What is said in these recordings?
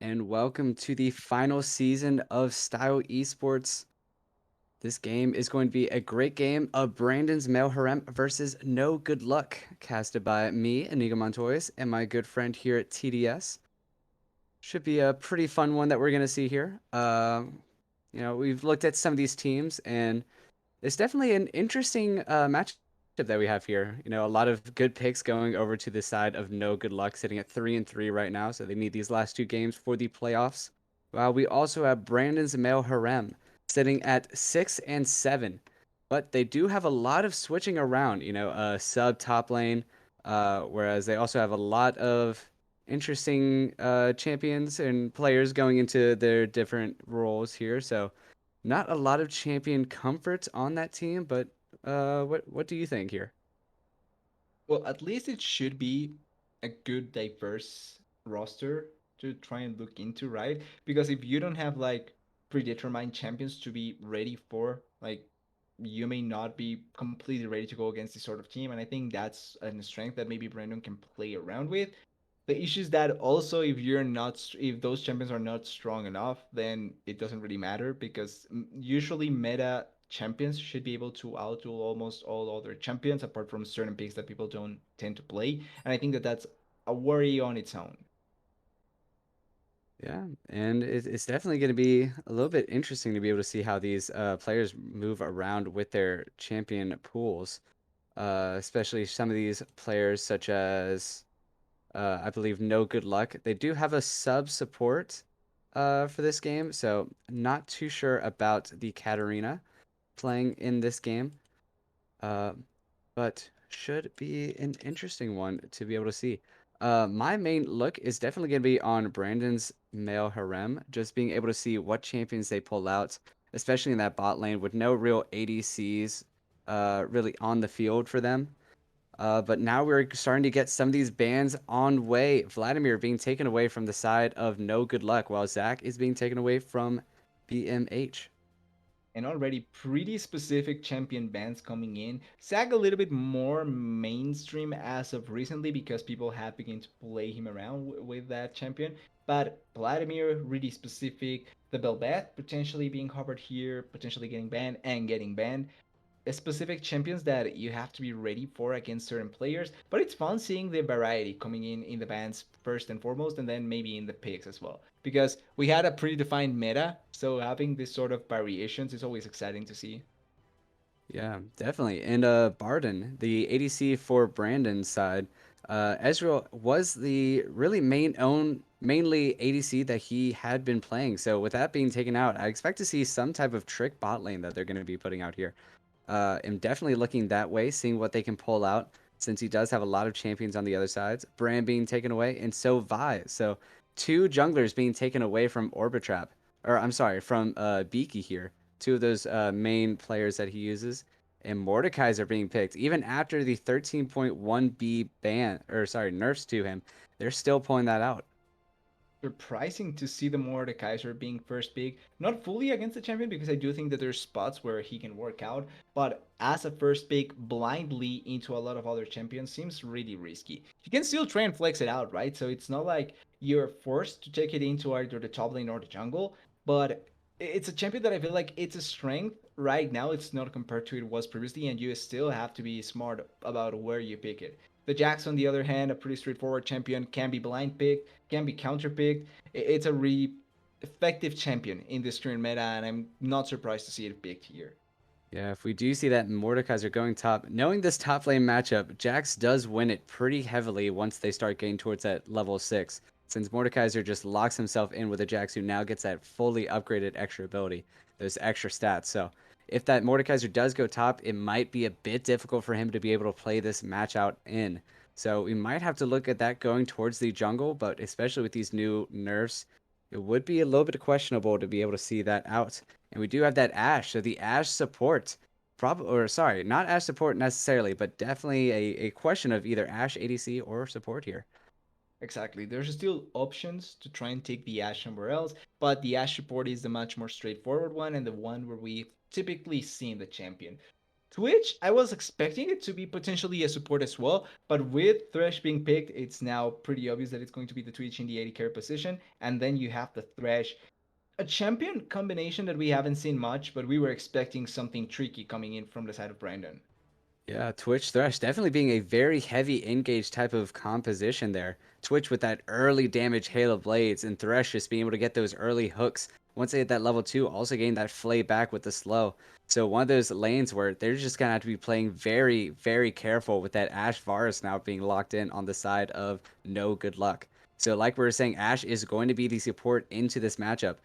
and welcome to the final season of Style Esports. This game is going to be a great game of Brandon's Male Harem versus No Good Luck, casted by me, InigoMontoyas, and my good friend here at TDS. Should be a pretty fun one that we're going to see here. We've looked at some of these teams, and it's definitely an interesting matchup that we have here. A lot of good picks going over to the side of No Good Luck, sitting at 3-3 right now. So they need these last two games for the playoffs. While we also have Brandon's Male Harem sitting at 6-7, but they do have a lot of switching around. Sub top lane, whereas they also have a lot of interesting champions and players going into their different roles here. So not a lot of champion comfort on that team, but what do you think here? Well, at least it should be a good diverse roster to try and look into, right? Because if you don't have like predetermined champions to be ready for, like you may not be completely ready to go against this sort of team. And I think that's a strength that maybe Brandon can play around with. The issue is that also if those champions are not strong enough, then it doesn't really matter because usually meta champions should be able to outdo almost all other champions apart from certain picks that people don't tend to play. And I think that that's a worry on its own. Yeah, and it's definitely going to be a little bit interesting to be able to see how these players move around with their champion pools, especially some of these players such as I believe No Good Luck. They do have a sub support for this game, so not too sure about the Katarina playing in this game. Uh, but should be an interesting one to be able to see. My main look is definitely going to be on Brandon's male harem, just being able to see what champions they pull out, especially in that bot lane with no real ADCs really on the field for them. But now we're starting to get some of these bans on way. Vladimir being taken away from the side of No Good Luck, while Zach is being taken away from BMH. And already pretty specific champion bands coming in. Sag a little bit more mainstream as of recently because people have begun to play him around with that champion. But Vladimir, really specific. The Bel'Veth potentially being covered here, potentially getting banned and getting banned specific champions that you have to be ready for against certain players. But it's fun seeing the variety coming in the bands first and foremost, and then maybe in the picks as well. Because we had a pretty defined meta, so having this sort of variations is always exciting to see. Yeah, definitely. And Barden, the ADC for Brandon's side, Ezreal was the really mainly ADC that he had been playing. So with that being taken out, I expect to see some type of trick bot lane that they're going to be putting out here. Am definitely looking that way, seeing what they can pull out, since he does have a lot of champions on the other sides. Brand being taken away, and so Vi. So two junglers being taken away from Orbitrap, or I'm sorry, from Beaky here. Two of those main players that he uses, and Mordekaiser being picked even after the 13.1B ban, or sorry, nerfs to him. They're still pulling that out. Surprising to see the Mordekaiser being first pick. Not fully against the champion because I do think that there's spots where he can work out, but as a first pick blindly into a lot of other champions seems really risky. You can still try and flex it out, right? So it's not like you're forced to take it into either the top lane or the jungle, but it's a champion that I feel like it's a strength right now. It's not compared to it was previously, and you still have to be smart about where you pick it. The Jax, on the other hand, a pretty straightforward champion, can be blind picked, can be counterpicked. It's a really effective champion in this current meta, and I'm not surprised to see it picked here. Yeah, if we do see that Mordekaiser going top, knowing this top lane matchup, Jax does win it pretty heavily once they start getting towards that level 6, since Mordekaiser just locks himself in with a Jax who now gets that fully upgraded extra ability, those extra stats. So if that Mordekaiser does go top, it might be a bit difficult for him to be able to play this match out in. So we might have to look at that going towards the jungle, but especially with these new nerfs, it would be a little bit questionable to be able to see that out. And we do have that Ash. So the Ash support, or sorry, not Ash support necessarily, but definitely a question of either Ash ADC or support here. Exactly. There's still options to try and take the Ash somewhere else, but the Ash support is the much more straightforward one and the one where we typically see in the champion. Twitch, I was expecting it to be potentially a support as well, but with Thresh being picked, it's now pretty obvious that it's going to be the Twitch in the AD carry position, and then you have the Thresh. A champion combination that we haven't seen much, but we were expecting something tricky coming in from the side of Brandon. Yeah, Twitch Thresh definitely being a very heavy engage type of composition there. Twitch with that early damage Hail of Blades, and Thresh just being able to get those early hooks. Once they hit that level 2, also getting that flay back with the slow. So one of those lanes where they're just going to have to be playing very, very careful with that Ashe Varus now being locked in on the side of no good luck. So like we were saying, Ashe is going to be the support into this matchup.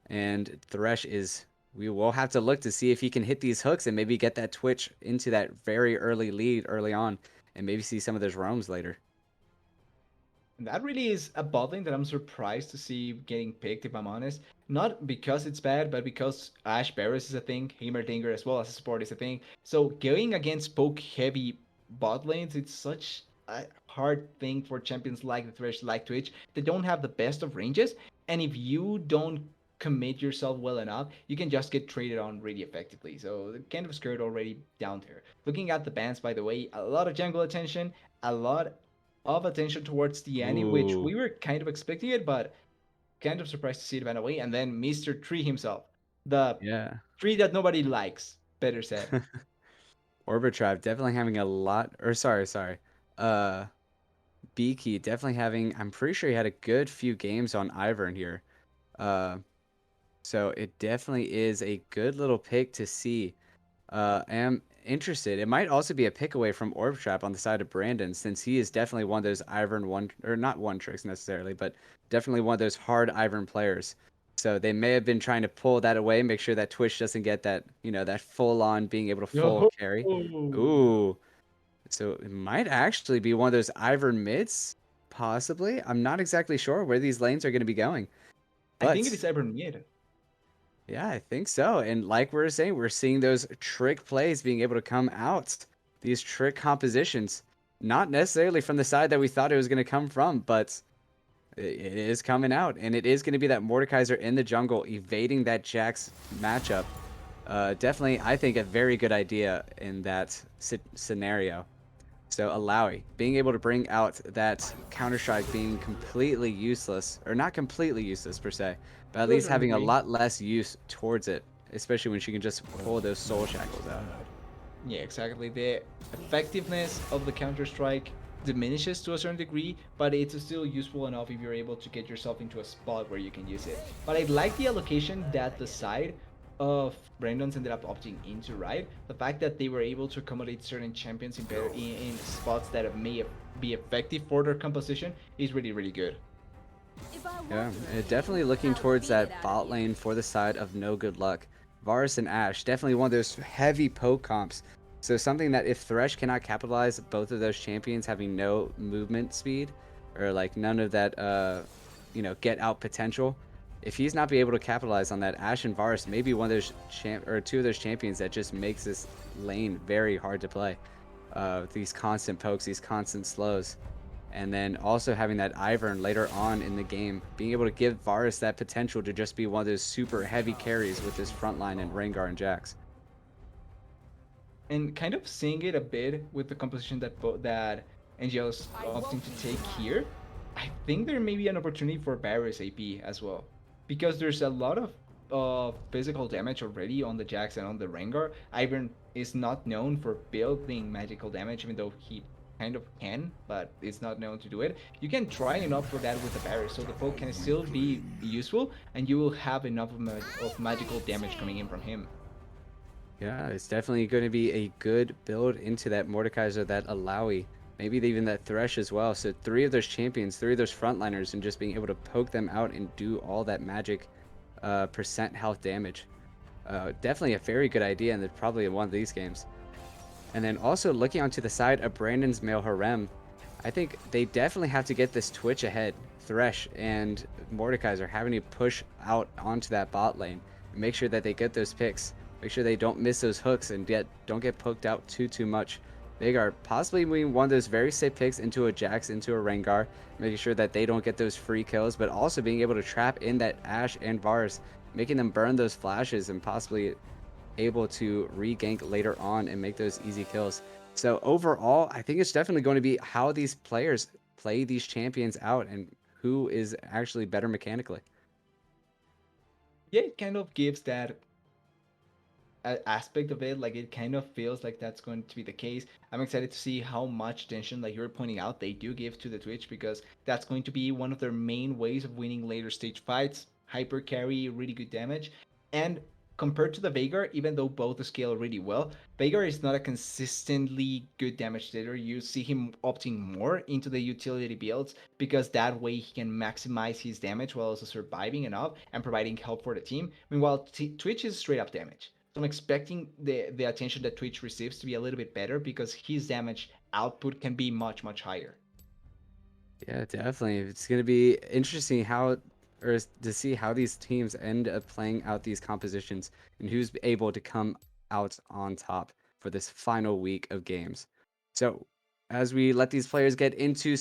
And Thresh is, we will have to look to see if he can hit these hooks and maybe get that Twitch into that very early lead early on and maybe see some of those roams later. And that really is a bot lane that I'm surprised to see getting picked, if I'm honest. Not because it's bad, but because Ash Barris is a thing, Heimerdinger as well as a support is a thing. So going against poke heavy bot lanes, it's such a hard thing for champions like the Thresh, like Twitch, that don't have the best of ranges. And if you don't commit yourself well enough, you can just get traded on really effectively. So kind of scared already down there. Looking at the bans, by the way, a lot of jungle attention, a lot of attention towards the ending, which Ooh, we were kind of expecting it, but kind of surprised to see it ban away. And then Mr. Tree himself, the yeah. tree that nobody likes, better said. Orbitrap definitely having a lot, or sorry. Uh, Beaky definitely having, I'm pretty sure he had a good few games on Ivern here. Uh, so it definitely is a good little pick to see. Am interested. It might also be a pick away from Orb Trap on the side of Brandon, since he is definitely one of those Ivern one or not one tricks necessarily, but definitely one of those hard Ivern players. So they may have been trying to pull that away, make sure that Twitch doesn't get that, that full on being able to full Yo, carry. Ooh. So it might actually be one of those Ivern mids, possibly. I'm not exactly sure where these lanes are going to be going. I think it But is Iron mid. yeah, I think so. And like we were saying, we're seeing those trick plays being able to come out. These trick compositions. Not necessarily from the side that we thought it was going to come from, but it is coming out. And it is going to be that Mordekaiser in the jungle evading that Jax matchup. Definitely, I think, a very good idea in that scenario. So Alawi being able to bring out that Counter-Strike being completely useless, or not completely useless per se, but at To a least certain having a degree. lot less use towards it, especially when she can just pull those soul shackles out. Yeah, exactly. The effectiveness of the Counter Strike diminishes to a certain degree, but it's still useful enough if you're able to get yourself into a spot where you can use it. But I like the allocation that the side of Brandon's ended up opting into, right? The fact that they were able to accommodate certain champions in better in spots that may be effective for their composition is really, really good. Yeah, definitely looking towards that bot lane for the side of no good luck. Varus and Ashe, definitely one of those heavy poke comps. So something that if Thresh cannot capitalize both of those champions having no movement speed or like none of that get out potential, if he's not be able to capitalize on that, Ashe and Varus may be one of those two of those champions that just makes this lane very hard to play. These constant pokes, these constant slows. And then also having that Ivern later on in the game, being able to give Varus that potential to just be one of those super heavy carries with his front line and Rengar and Jax. And kind of seeing it a bit with the composition that NGL's opting to take here, I think there may be an opportunity for Barris AP as well, because there's a lot of physical damage already on the Jax and on the Rengar. Ivern is not known for building magical damage, even though he kind of can, but it's not known to do it. You can try enough for that with the Barris, so the poke can still be useful, and you will have enough of magical damage coming in from him. Yeah, it's definitely going to be a good build into that Mordekaiser, that Alawi, maybe even that Thresh as well. So three of those champions, three of those frontliners, and just being able to poke them out and do all that magic percent health damage. Definitely a very good idea, and probably in one of these games. And then also looking onto the side of Brandon's male harem, I think they definitely have to get this Twitch ahead. Thresh and Mordekaiser having to push out onto that bot lane and make sure that they get those picks. Make sure they don't miss those hooks and don't get poked out too much. Veigar possibly being one of those very safe picks into a Jax, into a Rengar, making sure that they don't get those free kills, but also being able to trap in that Ashe and Varus, making them burn those flashes and possibly able to regank later on and make those easy kills. So overall, I think it's definitely going to be how these players play these champions out and who is actually better mechanically. Yeah, it kind of gives that aspect of it. Like it kind of feels like that's going to be the case. I'm excited to see how much attention, like you're pointing out, they do give to the Twitch, because that's going to be one of their main ways of winning later stage fights. Hyper carry, really good damage. And compared to the Veigar, even though both scale really well, Veigar is not a consistently good damage dealer. You see him opting more into the utility builds, because that way he can maximize his damage while also surviving enough and providing help for the team. Meanwhile, Twitch is straight up damage. So I'm expecting the attention that Twitch receives to be a little bit better, because his damage output can be much higher. Yeah, definitely. It's going to be interesting to see how these teams end up playing out these compositions and who's able to come out on top for this final week of games. So, as we let these players get into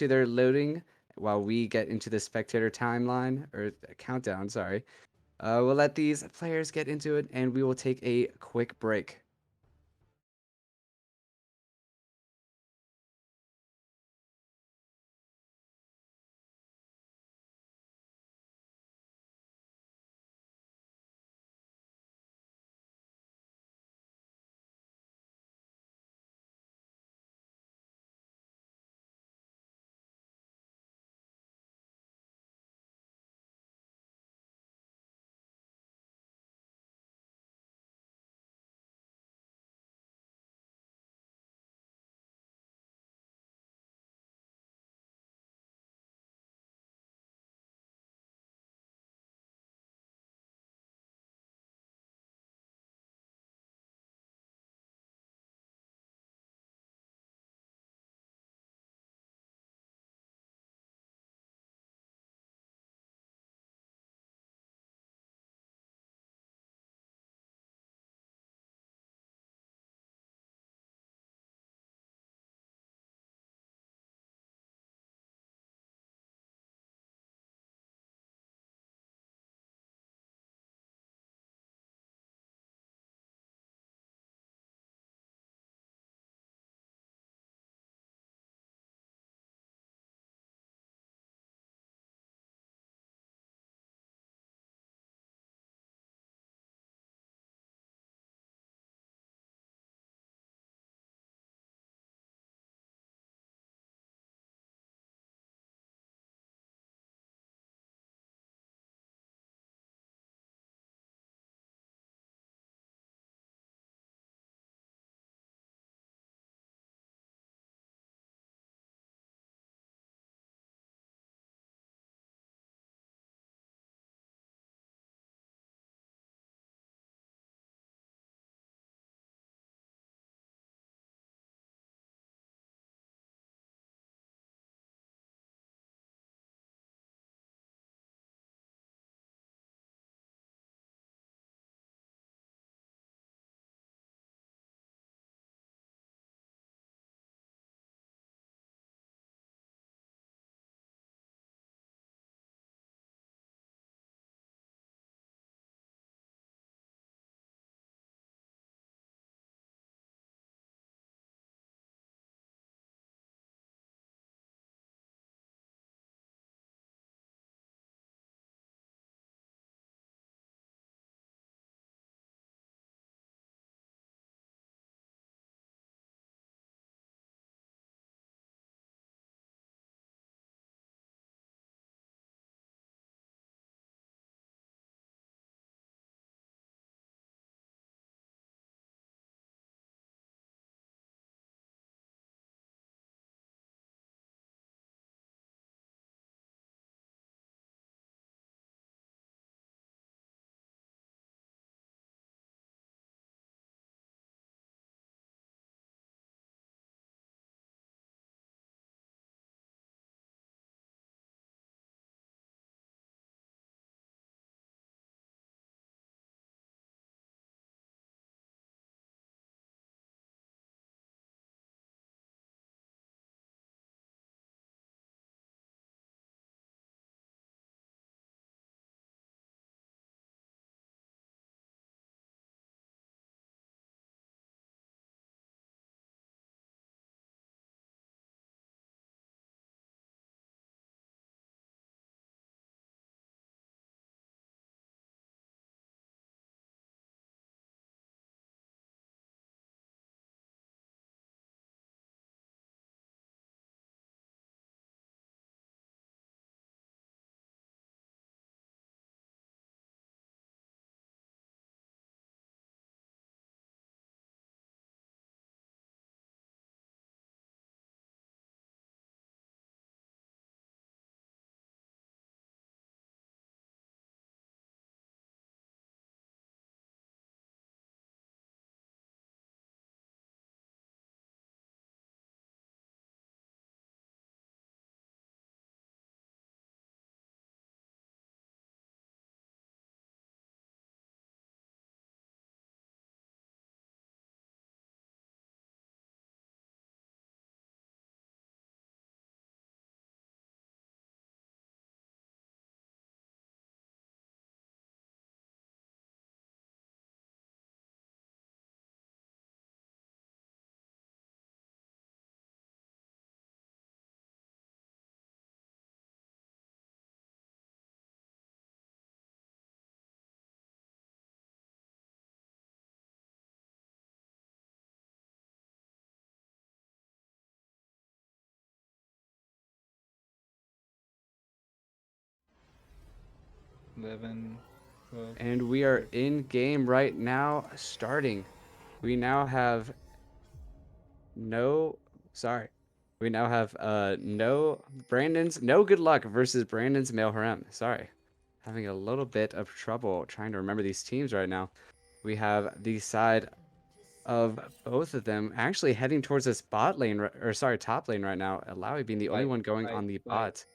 their loading while we get into the spectator timeline or countdown, sorry. We'll let these players get into it and we will take a quick break. 11, 12, And we are 13. in game right now, starting. We now have no, sorry. We now have no good luck versus Brandon's male harem. Sorry. Having a little bit of trouble trying to remember these teams right now. We have the side of both of them actually heading towards this bot lane, or sorry, top lane right now. Alawi being the only Fight, one going fight, on the fight. bot.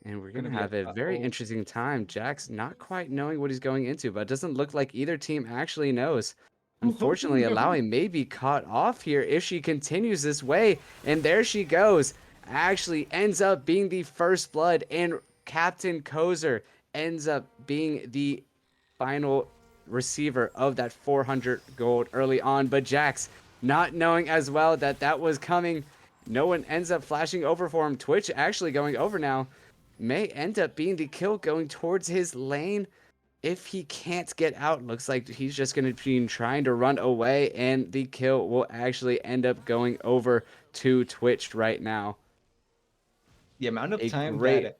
And we're going Gonna to be have a very oh, interesting time. Jack's not quite knowing what he's going into, but it doesn't look like either team actually knows. oh Unfortunately, no. Alawi may be caught off here if she continues this way. And there she goes. Actually ends up being the first blood, and Captain Kozer ends up being the final receiver of that 400 gold early on. But Jax, not knowing as well that that was coming, no one ends up flashing over for him. Twitch actually going over now may end up being the kill going towards his lane. If he can't get out, looks like he's just going to be trying to run away, and the kill will actually end up going over to Twitch right now. The amount of A time great, that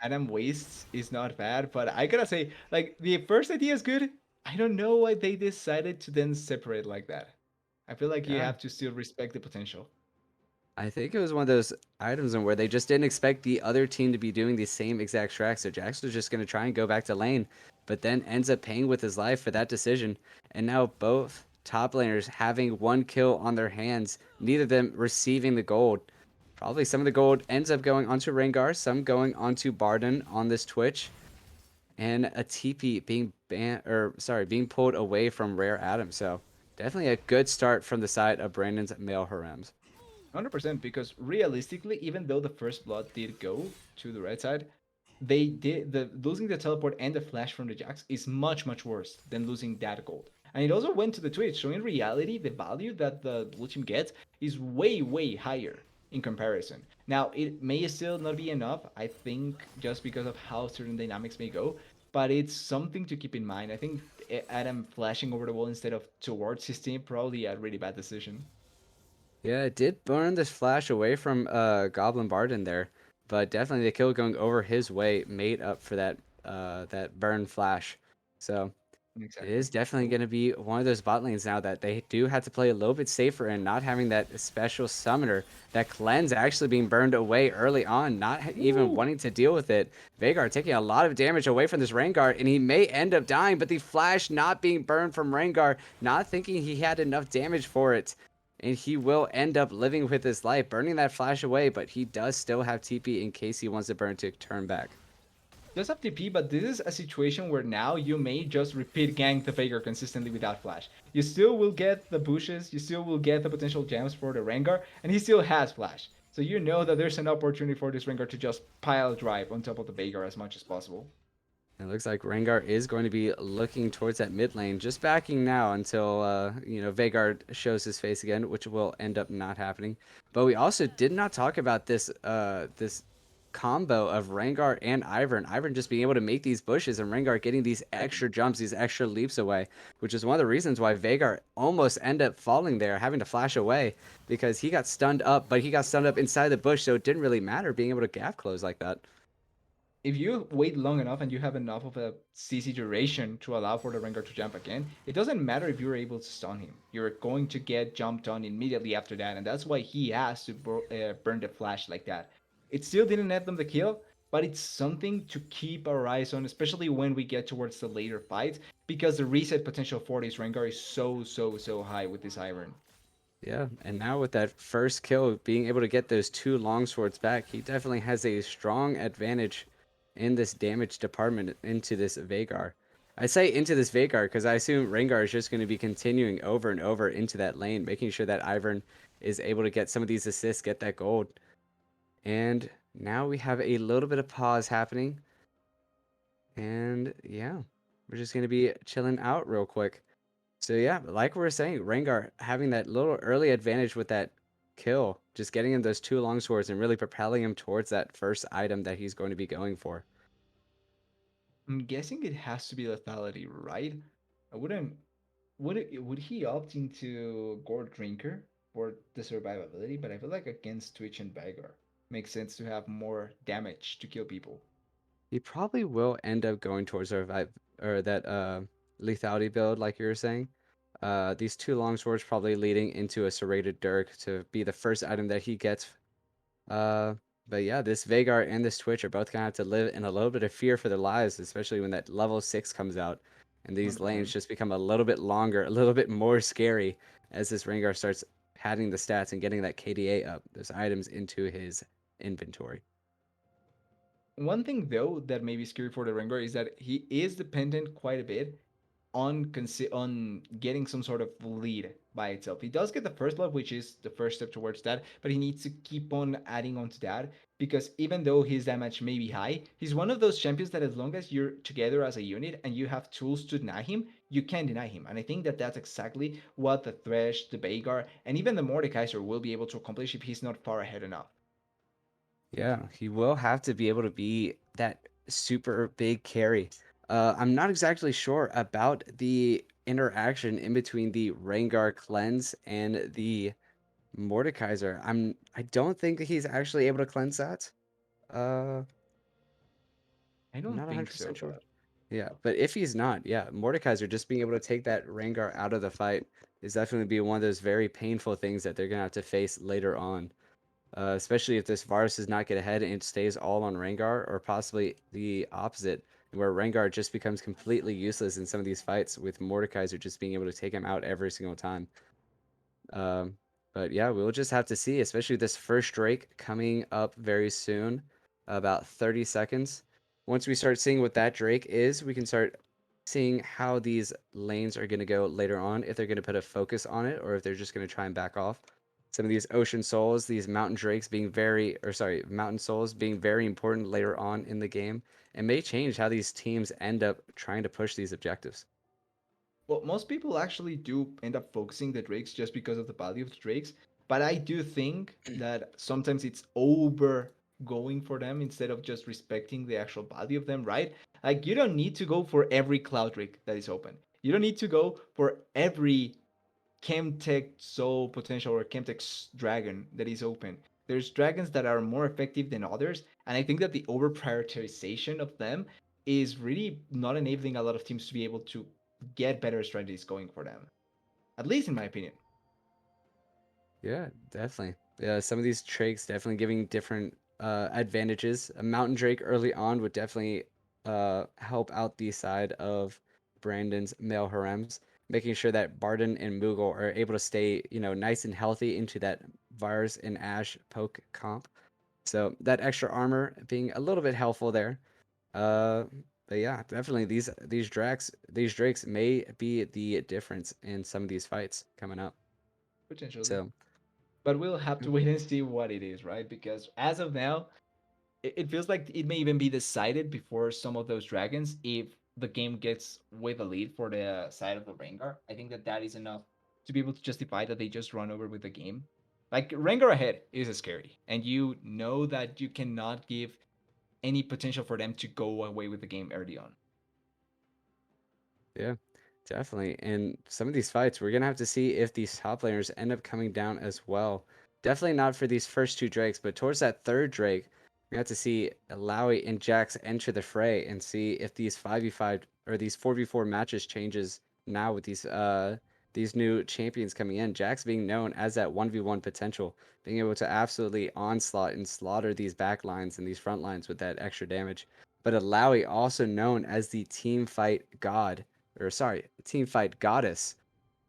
Adam wastes is not bad, but I gotta say, like the first idea is good. I don't know why they decided to then separate like that. I feel like you yeah. have to still respect the potential. I think it was one of those items in where they just didn't expect the other team to be doing the same exact track. So Jax was just going to try and go back to lane, but then ends up paying with his life for that decision. And now both top laners having one kill on their hands, neither of them receiving the gold. Probably some of the gold ends up going onto Rengar, some going onto Barden on this Twitch, and a TP being being pulled away from Rare Adam. So definitely a good start from the side of Brandon's male harems. 100%, because realistically, even though the first blood did go to the red side, they did the losing the teleport and the flash from the Jax is much worse than losing that gold. And it also went to the Twitch, so in reality, the value that the blue team gets is way higher in comparison. Now, it may still not be enough, I think, just because of how certain dynamics may go, but it's something to keep in mind. I think Adam flashing over the wall instead of towards his team probably a really bad decision. Yeah, it did burn this flash away from Goblin Barden there, but definitely the kill going over his way made up for that burn flash. So it Exactly. is definitely Oh, going to be one of those bot lanes now that they do have to play a little bit safer and not having that special summoner, that cleanse actually being burned away early on, not even woo! wanting to deal with it. Veigar taking a lot of damage away from this Rengar, and he may end up dying, but the flash not being burned from Rengar, not thinking he had enough damage for it. And he will end up living with his life, burning that flash away, but he does still have TP in case he wants to burn to turn back. Does have TP, but this is a situation where now you may just repeat gank the Faker consistently without flash. You still will get the bushes, you still will get the potential gems for the Rengar, and he still has flash. So you know that there's an opportunity for this Rengar to just pile drive on top of the Veigar as much as possible. It looks like Rengar is going to be looking towards that mid lane, just backing now until Veigar shows his face again, which will end up not happening. But we also did not talk about this combo of Rengar and Ivern. Ivern just being able to make these bushes and Rengar getting these Exactly. extra jumps, these extra leaps away, which is one of the reasons why Veigar almost ended up falling there, having to flash away because he got stunned up, but he got stunned up inside the bush, so it didn't really matter being able to gap close like that. If you wait long enough and you have enough of a CC duration to allow for the Rengar to jump again, it doesn't matter if you're able to stun him. You're going to get jumped on immediately after that, and that's why he has to burn the flash like that. It still didn't net them the kill, but it's something to keep our eyes on, especially when we get towards the later fights, because the reset potential for this Rengar is so high with this Iron. Yeah, and now with that first kill, being able to get those two long swords back, he definitely has a strong advantage in this damage department into this Veigar. I say into this Veigar because I assume Rengar is just going to be continuing over and over into that lane, making sure that Ivern is able to get some of these assists, get that gold. And now we have a little bit of pause happening. And yeah, we're just going to be chilling out real quick. So yeah, like we were saying, Rengar having that little early advantage with that kill, just getting him those two long swords and really propelling him towards that first item that he's going to be going for. I'm guessing it has to be lethality, right? I wouldn't. Would he opt into Gourd Drinker for the survivability? But I feel like against Twitch and Veigar makes sense to have more damage to kill people. He probably will end up going towards a revive or that lethality build, like you were saying. These two longswords probably leading into a serrated dirk to be the first item that he gets. Uh, but yeah, this Vagar and this Twitch are both gonna have to live in a little bit of fear for their lives, especially when that level 6 comes out and these lanes 100%. just become a little bit longer, a little bit more scary as this Rengar starts padding the stats and getting that KDA up, those items into his inventory. One thing though that may be scary for the Rengar is that he is dependent quite a bit on on getting some sort of lead by itself. He does get the first blood, which is the first step towards that, but he needs to keep on adding on to that because even though his damage may be high, he's one of those champions that as long as you're together as a unit and you have tools to deny him, you can deny him. And I think that that's exactly what the Thresh, the Veigar, and even the Mordekaiser will be able to accomplish if he's not far ahead enough. Yeah, he will have to be able to be that super big carry. I'm not exactly sure about the interaction in between the Rengar cleanse and the Mordekaiser. I don't think that he's actually able to cleanse that. Uh, I I'm don't not think so, 100% sure. but Yeah, but if he's not, yeah, Mordekaiser just being able to take that Rengar out of the fight is definitely be one of those very painful things that they're gonna have to face later on. Especially if this virus does not get ahead and it stays all on Rengar, or possibly the opposite, where Rengar just becomes completely useless in some of these fights, with Mordekaiser just being able to take him out every single time. Um, but yeah, we'll just have to see, especially this first Drake coming up very soon, about 30 seconds. Once we start seeing what that Drake is, we can start seeing how these lanes are going to go later on, if they're going to put a focus on it or if they're just going to try and back off. Some of these ocean souls, these mountain drakes being very, or sorry, mountain souls being very important later on in the game, and may change how these teams end up trying to push these objectives. well, most people actually do end up focusing the drakes just because of the value of the drakes, but I do think that sometimes it's over going for them instead of just respecting the actual value of them, right? Like you don't need to go for every cloud drake that is open. You don't need to go for every Chemtech Soul potential or Chemtech Dragon that is open. There's dragons that are more effective than others, and I think that the over prioritization of them is really not enabling a lot of teams to be able to get better strategies going for them. At least in my opinion. Yeah, definitely. Yeah, some of these drakes definitely giving different advantages. A mountain drake early on would definitely help out the side of Brandon's male harems, making sure that Barden and Moogle are able to stay, nice and healthy into that Vars and Ash poke comp. So that extra armor being a little bit helpful there. Uh, but yeah, definitely these drakes may be the difference in some of these fights coming up. Potentially. So. But we'll have to wait and see what it is, right? Because as of now, it feels like it may even be decided before some of those dragons if the game gets with a lead for the side of the Rengar. I think that that is enough to be able to justify that they just run over with the game. Like Rengar ahead is scary, and you know that you cannot give any potential for them to go away with the game early on. Yeah, definitely. And some of these fights, we're gonna have to see if these top laners end up coming down as well. Definitely not for these first two Drakes, but towards that third Drake, we have to see Lowy and Jax enter the fray and see if these 5v5 or these 4v4 matches changes now with these new champions coming in. Jax being known as that 1v1 potential, being able to absolutely onslaught and slaughter these back lines and these front lines with that extra damage. But Lowy also known as the team fight god, or sorry, team fight goddess,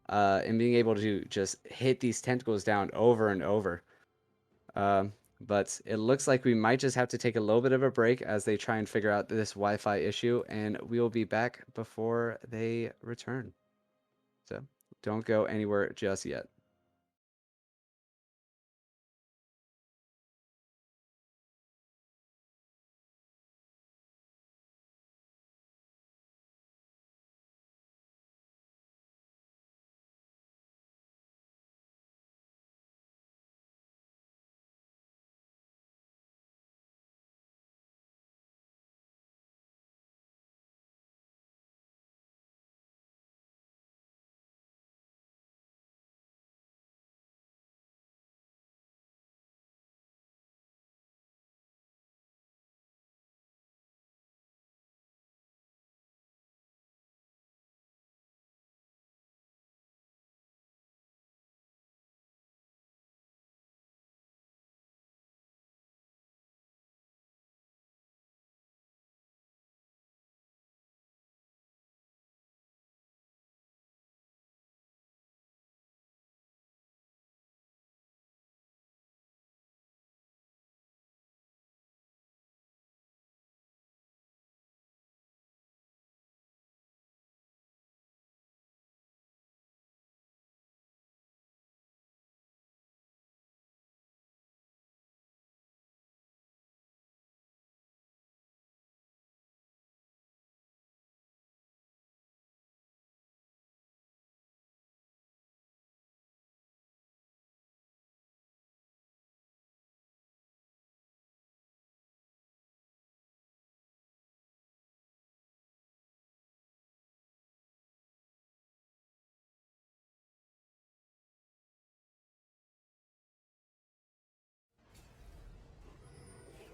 and being able to just hit these tentacles down over and over. But it looks like we might just have to take a little bit of a break as they try and figure out this Wi-Fi issue, and we will be back before they return. So don't go anywhere just yet.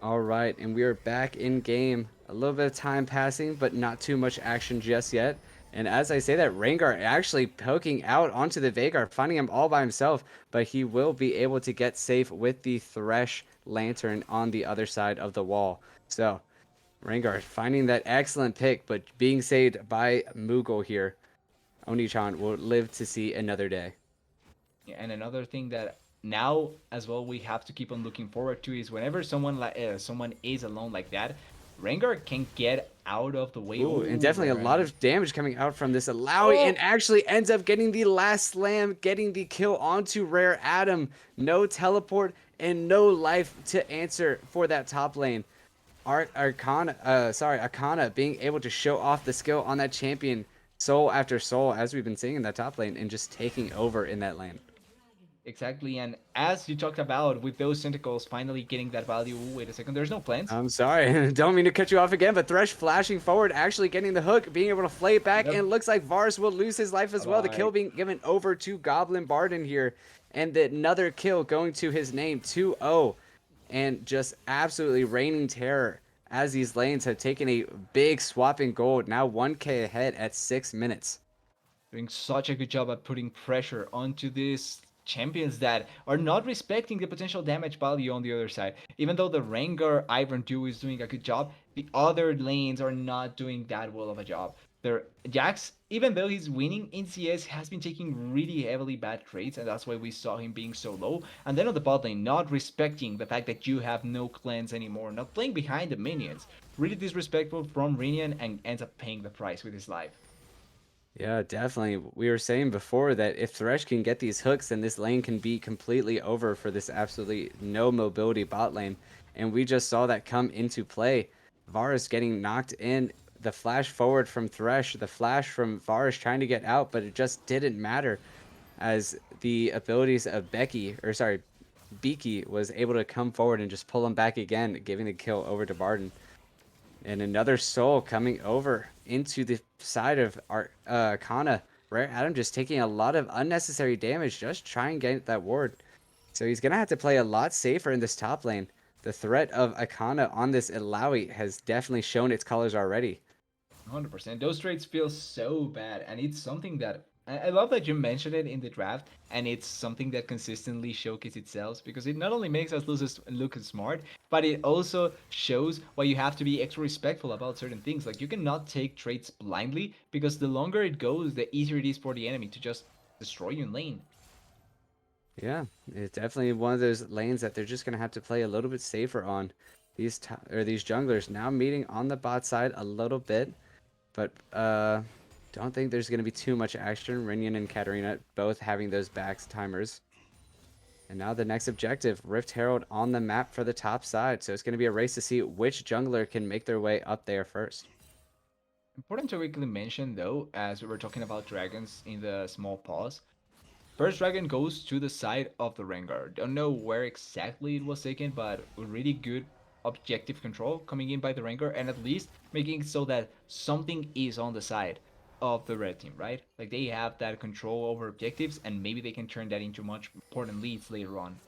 All right, and we are back in game. A little bit of time passing, but not too much action just yet. And as I say that, Rengar actually poking out onto the Veigar, finding him all by himself, but he will be able to get safe with the Thresh Lantern on the other side of the wall. So, Rengar finding that excellent pick, but being saved by Moogle here. Oni-chan will live to see another day. And another thing that now as well we have to keep on looking forward to is whenever someone is alone like that, Rengar can get out of the way. Ooh, and Oh, definitely a rare lot item. of damage coming out from this Alawi, and Oh, actually ends up getting the last slam, getting the kill onto Rare Adam. No teleport and no life to answer for that top lane. Akana being able to show off the skill on that champion, soul after soul, as we've been seeing in that top lane, and just taking over in that lane. exactly. And as you talked about with those tentacles finally getting that value. Ooh, wait a second. There's no plans. I'm sorry, don't mean to cut you off again, but Thresh flashing forward, actually getting the hook, being able to flay it back, and Yep. it looks like Varus will lose his life as well. The kill Bye. being given over to Goblin Barden here, and another kill going to his name, 2-0, and just absolutely raining terror as these lanes have taken a big swap in gold, now 1k ahead at 6 minutes. Doing such a good job at putting pressure onto these champions that are not respecting the potential damage value on the other side. Even though the Rengar Iron duo is doing a good job, the other lanes are not doing that well of a job. Their Jax, even though he's winning in CS, has been taking really heavily bad trades, and that's why we saw him being so low. And then on the bot lane, not respecting the fact that you have no cleanse anymore, not playing behind the minions. Really disrespectful from Rinian and ends up paying the price with his life. Yeah, definitely. We were saying before that if Thresh can get these hooks, then this lane can be completely over for this absolutely no mobility bot lane. And we just saw that come into play. Varus getting knocked in, the flash forward from Thresh, the flash from Varus trying to get out, but it just didn't matter as the abilities of Beaky was able to come forward and just pull him back again, giving the kill over to Barden. And another soul coming over into the side of our Kana. Rare Adam just taking a lot of unnecessary damage, just trying to get that ward. So he's going to have to play a lot safer in this top lane. The threat of Akana on this Illaoi has definitely shown its colors already. 100%. Those trades feel so bad, and it's something that I love that you mentioned it in the draft, and it's something that consistently showcases itself because it not only makes us look smart, but it also shows why you have to be extra respectful about certain things. Like you cannot take trades blindly because the longer it goes, the easier it is for the enemy to just destroy you in lane. Yeah, it's definitely one of those lanes that they're just going to have to play a little bit safer on. These junglers now meeting on the bot side a little bit, but don't think there's going to be too much action. Rinian and Katarina both having those backs timers. And now the next objective, Rift Herald on the map for the top side. So it's going to be a race to see which jungler can make their way up there first. Important to quickly mention though, as we were talking about dragons in the small pause, first dragon goes to the side of the Rengar. Don't know where exactly it was taken, but really good objective control coming in by the Rengar, and at least making it so that something is on the side of the red team, right? Like they have that control over objectives, and maybe they can turn that into much important leads later on.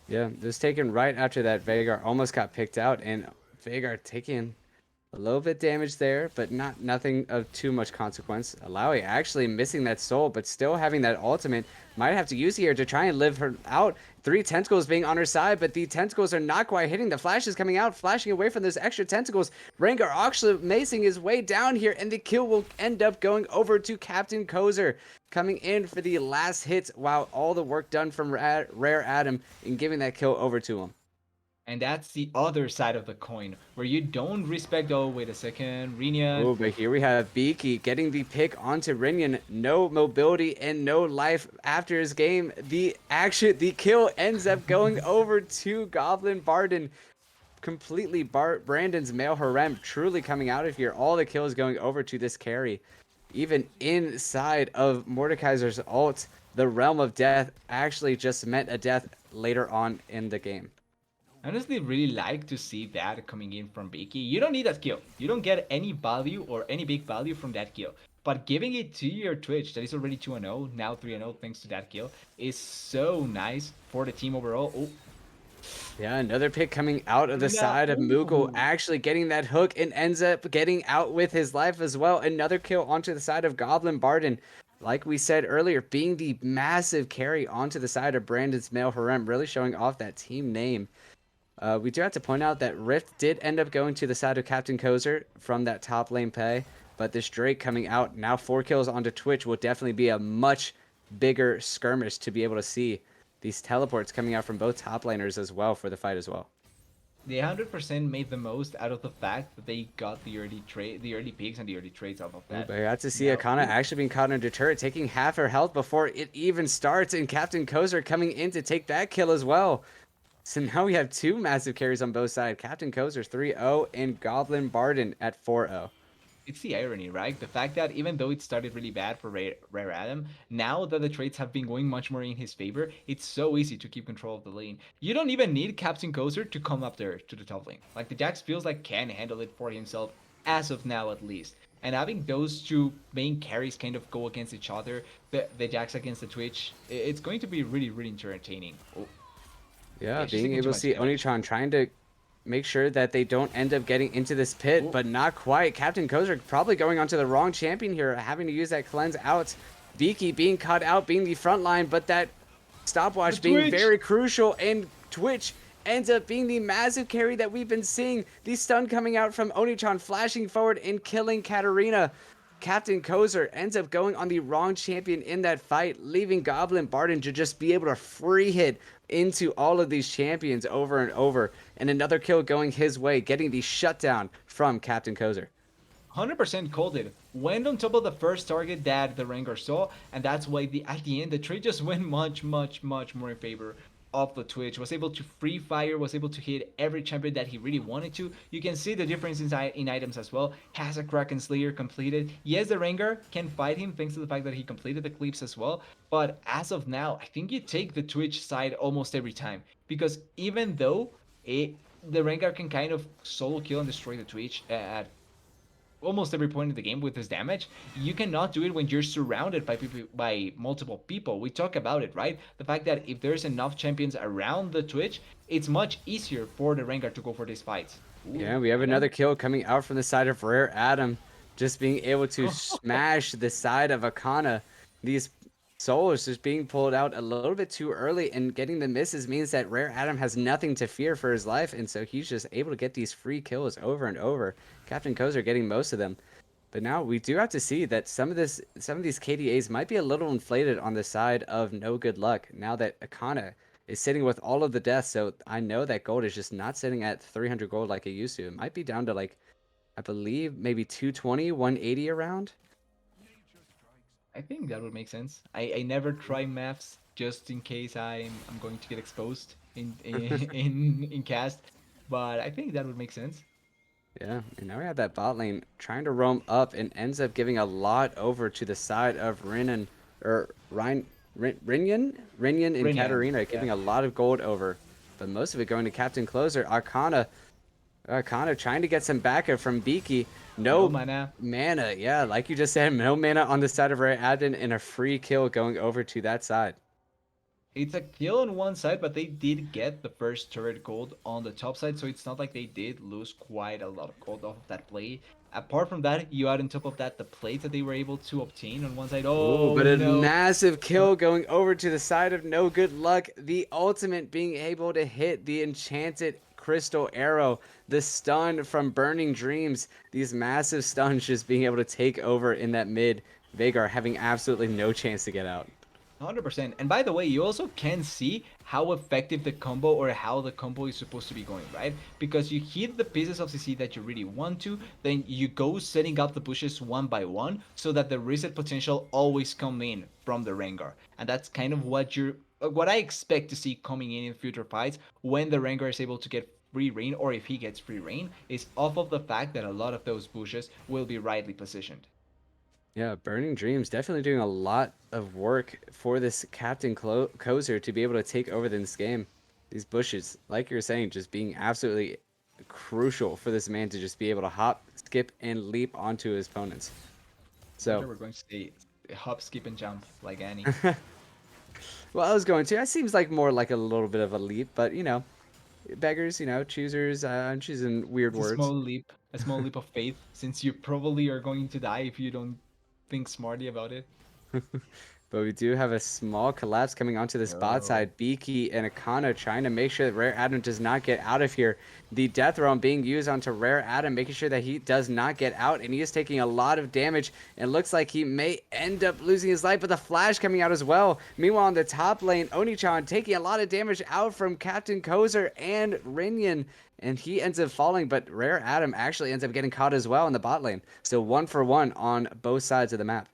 Yeah, it was taken right after that. Veigar almost got picked out, and Veigar taking a little bit damage there, but nothing of too much consequence. Alawi actually missing that soul, but still having that ultimate. Might have to use here to try and live her out. 3 tentacles being on her side, but the tentacles are not quite hitting. The flash is coming out, flashing away from those extra tentacles. Rengar actually macing his way down here, and the kill will end up going over to Captain Kozer, coming in for the last hit while all the work done from Rare Adam and giving that kill over to him. And that's the other side of the coin, where you don't respect. Oh, wait a second, Rinian. Oh, but here we have Beaky getting the pick onto Rinian. No mobility and no life after his game. The kill ends up going over to Goblin Barden. Completely Brandon's male harem truly coming out of here. All the kills going over to this carry. Even inside of Mordekaiser's ult, the Realm of Death actually just meant a death later on in the game. I honestly really like to see that coming in from Beaky. You don't need that kill. You don't get any value or any big value from that kill. But giving it to your Twitch that is already 2-0, now 3-0 thanks to that kill, is so nice for the team overall. Oh, Yeah, another pick coming out of the Karina, side of Moogle, ooh. actually getting that hook and ends up getting out with his life as well. Another kill onto the side of Goblin Barden. Like we said earlier, being the massive carry onto the side of Brandon's male harem, really showing off that team name. We do have to point out that Rift did end up going to the side of Captain Kozer from that top lane pay, but this Drake coming out, now 4 kills onto Twitch, will definitely be a much bigger skirmish to be able to see. These teleports coming out from both top laners as well for the fight as well. They 100% made the most out of the fact that they got the early picks and the early trades off of Ooh, that. but I got to see Now, Akana ooh, actually being caught under turret, taking half her health before it even starts, and Captain Kozer coming in to take that kill as well. So now we have 2 massive carries on both sides. Captain Kozer's 3-0 and Goblin Barden at 4-0. it's the irony, right? The fact that even though it started really bad for Rare Adam, now that the trades have been going much more in his favor, it's so easy to keep control of the lane. You don't even need Captain Kozer to come up there to the top lane. Like the Jax feels like can handle it for himself as of now at least. And having those two main carries kind of go against each other, the Jax against the Twitch, it's going to be really, really entertaining. Oh, Yeah, yeah, she's being taking too able to much see damage. Onitron trying to make sure that they don't end up getting into this pit, Oh, but not quite. Captain Kozer probably going onto the wrong champion here, having to use that cleanse out. Beaky being cut out, being the front line, but that the stopwatch being Twitch! very crucial, and Twitch ends up being the massive carry that we've been seeing. The stun coming out from Onitron, flashing forward and killing Katarina. Captain Kozer ends up going on the wrong champion in that fight, leaving Goblin Barden to just be able to free hit into all of these champions over and over. And another kill going his way, getting the shutdown from Captain Kozer. 100% called it. Went on top of the first target that the Rengar saw, and that's why at the end the trade just went much, much, much more in favor of the Twitch. Was able to free fire, was able to hit every champion that he really wanted to. You can see the difference in items as well. Has a Kraken Slayer completed. Yes, the Rengar can fight him thanks to the fact that he completed the clips as well. But as of now, I think you take the Twitch side almost every time because even though the Rengar can kind of solo kill and destroy the Twitch at almost every point in the game with his damage. You cannot do it when you're surrounded by by multiple people. We talk about it, right? The fact that if there's enough champions around the Twitch, it's much easier for the Rengar to go for these fights. Ooh, Yeah, we have Adam. another kill coming out from the side of Rare Adam, just being able to smash the side of Akana. These souls just being pulled out a little bit too early, and getting the misses means that Rare Adam has nothing to fear for his life, and so he's just able to get these free kills over and over. Captain Kozer getting most of them. But now we do have to see that some of these KDAs might be a little inflated on the side of no good luck now that Akana is sitting with all of the deaths. So I know that gold is just not sitting at 300 gold like it used to. It might be down to like, I believe maybe 220, 180 around. I think that would make sense. I never try maths just in case I'm going to get exposed in cast, but I think that would make sense. Yeah, and now we have that bot lane trying to roam up and ends up giving a lot over to the side of Rinnan or Rinyan and Rinian, Katarina, yeah. giving a lot of gold over. But most of it going to Captain Closer. Arcana trying to get some backup from Beaky. No No mana. mana. Yeah, like you just said, no mana on the side of Ray Adden and a free kill going over to that side. It's a kill on one side, but they did get the first turret gold on the top side, so it's not like they did lose quite a lot of gold off of that play. Apart from that, you add on top of that the plates that they were able to obtain on one side. Ooh, Oh but a no. massive kill going over to the side of no good luck. The ultimate being able to hit the enchanted crystal arrow. The stun from Burning Dreams. These massive stuns just being able to take over in that mid. Vagar having absolutely no chance to get out. 100%. And by the way, you also can see how effective the combo or how the combo is supposed to be going, right? Because you hit the pieces of CC that you really want to, then you go setting up the bushes one by one so that the reset potential always come in from the Rengar. And that's kind of what I expect to see coming in future fights when the Rengar is able to get free reign, or if he gets free reign, is off of the fact that a lot of those bushes will be rightly positioned. Yeah, Burning Dreams definitely doing a lot of work for this Captain Kozer to be able to take over this game. These bushes, like you're saying, just being absolutely crucial for this man to just be able to hop, skip, and leap onto his opponents. I thought So, you were going to say hop, skip, and jump like Annie. well, I was going to. That seems like more like a little bit of a leap, but you know. beggars, choosers. I'm choosing weird It's words. a small leap of faith, since you probably are going to die if you don't think smartly about it. But we do have a small collapse coming onto the spot Oh. side. Beaky and Akana trying to make sure that Rare Adam does not get out of here. The Death Realm being used onto Rare Adam, making sure that he does not get out, and he is taking a lot of damage. It looks like he may end up losing his life, but the Flash coming out as well. Meanwhile, in the top lane, Onichan taking a lot of damage out from Captain Kozer and Rinyan, and he ends up falling, but Rare Adam actually ends up getting caught as well in the bot lane. So 1-for-1 on both sides of the map.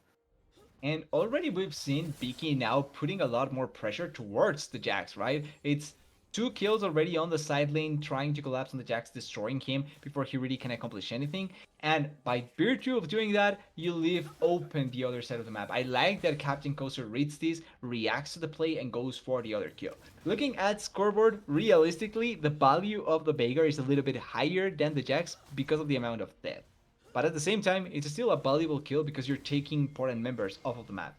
And already we've seen Beaky now putting a lot more pressure towards the Jax, right? It's 2 kills already on the side lane, trying to collapse on the Jax, destroying him before he really can accomplish anything. And by virtue of doing that, you leave open the other side of the map. I like that Captain Coaster reads this, reacts to the play, and goes for the other kill. Looking at scoreboard, realistically, the value of the Veigar is a little bit higher than the Jax because of the amount of death. But at the same time, it's still a valuable kill because you're taking important members off of the map.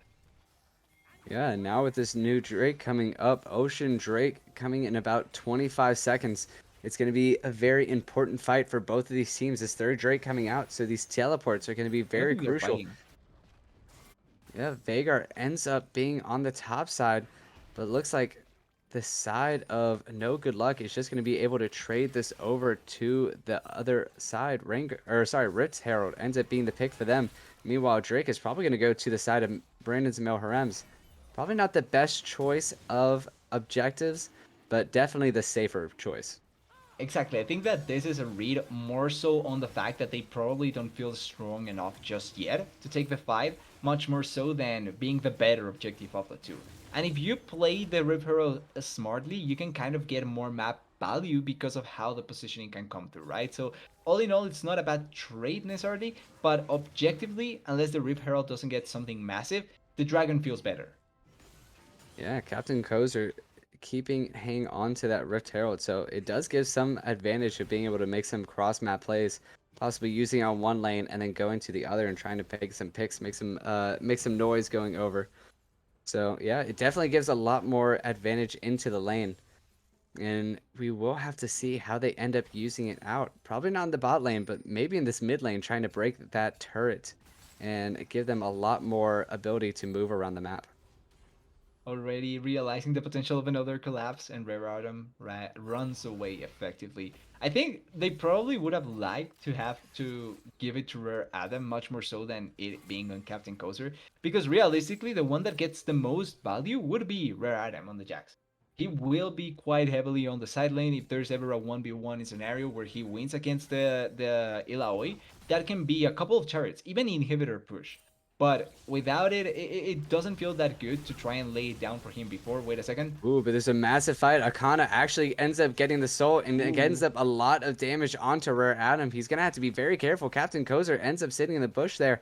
Yeah, and now with this new Drake coming up, Ocean Drake coming in about 25 seconds. It's going to be a very important fight for both of these teams. This third Drake coming out, so these teleports are going to be I don't very think they're crucial. fighting. Yeah, Veigar ends up being on the top side, but it looks like the side of No Good Luck is just going to be able to trade this over to the other side. Ritz Herald ends up being the pick for them. Meanwhile, Drake is probably going to go to the side of Brandon's Mel Harems. Probably not the best choice of objectives, but definitely the safer choice. Exactly. I think that this is a read more so on the fact that they probably don't feel strong enough just yet to take the fight, much more so than being the better objective of the two. And if you play the Rip Hero smartly, you can kind of get more map value because of how the positioning can come through, right? So all in all, it's not a bad trade necessarily, but objectively, unless the Rip Herald doesn't get something massive, the Dragon feels better. Yeah, Captain Kozer keeping hang on to that Rift Herald, so it does give some advantage of being able to make some cross map plays, possibly using on one lane and then going to the other and trying to pick some picks, make some noise going over. So yeah, it definitely gives a lot more advantage into the lane. And we will have to see how they end up using it out. Probably not in the bot lane, but maybe in this mid lane, trying to break that turret and give them a lot more ability to move around the map. Already realizing the potential of another collapse, and Rare Autumn runs away effectively. I think they probably would have liked to have to give it to Rare Adam much more so than it being on Captain Kozer, because realistically, the one that gets the most value would be Rare Adam on the Jax. He will be quite heavily on the side lane if there's ever a 1v1 scenario where he wins against the Ilaoi. That can be a couple of turrets, even inhibitor push. But without it doesn't feel that good to try and lay it down for him before. Wait a second. Ooh, but there's a massive fight. Akana actually ends up getting the soul and it ends Ooh. up a lot of damage onto Rare Adam. He's going to have to be very careful. Captain Kozer ends up sitting in the bush there,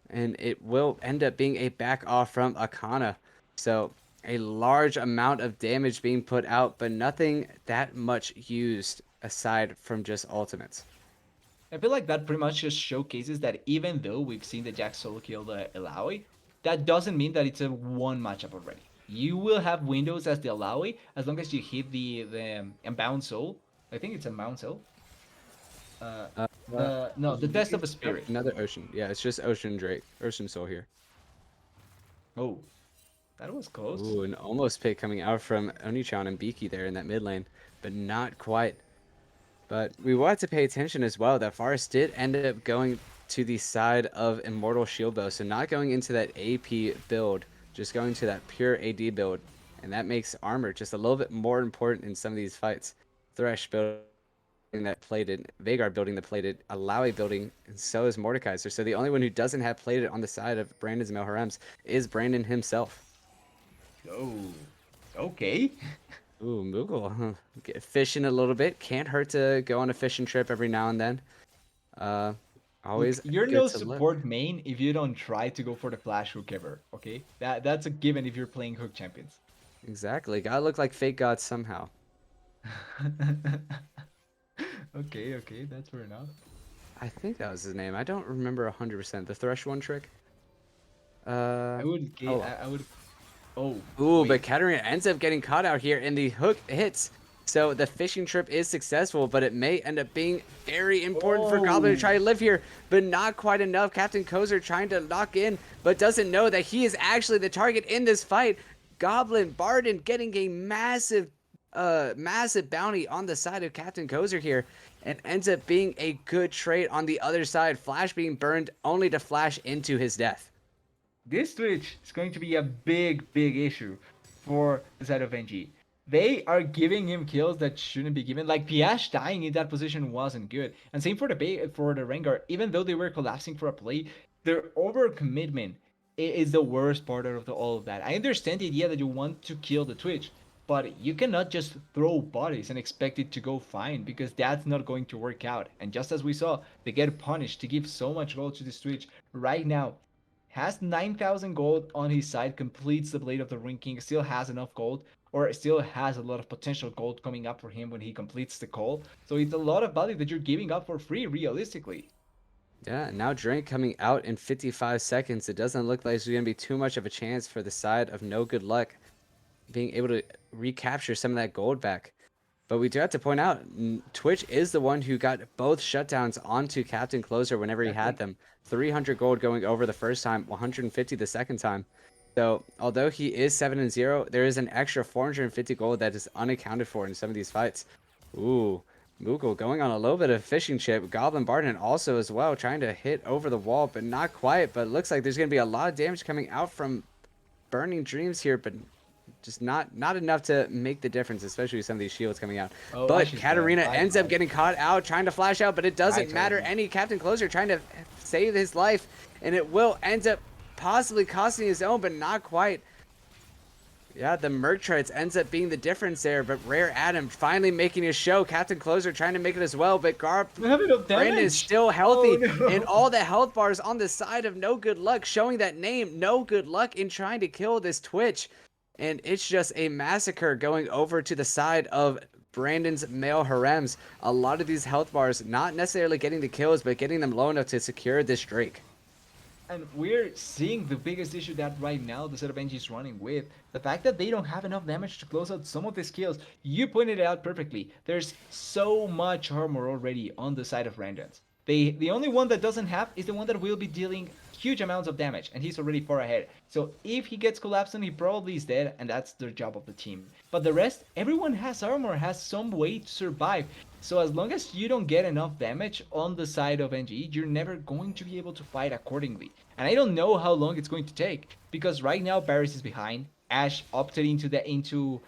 and it will end up being a back off from Akana. So a large amount of damage being put out, but nothing that much used aside from just ultimates. I feel like that pretty much just showcases that even though we've seen the Jack solo kill the Ilaoi, that doesn't mean that it's a one matchup already. You will have windows as the Ilaoi as long as you hit the Unbound Soul. I think it's Unbound Soul. Uh, Uh, uh, the no, the Test of a nope, Spirit. another Ocean. Yeah, it's just Ocean Drake, Ocean Soul here. Oh, that was close. Ooh, an almost pick coming out from Onichan and Beaky there in that mid lane, but not quite. But we will have to pay attention as well that Forest did end up going to the side of Immortal Shield Bow, so not going into that AP build, just going to that pure AD build, and that makes armor just a little bit more important in some of these fights. Thresh building that plated, Veigar building the plated, Alawi building, and so is Mordekaiser. So the only one who doesn't have plated on the side of Brandon's Melharems is Brandon himself. Oh, okay. Ooh, Moogle, huh. Get fishing a little bit. Can't hurt to go on a fishing trip every now and then. Uh, Look, Always you're good no to look. support main if you don't try to go for the flash hook ever, okay? That's a given if you're playing hook champions. Exactly. Gotta look like fake gods somehow. Okay, okay, that's fair enough. I think that was his name. I don't remember 100%. The Thresh one trick? I Uh, would oh. I would. Oh Ooh, but wait. Katarina ends up getting caught out here, and the hook hits. So the fishing trip is successful, but it may end up being very important for Goblin to Oh, try to live here, but not quite enough. Captain Kozer trying to lock in, but doesn't know that he is actually the target in this fight. Goblin Barden getting a massive bounty on the side of Captain Kozer here, and ends up being a good trade on the other side. Flash being burned only to flash into his death. this Twitch is going to be a big issue for the side of NG. They are giving him kills that shouldn't be given. Like Piash dying in that position wasn't good, and same for the Rengar. Even though they were collapsing for a play, their overcommitment is the worst part of all of that. I understand the idea that you want to kill the Twitch, but you cannot just throw bodies and expect it to go fine because that's not going to work out. And just as we saw, they get punished to give so much gold to this Twitch right now. Has 9,000 gold on his side, completes the Blade of the Ring King, still has enough gold, or still has a lot of potential gold coming up for him when he completes the call. So it's a lot of value that you're giving up for free, realistically. Yeah, now Drink coming out in 55 seconds. It doesn't look like there's going to be too much of a chance for the side of No Good Luck being able to recapture some of that gold back. But we do have to point out, Twitch is the one who got both shutdowns onto Captain Closer whenever he had Exactly. them. 300 gold going over the first time, 150 the second time. So although he is 7-0, there is an extra 450 gold that is unaccounted for in some of these fights. Ooh, Moogle going on a little bit of fishing chip. Goblin Barton also as well, trying to hit over the wall, but not quite. But it looks like there's going to be a lot of damage coming out from Burning Dreams here, but just not enough to make the difference, especially with some of these shields coming out. Oh, But Ash is dead. Katarina Bye ends up bye. getting caught out, trying to flash out, but it I doesn't told matter you. any. Captain Closer trying to save his life, and it will end up possibly costing his own, but not quite. Yeah, the Merc Treads ends up being the difference there, but Rare Adam finally making his show. Captain Closer trying to make it as well, but We have enough Brandon is damage. still Oh healthy, and no. all the health bars on the side of No Good Luck, showing that name, No Good Luck, in trying to kill this Twitch. And it's just a massacre going over to the side of Brandon's male harems. A lot of these health bars not necessarily getting the kills, but getting them low enough to secure this Drake. And we're seeing the biggest issue that right now the set of NG is running with. The fact that they don't have enough damage to close out some of these kills. You pointed it out perfectly. There's so much armor already on the side of Randons. The only one that doesn't have is the one that will be dealing huge amounts of damage, and he's already far ahead. So if he gets collapsed on, he probably is dead, and that's the job of the team. But the rest, everyone has armor, has some way to survive. So as long as you don't get enough damage on the side of NG, you're never going to be able to fight accordingly. And I don't know how long it's going to take, because right now Barris is behind. Ash opted into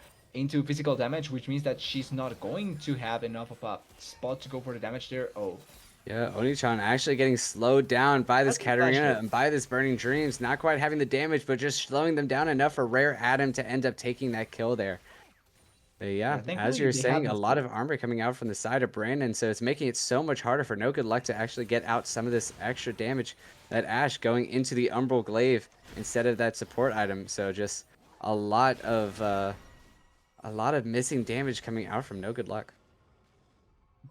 physical damage, which means that she's not going to have enough of a spot to go for the damage there. Oh, Yeah, Onichan actually getting slowed down by this that's a flash Katarina kill. and by this Burning Dreams. Not quite having the damage, but just slowing them down enough for Rare Adam to end up taking that kill there. But yeah, Yeah, as thankfully you're they have saying, a been lot slow. of armor coming out from the side of Brandon, so it's making it so much harder for No Good Luck to actually get out some of this extra damage that Ash going into the Umbral Glaive instead of that support item. So just a lot of missing damage coming out from No Good Luck.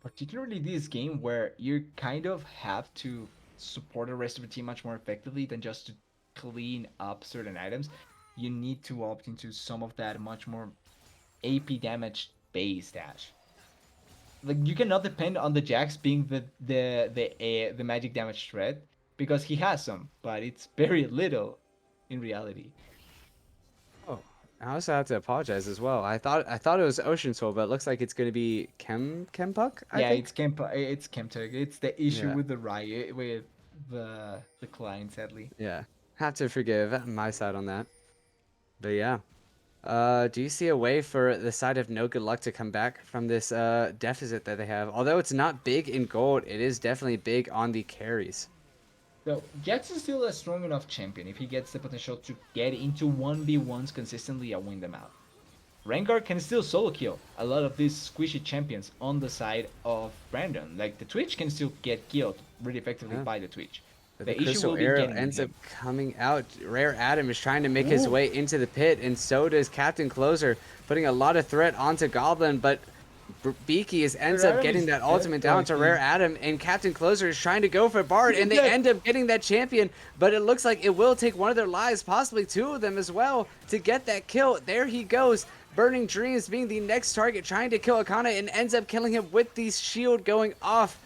Particularly this game where you kind of have to support the rest of the team much more effectively than just to clean up certain items. You need to opt into some of that much more AP damage based dash. Like you cannot depend on the Jax being the magic damage threat because he has some, but it's very little in reality. Oh, I also have to apologize as well. I thought it was Ocean Soul, but it looks like it's going to be Kempuck, I Yeah, think. it's Chemtech. It's the issue Yeah, with the riot with the client, sadly. yeah. Have to forgive my side on that. But yeah. Do you see a way for the side of No Good Luck to come back from this deficit that they have? Although it's not big in gold, it is definitely big on the carries. So Jax is still a strong enough champion if he gets the potential to get into 1v1s consistently and win them out. Rengar can still solo kill a lot of these squishy champions on the side of Brandon. Like the Twitch can still get killed really effectively Yeah. by the Twitch. But the The issue Crystal will be Arrow getting with ends up him. coming out. Rare Adam is trying to make his Ooh, way into the pit, and so does Captain Closer, putting a lot of threat onto Goblin, but Beaky ends up Harem getting is that dead ultimate down though, to Rare he's Adam, and Captain Closer is trying to go for Bard, and they dead. end up getting that champion, but it looks like it will take one of their lives, possibly two of them as well, to get that kill. There he goes. Burning Dreams being the next target, trying to kill Akana, and ends up killing him with the shield going off.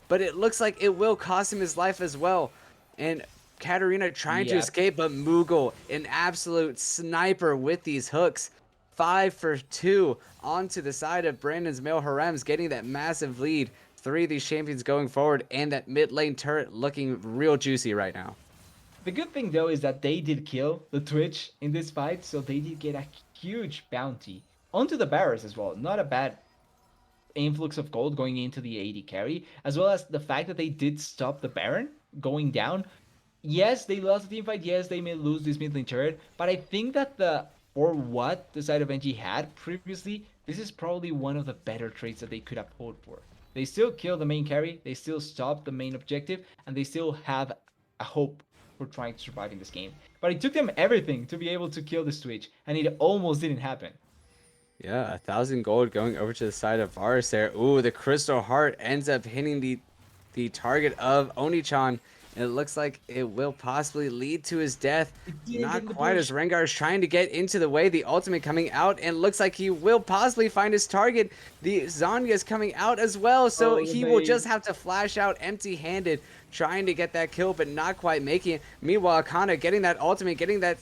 But it looks like it will cost him his life as well. And Katarina trying to Yep. escape, but Moogle, an absolute sniper with these hooks. 5 for 2 onto the side of Brandon's male harems, getting that massive lead. 3 of these champions going forward, and that mid lane turret looking real juicy right now. The good thing though is that they did kill the Twitch in this fight, so they did get a huge bounty onto the Barrers as well. Not a bad influx of gold going into the AD carry, as well as the fact that they did stop the Baron going down. Yes, they lost the team fight. Yes, they may lose this mid lane turret, but I think that for what the side of NG had previously, this is probably one of the better traits that they could have hoped for. They still kill the main carry, they still stop the main objective, and they still have a hope for trying to survive in this game. But it took them everything to be able to kill this Twitch, and it almost didn't happen. Yeah, 1,000 gold going over to the side of Varus there. Ooh, the Crystal Heart ends up hitting the target of Onichan. And it looks like it will possibly lead to his death. It didn't get Not in the quite, as bush. Rengar is trying to get into the way. The ultimate coming out, and looks like he will possibly find his target. The Zanya is coming out as well, so Oh, the he will just bait. have to flash out empty-handed, trying to get that kill, but not quite making it. Meanwhile, Akana getting that ultimate, getting that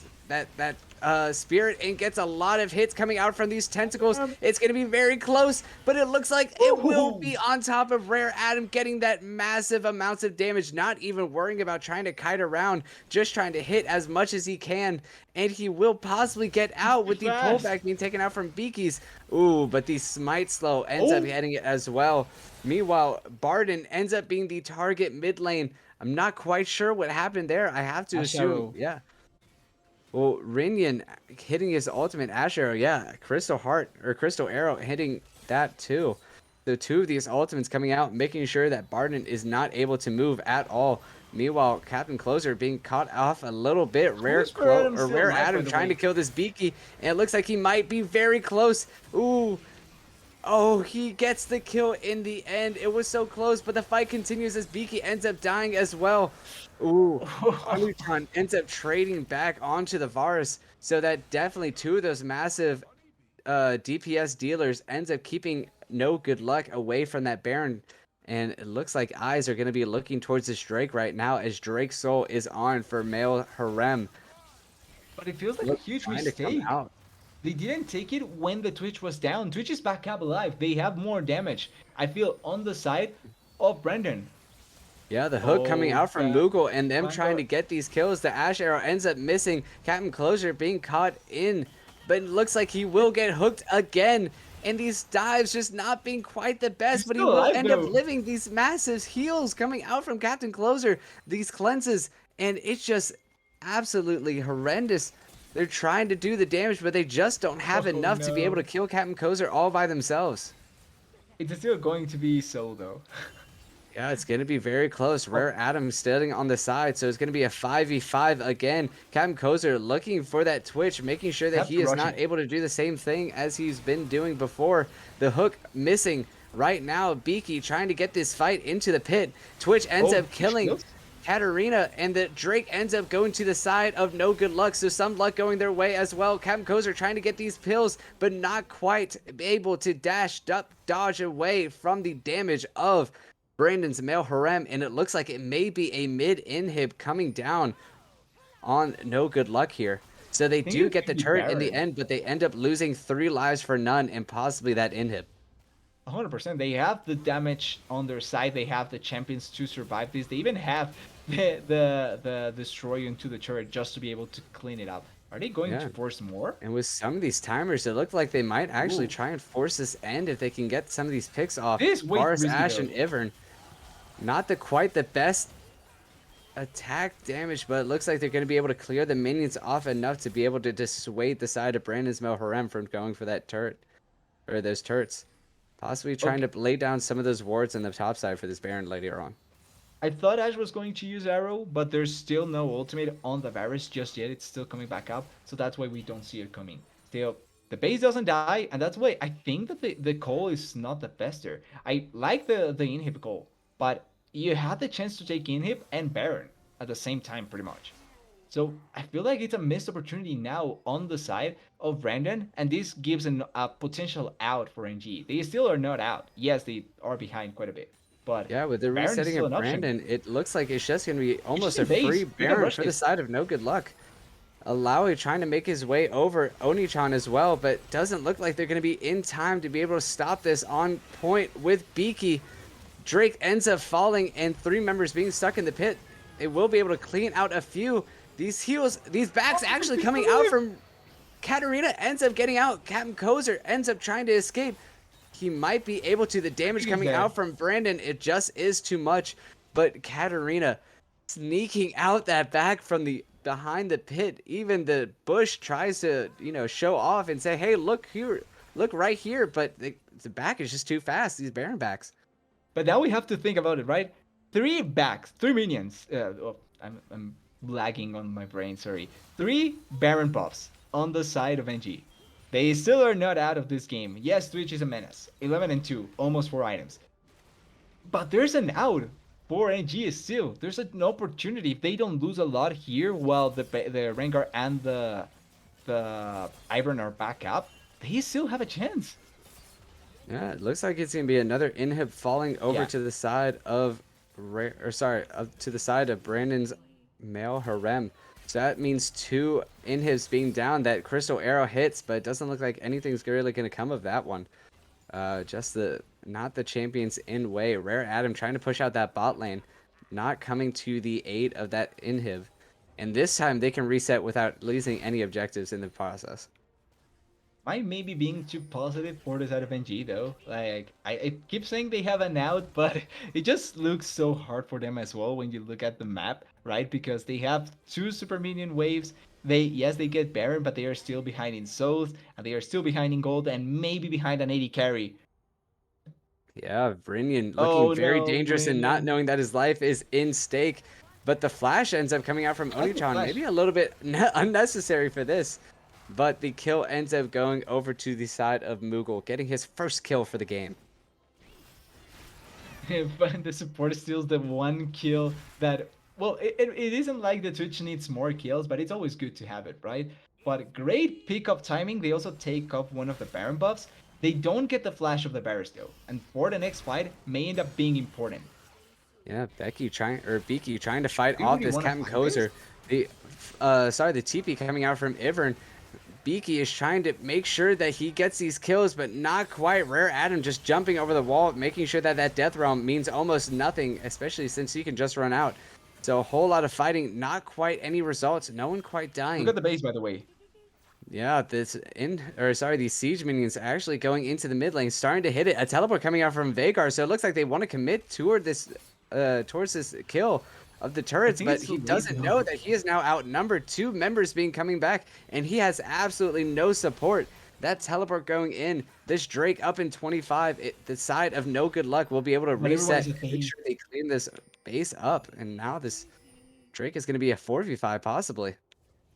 spirit, and gets a lot of hits coming out from these tentacles. It's going to be very close, but it looks like it will Ooh. be on top of Rare Adam, getting that massive amounts of damage, not even worrying about trying to kite around, just trying to hit as much as he can, and he will possibly get out Too with the fast. pullback being taken out from Beaky's. Ooh, but the Smite Slow ends up Oh, hitting it as well. Meanwhile, Barden ends up being the target mid lane. I'm not quite sure what happened there. I have to assume, Asharo. yeah. Well, Rinyan hitting his ultimate Ash Arrow, yeah. Crystal Heart, or Crystal Arrow hitting that too. The 2 of these ultimates coming out, making sure that Barden is not able to move at all. Meanwhile, Captain Closer being caught off a little bit. How is Rare Adam still Rare alive, by Adam the trying to way? kill this Beaky, and it looks like he might be very close. Ooh, oh, he gets the kill in the end. It was so close, but the fight continues as Beaky ends up dying as well. Ooh, Anutan ends up trading back onto the Varus, so that definitely 2 of those massive DPS dealers ends up keeping no good luck away from that Baron. And it looks like eyes are going to be looking towards this Drake right now, as Drake's soul is on for male Harem. But it feels like a Look, huge trying to come mistake. out. They didn't take it when the Twitch was down. Twitch is back up alive. They have more damage. I feel on the side of Brendan. Yeah, the hook coming Oh, out from Moogle and them find trying to out. get these kills. The Ash Arrow ends up missing. Captain Closure being caught in, but it looks like he will get hooked again. And these dives just not being quite the He's best, but he still will alive end up though. living. These massive heals coming out from Captain Closer, these cleanses, and it's just absolutely horrendous. They're trying to do the damage, but they just don't have Oh enough to be able to no. kill Captain Closer all by themselves. It's still going to be so though. Yeah, it's going to be very close. Oh, Rare Adam standing on the side, so it's going to be a 5v5 again. Captain Kozer looking for that Twitch, making sure that have he to is rush not him. able to do the same thing as he's been doing before. The hook missing right now. Beaky trying to get this fight into the pit. Twitch ends Oh, up Twitch killing kills. Katarina, and the Drake ends up going to the side of no good luck, so some luck going their way as well. Captain Kozer trying to get these pills, but not quite able to dodge away from the damage of Brandon's male harem, and it looks like it may be a mid inhib coming down on no good luck here. So they I think do it's get going the to be turret in the Baron. end, but they end up losing 3 lives for none and possibly that inhib. 100%. They have the damage on their side. They have the champions to survive this. They even have the destroyer into the turret just to be able to clean it up. Are they going to Yeah. force more? And with some of these timers, it looked like they might actually Ooh, try and force this end if they can get some of these picks off. this is way too Varus, risky Ash, though. and Ivern. Not quite the best attack damage, but it looks like they're going to be able to clear the minions off enough to be able to dissuade the side of Brandon's Mel Harem from going for that turret, or those turrets. Possibly trying Okay, to lay down some of those wards on the top side for this Baron later on. I thought Ash was going to use Arrow, but there's still no ultimate on the Varus just yet. It's still coming back up, so that's why we don't see it coming. Still, the base doesn't die, and that's why I think that the call is not the best there. I like the inhib call, but you had the chance to take inhib and Baron at the same time, pretty much. So I feel like it's a missed opportunity now on the side of Brandon, and this gives a potential out for NG. They still are not out. Yes, they are behind quite a bit, but Yeah, with the Baron is resetting still of an option. Brandon, it looks like it's just going to be It's just almost a in free base. We can Baron rush for the this. side of No Good Luck. Alawi trying to make his way over Onichan as well, but doesn't look like they're going to be in time to be able to stop this on point with Beaky. Drake ends up falling and 3 members being stuck in the pit. They will be able to clean out a few. These heals, these backs actually coming out from Katarina ends up getting out. Captain Kozer ends up trying to escape. He might be able to. The I damage think he's coming dead. out from Brandon, it just is too much. But Katarina sneaking out that back from the behind the pit. Even the bush tries to, show off and say, hey, look here, look right here. But the back is just too fast, these Baron backs. But now we have to think about it, right? Three backs, three minions. I'm lagging on my brain, sorry. Three Baron buffs on the side of NG. They still are not out of this game. Yes, Twitch is a menace. 11 and 2, almost 4 items. But there's an out for NG still. There's an opportunity. If they don't lose a lot here while the Rengar and the Ivern are back up, they still have a chance. Yeah, it looks like it's gonna be another inhib falling over Yeah. to the side of, to the side of Brandon's male harem. So that means 2 inhibs being down. That crystal arrow hits, but it doesn't look like anything's really gonna come of that one. Just not the champions in way. Rare Adam trying to push out that bot lane, not coming to the aid of that inhib, and this time they can reset without losing any objectives in the process. I may be being too positive for the side of NG though. Like I keep saying they have an out, but it just looks so hard for them as well when you look at the map, right? Because they have 2 super minion waves. They get Baron, but they are still behind in Souls, and they are still behind in Gold, and maybe behind an 80 carry. Yeah, Brinian looking Oh very no, dangerous and not Brilliant. knowing that his life is in stake. But the flash ends up coming out from I like the Onichan. flash. Maybe a little bit unnecessary for this. But the kill ends up going over to the side of Moogle, getting his first kill for the game. But the support steals the one kill that, well, it isn't like the Twitch needs more kills, but it's always good to have it, right? But great pickup timing. They also take off one of the Baron buffs. They don't get the flash of the Barris though, and for the next fight may end up being important. Yeah, Beaky trying to fight Do you off really this want to Captain fight this? Kozer. The TP coming out from Ivern. Beaky is trying to make sure that he gets these kills, but not quite. Rare Adam just jumping over the wall, making sure that that Death Realm means almost nothing, especially since he can just run out. So a whole lot of fighting, not quite any results, no one quite Look dying. at the base, by the way. Yeah, these siege minions actually going into the mid lane, starting to hit it. A teleport coming out from Vagar, so it looks like they want to commit towards this kill of the I turrets, think but it's too he late doesn't know though. that he is now outnumbered. 2 members being coming back, and he has absolutely no support. That teleport going in, this Drake up in 25, the side of No Good Luck will be able to But everyone is reset, a make thing. sure they clean this base up, and now this Drake is going to be a 4v5 possibly.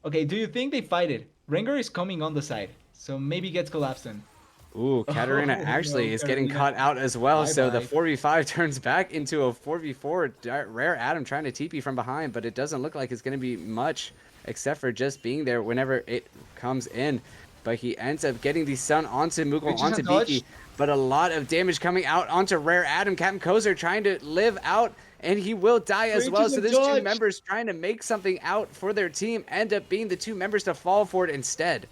Okay, do you think they fight it? Rengar is coming on the side, so maybe gets collapsed in. Ooh, Katarina Oh actually no, is getting Katarina. caught out as well, Bye so the bye. 4v5 turns back into a 4v4. Rare Adam trying to TP from behind, but it doesn't look like it's going to be much, except for just being there whenever it comes in. But he ends up getting the stun onto Moogle, Twitch is onto untouched. Beaky, but a lot of damage coming out onto Rare Adam. Captain Kozer trying to live out, and he will die as Twitch well. is So those 2 untouched. members trying to make something out for their team end up being the 2 members to fall for it instead.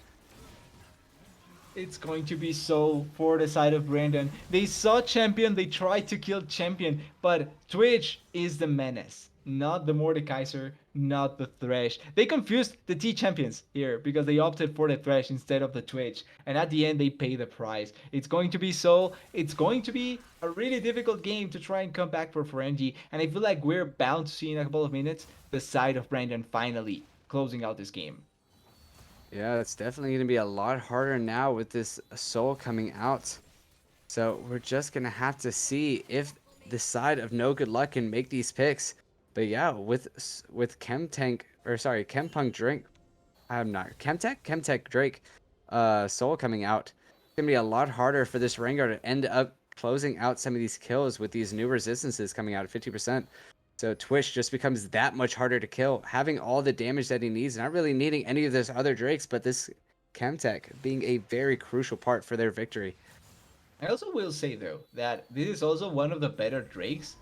It's going to be so for the side of Brandon. They saw Champion, they tried to kill Champion, but Twitch is the menace, not the Mordekaiser, not the Thresh. They confused the T champions here because they opted for the Thresh instead of the Twitch, and at the end they pay the price. It's going to be so. It's going to be a really difficult game to try and come back for Ferengi, and I feel like we're bound to see in a couple of minutes the side of Brandon finally closing out this game. Yeah, it's definitely going to be a lot harder now with this soul coming out. So we're just going to have to see if the side of No Good Luck can make these picks. But yeah, with Chempunk Drink, I'm not Chemtech Drake, Soul coming out, it's gonna be a lot harder for this Rengar to end up closing out some of these kills with these new resistances coming out at 50%. So Twitch just becomes that much harder to kill, having all the damage that he needs, not really needing any of those other Drakes, but this Chemtech being a very crucial part for their victory. I also will say though that this is also one of the better Drakes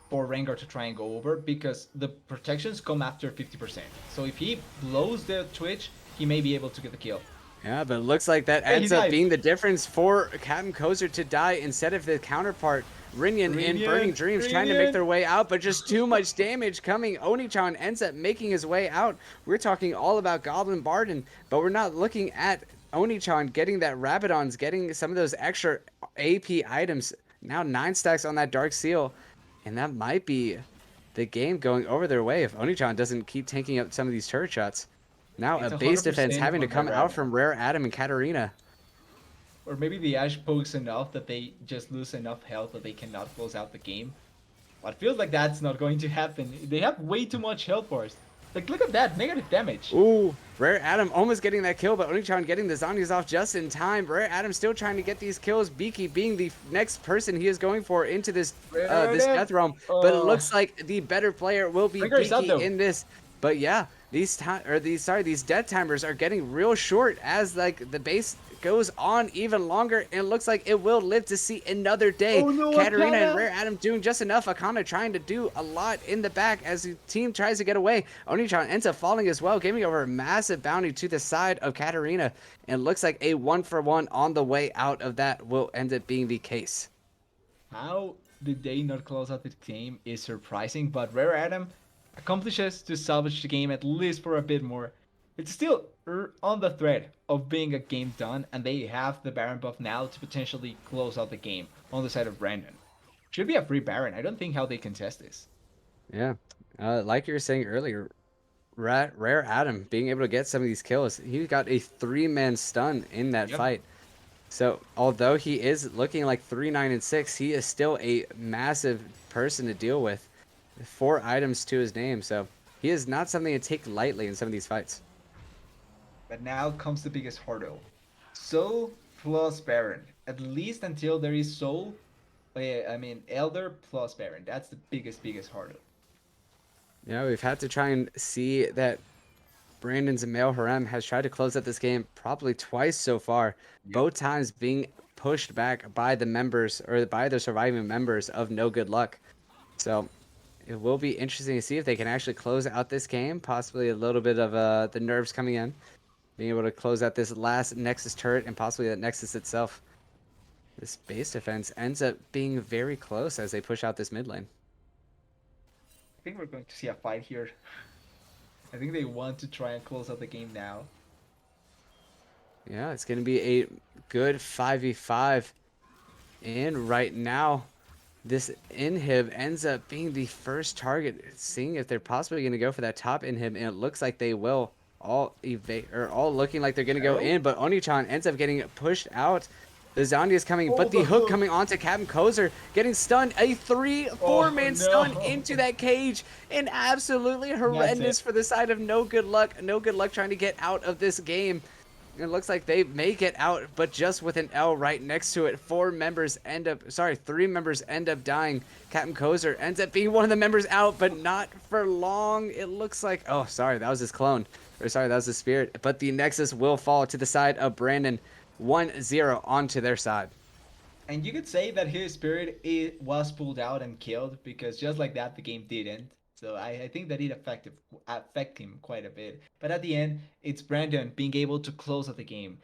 for Rengar to try and go over because the protections come after 50%. So if he blows the Twitch, he may be able to get the kill. Yeah, but it looks like that Hey, he ends up died. being the difference for Captain Kozer to die instead of the counterpart. Rinyan in Burning Rinian, Dreams trying to make Rinian. their way out, but just too much damage coming. Onichan ends up making his way out. We're talking all about Goblin Barden, but we're not looking at Onichan getting that Rabadons, getting some of those extra AP items. Now 9 stacks on that Dark Seal, and that might be the game going over their way if Onichan doesn't keep tanking up some of these turret shots. Now a It's base defense 100% having to on come Rare out Adam. from Rare Adam and Katarina. Or maybe the Ash pokes enough that they just lose enough health that they cannot close out the game. But it feels like that's not going to happen. They have way too much health bars. Like, look at that, negative damage. Ooh, Rare Adam almost getting that kill, but Onichan getting the Zombies off just in time. Rare Adam still trying to get these kills. Beaky being the next person he is going for into this Rare this Adam. death realm, but it looks like the better player will be Rengar is out Beaky though. in this. But yeah, these death timers are getting real short as like the base goes on even longer, and it looks like it will live to see another day. Oh no, Katarina and Akana! Rare Adam doing just enough. Akana trying to do a lot in the back as the team tries to get away. Onichan ends up falling as well, giving over a massive bounty to the side of Katarina, and looks like a 1-for-1 on the way out of that will end up being the case. How did they not close out the game is surprising, but Rare Adam accomplishes to salvage the game at least for a bit more. It's still on the thread of being a game done, and they have the Baron buff now to potentially close out the game on the side of Brandon. Should be a free Baron. I don't think how they contest this. Yeah, like you were saying earlier, Rare Adam being able to get some of these kills. He got a 3-man stun in that Yep. fight. So although he is looking like 3-9-6, he is still a massive person to deal with. 4 items to his name, so he is not something to take lightly in some of these fights. But now comes the biggest hurdle. Soul plus Baron. At least until there is Soul. I mean, Elder plus Baron. That's the biggest hurdle. Yeah, we've had to try and see that Brandon's male Harem has tried to close out this game probably twice so far, Yep. both times being pushed back by the members or by the surviving members of No Good Luck. So it will be interesting to see if they can actually close out this game. Possibly a little bit of the nerves coming in, being able to close out this last Nexus turret and possibly the Nexus itself. This base defense ends up being very close as they push out this mid lane. I think we're going to see a fight here. I think they want to try and close out the game now. Yeah, it's going to be a good 5v5. And right now, this inhib ends up being the first target, seeing if they're possibly going to go for that top inhib, and it looks like they will. All evade or all looking like they're going to go Arrow? in, but Onichan ends up getting pushed out. The Zandia is coming, Oh, but the the hook hook! coming onto Captain Kozer, getting stunned. A 3-4-man stun no! into that cage, and absolutely That's it. horrendous for the side of No Good Luck. No Good Luck trying to get out of this game. It looks like they may get out, but just with an L right next to it. 3 members end up dying. Captain Kozer ends up being one of the members out, but not for long. It looks like, oh, sorry, that was his clone. Or sorry, that was his spirit. But the Nexus will fall to the side of Brandon. 1-0 onto their side. And you could say that his spirit was pulled out and killed because just like that, the game didn't. So I think that it affect him quite a bit. But at the end, it's Brandon being able to close out the game,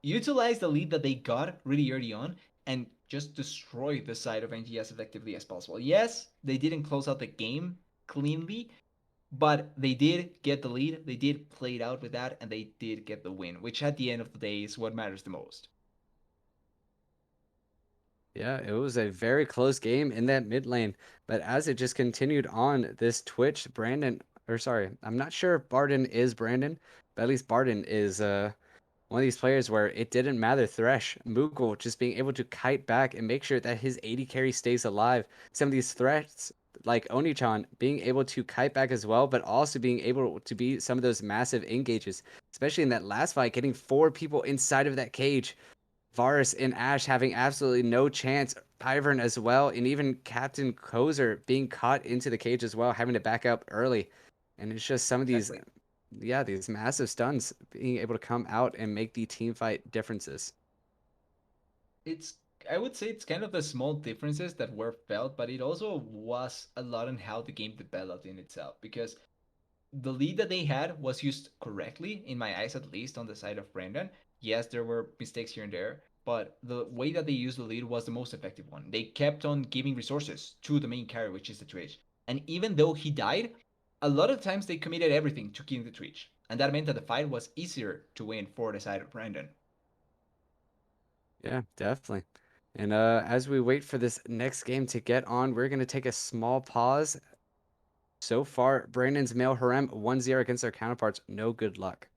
utilize the lead that they got really early on, and just destroy the side of NG as effectively as possible. Yes, they didn't close out the game cleanly, but they did get the lead. They did play it out with that, and they did get the win, which at the end of the day is what matters the most. Yeah, it was a very close game in that mid lane. But as it just continued on this Twitch, Brandon, or sorry, I'm not sure if Barden is Brandon, but at least Barden is one of these players where it didn't matter. Thresh, Moogle just being able to kite back and make sure that his AD carry stays alive. Some of these threats, like Onichan, being able to kite back as well, but also being able to be some of those massive engages, especially in that last fight, getting 4 people inside of that cage. Varus and Ash having absolutely no chance Ivern as well, and even Captain Kozer being caught into the cage as well, having to back up early. And it's just some of these, Exactly. yeah, these massive stuns being able to come out and make the team fight differences. It's I would say it's kind of the small differences that were felt, but it also was a lot on how the game developed in itself because the lead that they had was used correctly, in my eyes at least, on the side of Brandon. Yes, there were mistakes here and there, but the way that they used the lead was the most effective one. They kept on giving resources to the main carry, which is the Twitch. And even though he died, a lot of times they committed everything to killing the Twitch. And that meant that the fight was easier to win for the side of Brandon. Yeah, definitely. And as we wait for this next game to get on, we're going to take a small pause. So far, Brandon's male harem 1-0 against their counterparts. No good luck.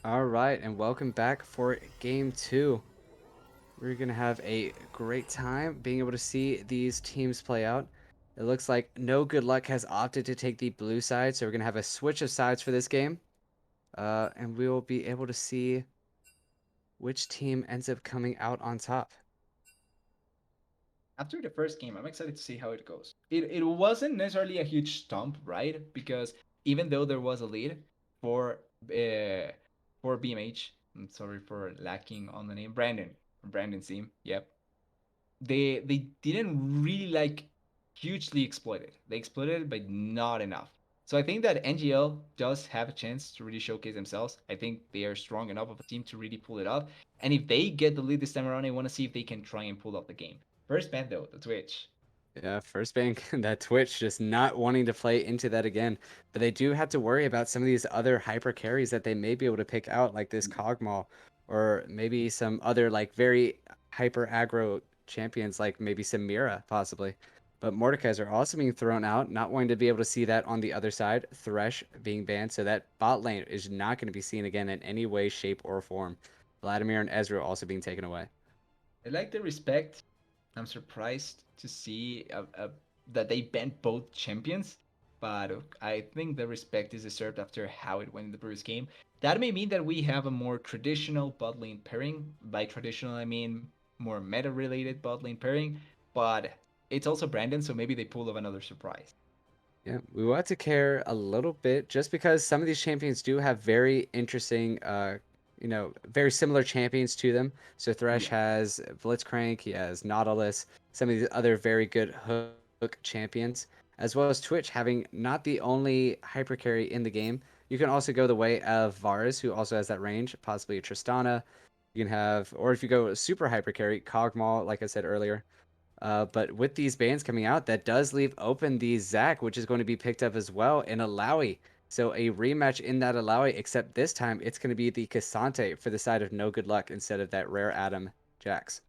All right, and welcome back for game two. We're going to have a great time being able to see these teams play out. It looks like No Good Luck has opted to take the blue side, so we're going to have a switch of sides for this game. And we will be able to see which team ends up coming out on top. After the first game, I'm excited to see how it goes. It wasn't necessarily a huge stomp, right? Because even though there was a lead for uh, for BMH, I'm sorry for lacking on the name, Brandon's team. Yep, they didn't really like hugely exploit it. They exploited it, but not enough. So I think that NGL does have a chance to really showcase themselves. I think they are strong enough of a team to really pull it off. And if they get the lead this time around, I want to see if they can try and pull off the game. First ban though, the Twitch. Yeah, first bank, that Twitch just not wanting to play into that again. But they do have to worry about some of these other hyper carries that they may be able to pick out, like this Kog'Maw, or maybe some other like very hyper aggro champions, like maybe Samira possibly. But Mordekaiser are also being thrown out, not wanting to be able to see that on the other side. Thresh being banned, so that bot lane is not going to be seen again in any way, shape, or form. Vladimir and Ezreal also being taken away. I like the respect. I'm surprised to see that they banned both champions, but I think the respect is deserved after how it went in the previous game. That may mean that we have a more traditional bot lane pairing. By traditional, I mean more meta related bot lane pairing, but it's also Brandon, so maybe they pull off another surprise. Yeah, we want to care a little bit just because some of these champions do have very interesting, very similar champions to them. So Thresh Yeah. has Blitzcrank, he has Nautilus, some of these other very good hook champions, as well as Twitch having not the only hyper carry in the game. You can also go the way of Varus, who also has that range, possibly a Tristana. You can have, or if you go super hyper carry, Kog'Maw, like I said earlier. But with these bans coming out, that does leave open the Zac, which is going to be picked up as well in Alawi. So a rematch in that Alawi, except this time it's going to be the Cassante for the side of No Good Luck instead of that rare Adam Jax.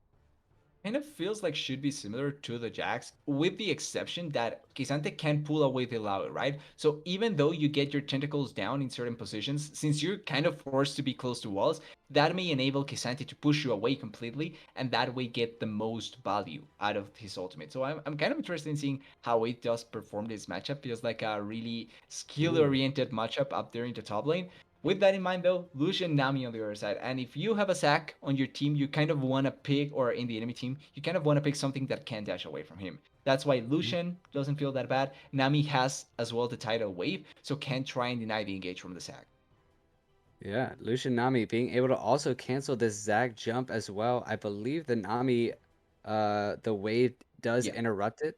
Kind of feels like should be similar to the Jax, with the exception that Kisante can pull away the Lao, right? So even though you get your tentacles down in certain positions, since you're kind of forced to be close to walls, that may enable Kisante to push you away completely, and that way get the most value out of his ultimate. So I'm kind of interested in seeing how it does perform this matchup. Feels like a really Ooh. skill-oriented matchup up there in the top lane. With that in mind, though, Lucian Nami on the other side. And if you have a Zac on your team, you kind of want to pick, or in the enemy team, you kind of want to pick something that can dash away from him. That's why Mhm. Lucian doesn't feel that bad. Nami has as well the tidal wave, so can try and deny the engage from the Zac. Yeah, Lucian Nami being able to also cancel this Zac jump as well. I believe the Nami, the wave does Yeah. interrupt it.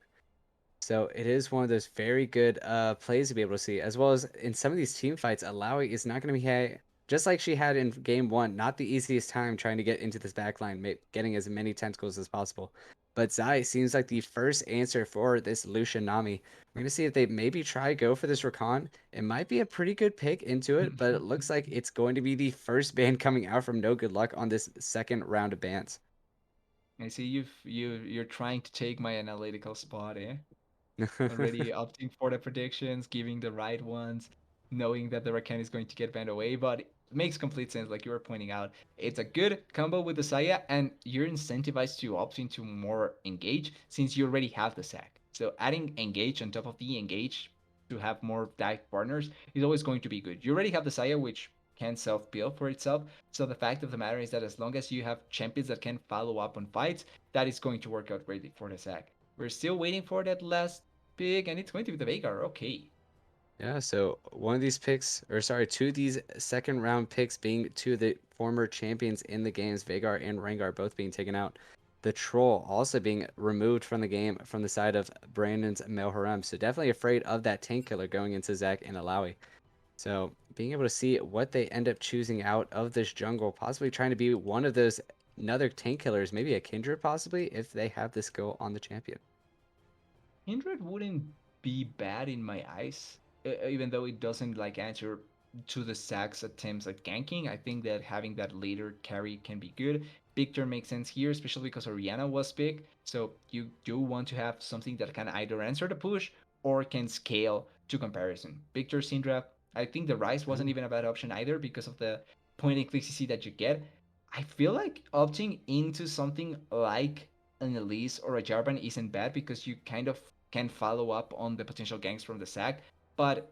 So it is one of those very good plays to be able to see, as well as in some of these team fights, Alawi is not going to be just like she had in game one, not the easiest time trying to get into this backline, getting as many tentacles as possible. But Zai seems like the first answer for this Lucian Nami. We're going to see if they maybe try go for this Rakan. It might be a pretty good pick into it, but it looks like it's going to be the first ban coming out from No Good Luck on this second round of bans. I see you're trying to take my analytical spot, eh? Already opting for the predictions, giving the right ones, knowing that the Rakan is going to get banned away. But it makes complete sense, like you were pointing out. It's a good combo with the Saya, and you're incentivized to opt into more engage since you already have the sack. So adding engage on top of the engage to have more dive partners is always going to be good. You already have the Saya, which can self build for itself. So the fact of the matter is that as long as you have champions that can follow up on fights, that is going to work out greatly for the sack. We're still waiting for that last big, and it's going to be the Veigar. Okay. Yeah, so one of these picks, or sorry, two of these second round picks being two of the former champions in the games, Vagar and Rengar both being taken out. The Troll also being removed from the game from the side of Brandon's Mel Harem. So definitely afraid of that tank killer going into Zac and Alawi. So being able to see what they end up choosing out of this jungle, possibly trying to be one of those another tank killers, maybe a Kindred possibly, if they have the skill on the champion. Kindred wouldn't be bad in my eyes, even though it doesn't like answer to the Sack's attempts at ganking. I think that having that later carry can be good. Victor makes sense here, especially because Oriana was big. So you do want to have something that can either answer the push or can scale to comparison. Victor Syndra, I think the Rise wasn't even a bad option either because of the point and click CC that you get, I feel like opting into something like an Elise or a Jarvan isn't bad because you kind of can follow up on the potential ganks from the sack. But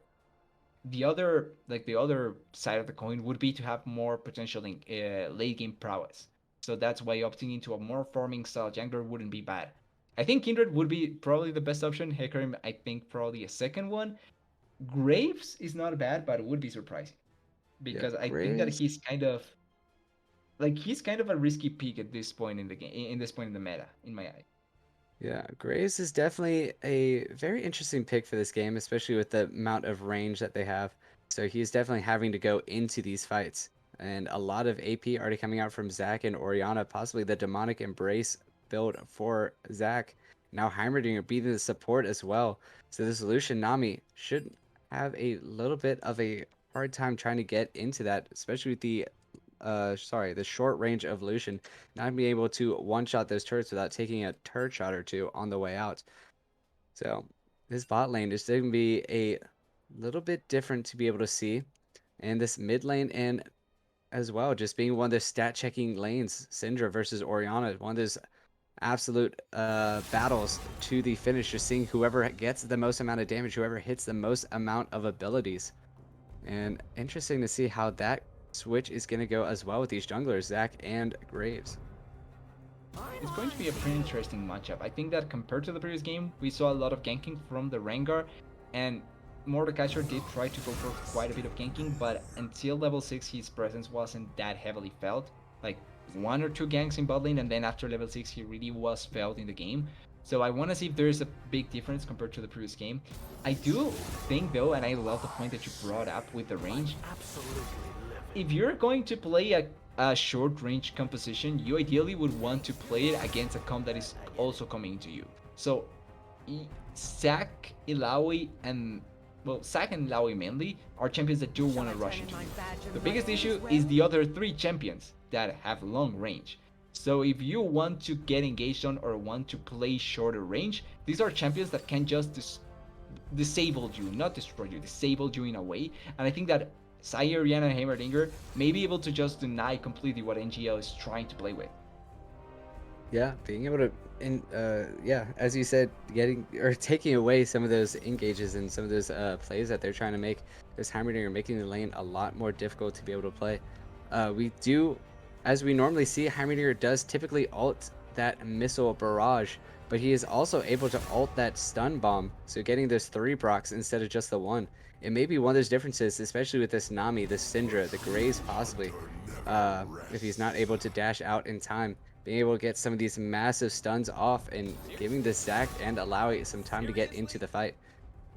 the other side of the coin would be to have more potential in late game prowess. So that's why opting into a more farming style jungler wouldn't be bad. I think Kindred would be probably the best option. Hecarim, I think probably a second one. Graves is not bad, but it would be surprising Yeah, because I think that Graves. he's kind of a risky pick at this point in the game, in this point in the meta, in my eye. Yeah, Graves is definitely a very interesting pick for this game, especially with the amount of range that they have. So he's definitely having to go into these fights. And a lot of AP already coming out from Zac and Oriana, possibly the Demonic Embrace build for Zac. Now Heimerdinger beating the support as well. So this Lucian Nami should have a little bit of a hard time trying to get into that, especially with the short range of Lucian, not being able to one shot those turrets without taking a turret shot or two on the way out. So this bot lane is going to be a little bit different to be able to see. And this mid lane and as well, just being one of those stat checking lanes, Syndra versus Oriana, one of those absolute battles to the finish, just seeing whoever gets the most amount of damage, whoever hits the most amount of abilities. And interesting to see how that switch is going to go as well with these junglers, Zac and Graves. It's going to be a pretty interesting matchup. I think that compared to the previous game, we saw a lot of ganking from the Rengar, and Mordekaiser did try to go for quite a bit of ganking, but until level 6, his presence wasn't that heavily felt. Like one or two ganks in bot lane, and then after level 6, he really was felt in the game. So I want to see if there's a big difference compared to the previous game. I do think, though, and I love the point that you brought up with the range, if you're going to play a short range composition, you ideally would want to play it against a comp that is also coming to you. So Zac, Ilaoi, and Zac and Ilaoi mainly are champions that do want to rush into you. The biggest issue is the other three champions that have long range. So if you want to get engaged on or want to play shorter range, these are champions that can just disabled you, not destroyed you, disabled you in a way. And I think that Sire, Rihanna, and Heimerdinger may be able to just deny completely what NGL is trying to play with. Yeah, being able to, yeah, as you said, getting or taking away some of those engages and some of those plays that they're trying to make this Heimerdinger, making the lane a lot more difficult to be able to play. We do, as we normally see, Heimerdinger does typically ult that missile barrage, but he is also able to ult that stun bomb, so getting those three procs instead of just the one. It may be one of those differences, especially with this Nami, this Syndra, the Graves possibly, if he's not able to dash out in time, being able to get some of these massive stuns off and giving the Zac and Alawi some time to get into the fight.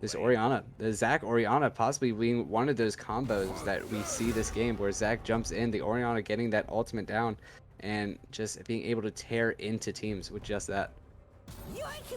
This Oriana, the Zac Oriana possibly being one of those combos that we see this game where Zac jumps in, the Oriana getting that ultimate down and just being able to tear into teams with just that.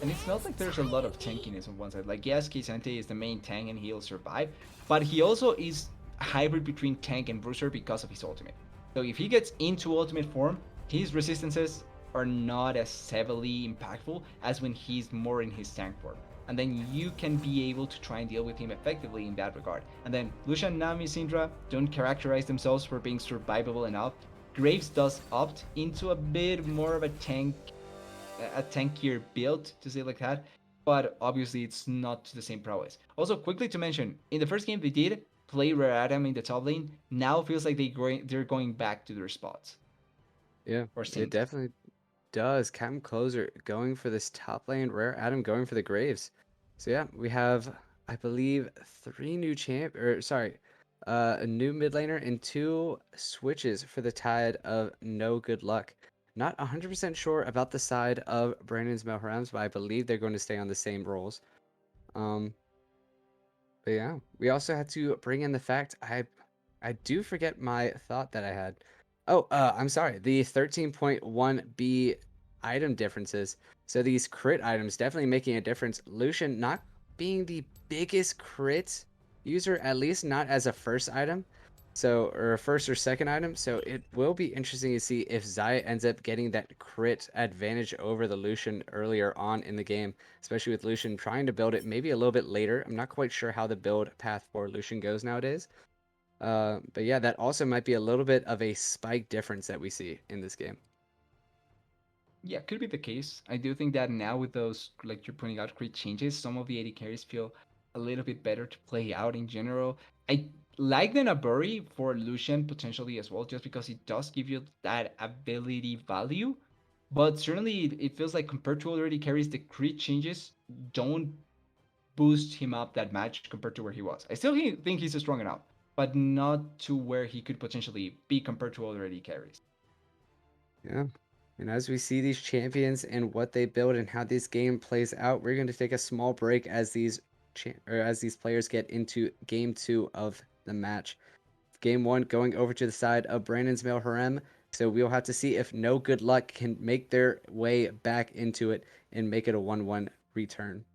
And it's not like there's a lot of tankiness on one side. Like, yes, Kisante is the main tank and he'll survive, but he also is a hybrid between tank and bruiser because of his ultimate. So if he gets into ultimate form, his resistances are not as heavily impactful as when he's more in his tank form. And then you can be able to try and deal with him effectively in that regard. And then Lucian, Nami, Syndra don't characterize themselves for being survivable enough. Graves does opt into a bit more of a tankier build, to say it like that, but obviously it's not to the same prowess. Also, quickly to mention, in the first game they did play Rare Adam in the top lane. Now feels like they're going back to their spots Yeah, or it sync. definitely does. Captain Closer going for this top lane, Rare Adam going for the Graves. So yeah, we have, I believe, three new or sorry, a new mid laner and two switches for the tide of No Good Luck. Not 100% sure about the side of Brandon's Melhorams, but I believe they're going to stay on the same roles. Um, but yeah, we also had to bring in the fact I do forget my thought that I had. Oh, I'm sorry. The 13.1B item differences. So these crit items definitely making a difference. Lucian not being the biggest crit user, at least not as a first item. So, or a first or second item. So it will be interesting to see if Xayah ends up getting that crit advantage over the Lucian earlier on in the game, especially with Lucian trying to build it maybe a little bit later. I'm not quite sure how the build path for Lucian goes nowadays. But yeah, that also might be a little bit of a spike difference that we see in this game. Yeah, could be the case. I do think that now with those, like you're pointing out, great changes, some of the AD carries feel a little bit better to play out in general. I like the Naburi for Lucian potentially as well, just because it does give you that ability value. But certainly, it feels like compared to other AD carries, the crit changes don't boost him up that much compared to where he was. I still think he's strong enough, but not to where he could potentially be compared to other AD carries. Yeah. And as we see these champions and what they build and how this game plays out, we're going to take a small break as these players get into game 2 of the match. Game 1 going over to the side of Brandon's male harem. So we'll have to see if No Good Luck can make their way back into it and make it a 1-1 return.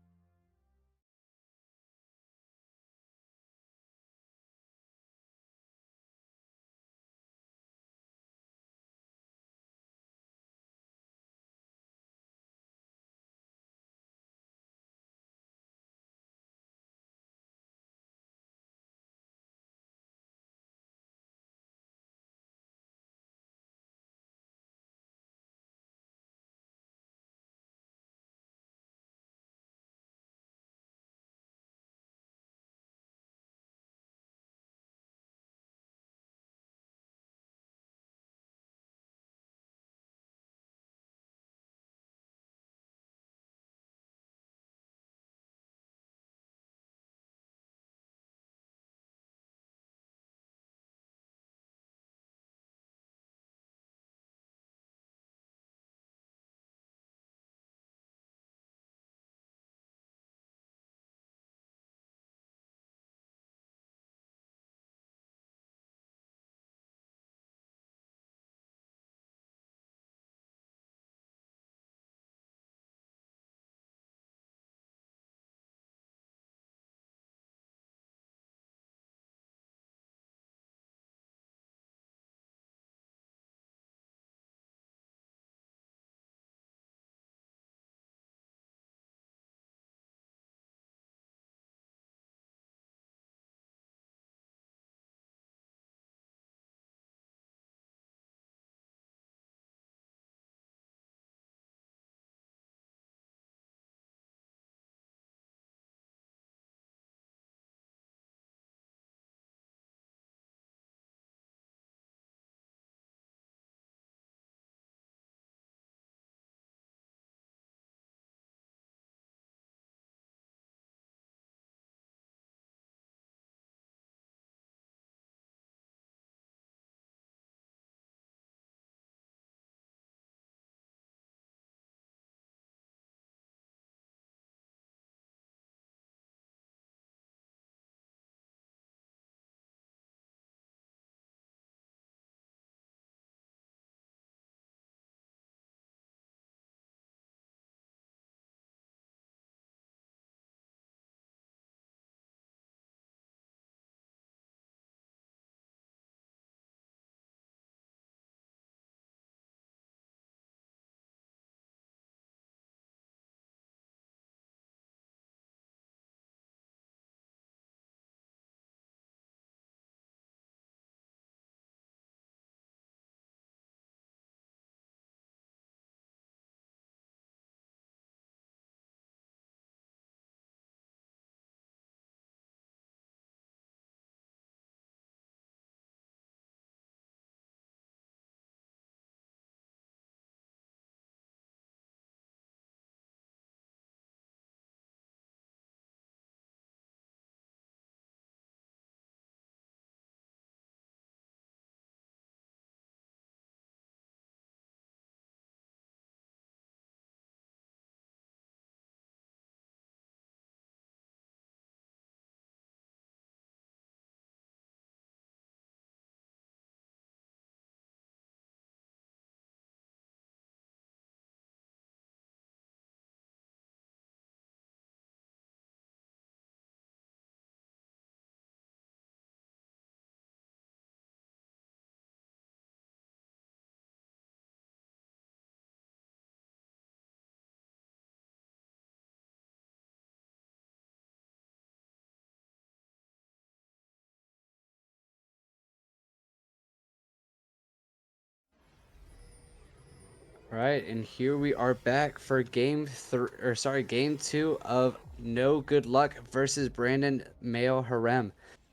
Right, and here we are back for game 2 of No Good Luck versus Brandon Male Harem.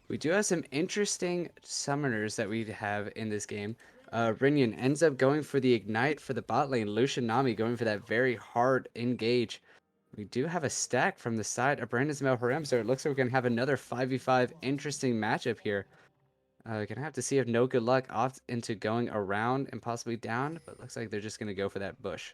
We do have some interesting summoners that we have in this game. Rinyan ends up going for the Ignite for the bot lane. Lucian Nami going for that very hard engage. We do have a stack from the side of Brandon's Male Harem, so it looks like we're going to have another 5v5 interesting matchup here. Gonna have to see if No Good Luck opts into going around and possibly down, but looks like they're just gonna go for that bush.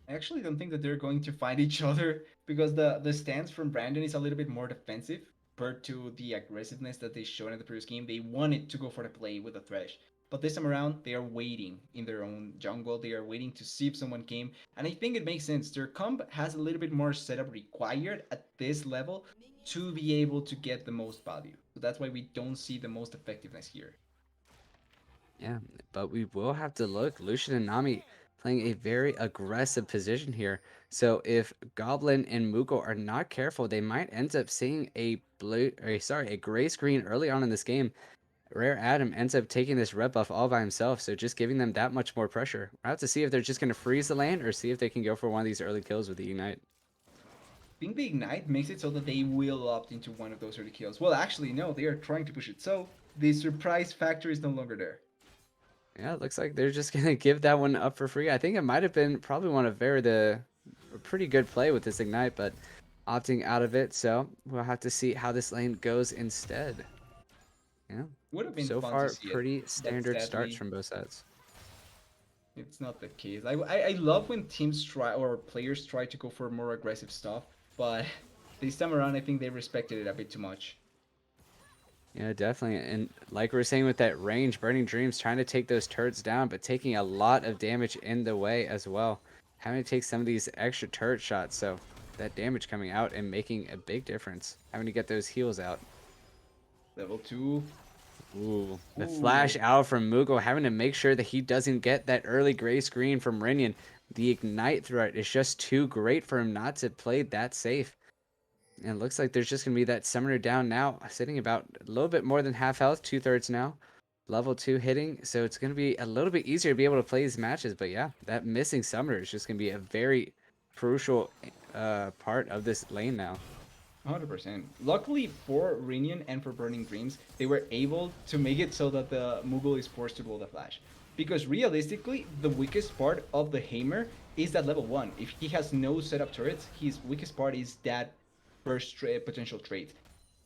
I actually don't think that they're going to fight each other because the stance from Brandon is a little bit more defensive compared to the aggressiveness that they showed in the previous game. They wanted to go for the play with the Thresh. But this time around, they are waiting in their own jungle. They are waiting to see if someone came. And I think it makes sense. Their comp has a little bit more setup required at this level to be able to get the most value. So that's why we don't see the most effectiveness here. Yeah, but we will have to look. Lucian and Nami playing a very aggressive position here. So if Goblin and Muko are not careful, they might end up seeing a gray screen early on in this game. Rare Adam ends up taking this red buff all by himself, so just giving them that much more pressure. We'll have to see if they're just going to freeze the lane or see if they can go for one of these early kills with the Ignite. I think the Ignite makes it so that they will opt into one of those early kills. Well, actually, no, they are trying to push it. So the surprise factor is no longer there. Yeah, it looks like they're just gonna give that one up for free. I think it might have been probably one of the a pretty good play with this Ignite, but opting out of it. So we'll have to see how this lane goes instead. Yeah, Would have been so fun to far see it, pretty but standard starts sadly, from both sides. it's not the case. I love when teams try or players try to go for more aggressive stuff, but this time around, I think they respected it a bit too much. Yeah, definitely. And like we were saying with that range, Burning Dreams trying to take those turrets down, but taking a lot of damage in the way as well. Having to take some of these extra turret shots, so that damage coming out and making a big difference. Having to get those heals out. Level 2. Ooh, the flash Ooh. out from Mughal, having to make sure that he doesn't get that early gray screen from Rinian. The ignite threat is just too great for him not to play that safe. And it looks like there's just going to be that summoner down now, sitting about a little bit more than half health, 2/3 now. Level 2 hitting, so it's going to be a little bit easier to be able to play these matches. But yeah, that missing summoner is just going to be a very crucial part of this lane now. 100%. Luckily for Rinian and for Burning Dreams, they were able to make it so that the Moogle is forced to roll the flash. Because realistically, the weakest part of the Hammer is that level 1. If he has no setup turrets, his weakest part is that first potential trait.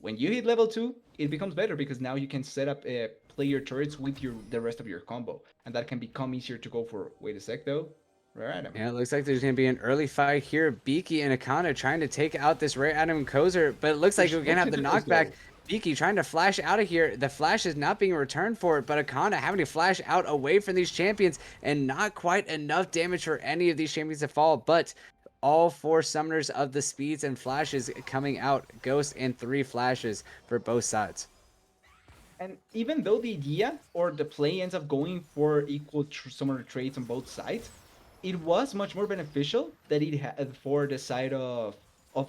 When you hit level 2, it becomes better because now you can set up player turrets with the rest of your combo. And that can become easier to go for. Wait a sec though. Rare item. Yeah, it looks like there's going to be an early fight here. Beaky and Akana trying to take out this Rare Adam Kozer, but it looks like There's we're no going to have the tentacles knockback. though. Beaky trying to flash out of here. The flash is not being returned for it, but Akana having to flash out away from these champions and not quite enough damage for any of these champions to fall, but all four summoners of the speeds and flashes coming out. Ghost and 3 flashes for both sides. And even though the idea or the play ends up going for equal summoner trades on both sides, it was much more beneficial that it had for the side of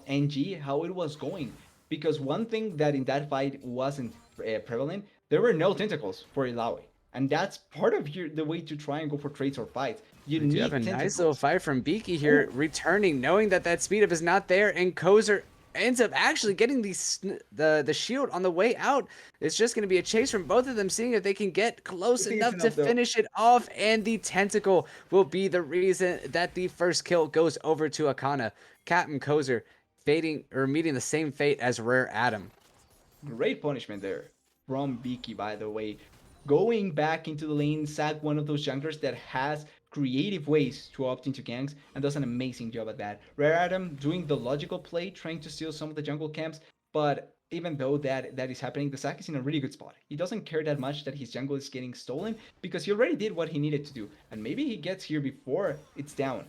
NG how it was going. Because one thing that in that fight wasn't prevalent, there were no tentacles for Ilaoi. And that's part of the way to try and go for trades or fights. You We do have a need nice little tentacles. fight from Beaky here, Oh, returning, knowing that that speed up is not there, and Kozer ends up actually getting the shield on the way out. It's just going to be a chase from both of them, seeing if they can get I close think it's enough to enough though. finish it off, and the tentacle will be the reason that the first kill goes over to Akana. Captain Kozer fading or meeting the same fate as Rare Adam. Great punishment there from Beaky, by the way. Going back into the lane, Sack, one of those junglers that has creative ways to opt into ganks and does an amazing job at that. Rare Adam doing the logical play, trying to steal some of the jungle camps, but even though that is happening, the Sack is in a really good spot. He doesn't care that much that his jungle is getting stolen because he already did what he needed to do, and maybe he gets here before it's down.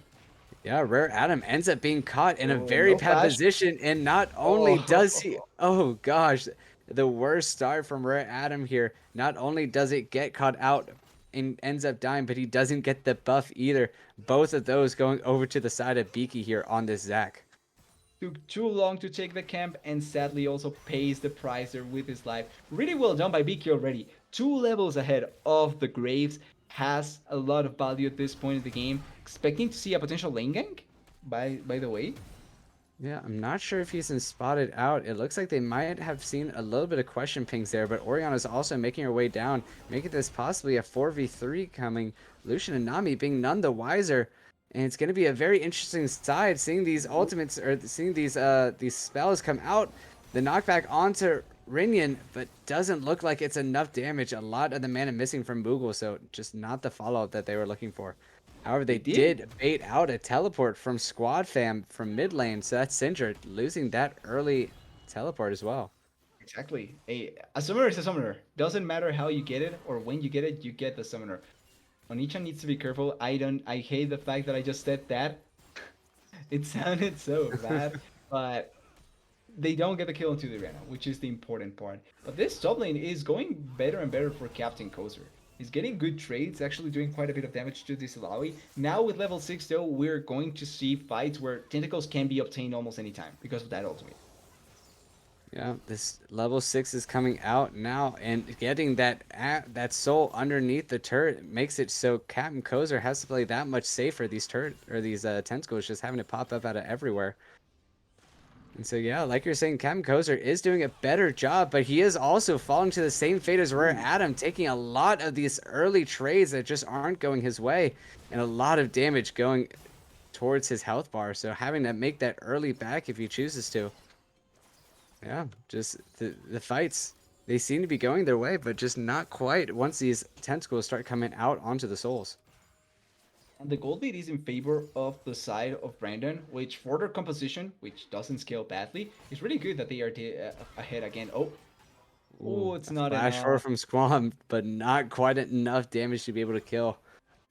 Yeah, Rare Adam ends up being caught in a Oh, very no bad flash. position, and not only does he, Oh, oh gosh, the worst start from Rare Adam here. Not only does it get caught out and ends up dying, but he doesn't get the buff either. Both of those going over to the side of Beaky here on this Zac. took too long to take the camp and sadly also pays the price there with his life. Really well done by Biki already. 2 levels ahead of the Graves. has a lot of value at this point in the game. Expecting to see a potential lane gank, by the way. Yeah, I'm not sure if he's been spotted out. It looks like they might have seen a little bit of question pings there, but Oriana's also making her way down, making this possibly a 4v3 coming. Lucian and Nami being none the wiser. And it's going to be a very interesting side seeing these ultimates or seeing these spells come out. The knockback onto Rinyan, but doesn't look like it's enough damage. A lot of the mana missing from Moogle, so just not the follow-up that they were looking for. However, They they did. did bait out a teleport from Squad Fam from mid lane, so that's Sindra losing that early teleport as well. Exactly. A summoner is a summoner. Doesn't matter how you get it or when you get the summoner. Onichan needs to be careful. I hate the fact that I just said that. It sounded so bad, but they don't get the kill into the arena, which is the important part. But this top lane is going better and better for Captain Kozer. He's getting good trades, actually doing quite a bit of damage to this Ilaoi. Now with level 6 though, we're going to see fights where tentacles can be obtained almost any time because of that ultimate. Yeah, this level 6 is coming out now, and getting that soul underneath the turret makes it so Captain Kozer has to play that much safer. These turret or these tentacles just having to pop up out of everywhere. And so, yeah, like you're saying, Captain Kozer is doing a better job, but he is also falling to the same fate as Rare Ooh. Adam, taking a lot of these early trades that just aren't going his way, and a lot of damage going towards his health bar. So having to make that early back if he chooses to. Yeah, just the fights, they seem to be going their way, but just not quite once these tentacles start coming out onto the souls. And the gold lead is in favor of the side of Brandon, which for their composition, which doesn't scale badly, is really good that they are ahead again. Oh, Ooh, it's a not flash forward enough. from Squam, but not quite enough damage to be able to kill.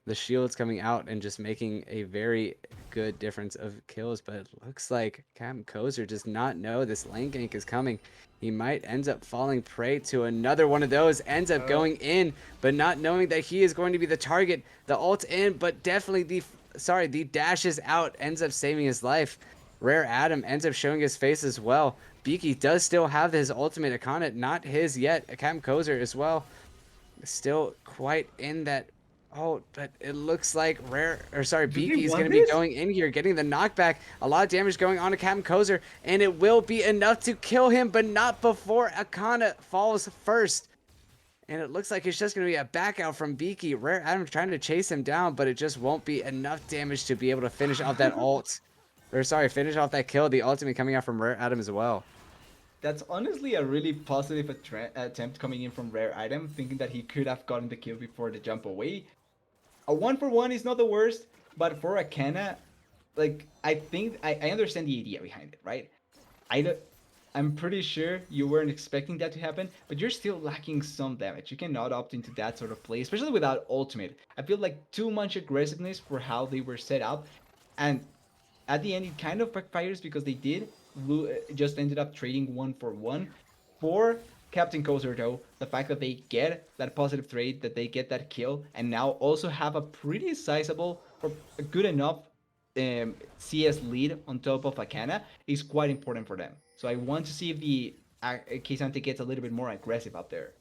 The shield's coming out and just making a very good difference of kills, but it looks like Captain Kozer does not know this lane gank is coming. He might end up falling prey to another one of those, ends up Uh, going in, but not knowing that he is going to be the target. The ult in, but definitely the dash is out, ends up saving his life. Rare Adam ends up showing his face as well. Beaky does still have his ultimate Akana, not his yet. Captain Kozer as well, still quite in that. Oh, but it looks like do they Beaky is going want to be this? going in here, getting the knockback. A lot of damage going on to Captain Kozer, and it will be enough to kill him, but not before Akana falls first. And it looks like it's just going to be a back out from Beaky. Rare Adam trying to chase him down, but it just won't be enough damage to be able to finish off that ult. Or sorry, finish off that kill. The ultimate coming out from Rare Adam as well. That's honestly a really positive attempt coming in from Rare Item, thinking that he could have gotten the kill before the jump away. A 1-for-1 is not the worst, but for Akana, like I think I understand the idea behind it, right? I don't, I'm pretty sure you weren't expecting that to happen, but you're still lacking some damage. You cannot opt into that sort of play, especially without ultimate. I feel like too much aggressiveness for how they were set up, and at the end it kind of backfires because they did just ended up trading 1-for-1 for Captain Kozer though. The fact that they get that positive trade, that they get that kill, and now also have a pretty sizable or a good enough CS lead on top of Akana is quite important for them. So I want to see if the Kazante gets a little bit more aggressive up there.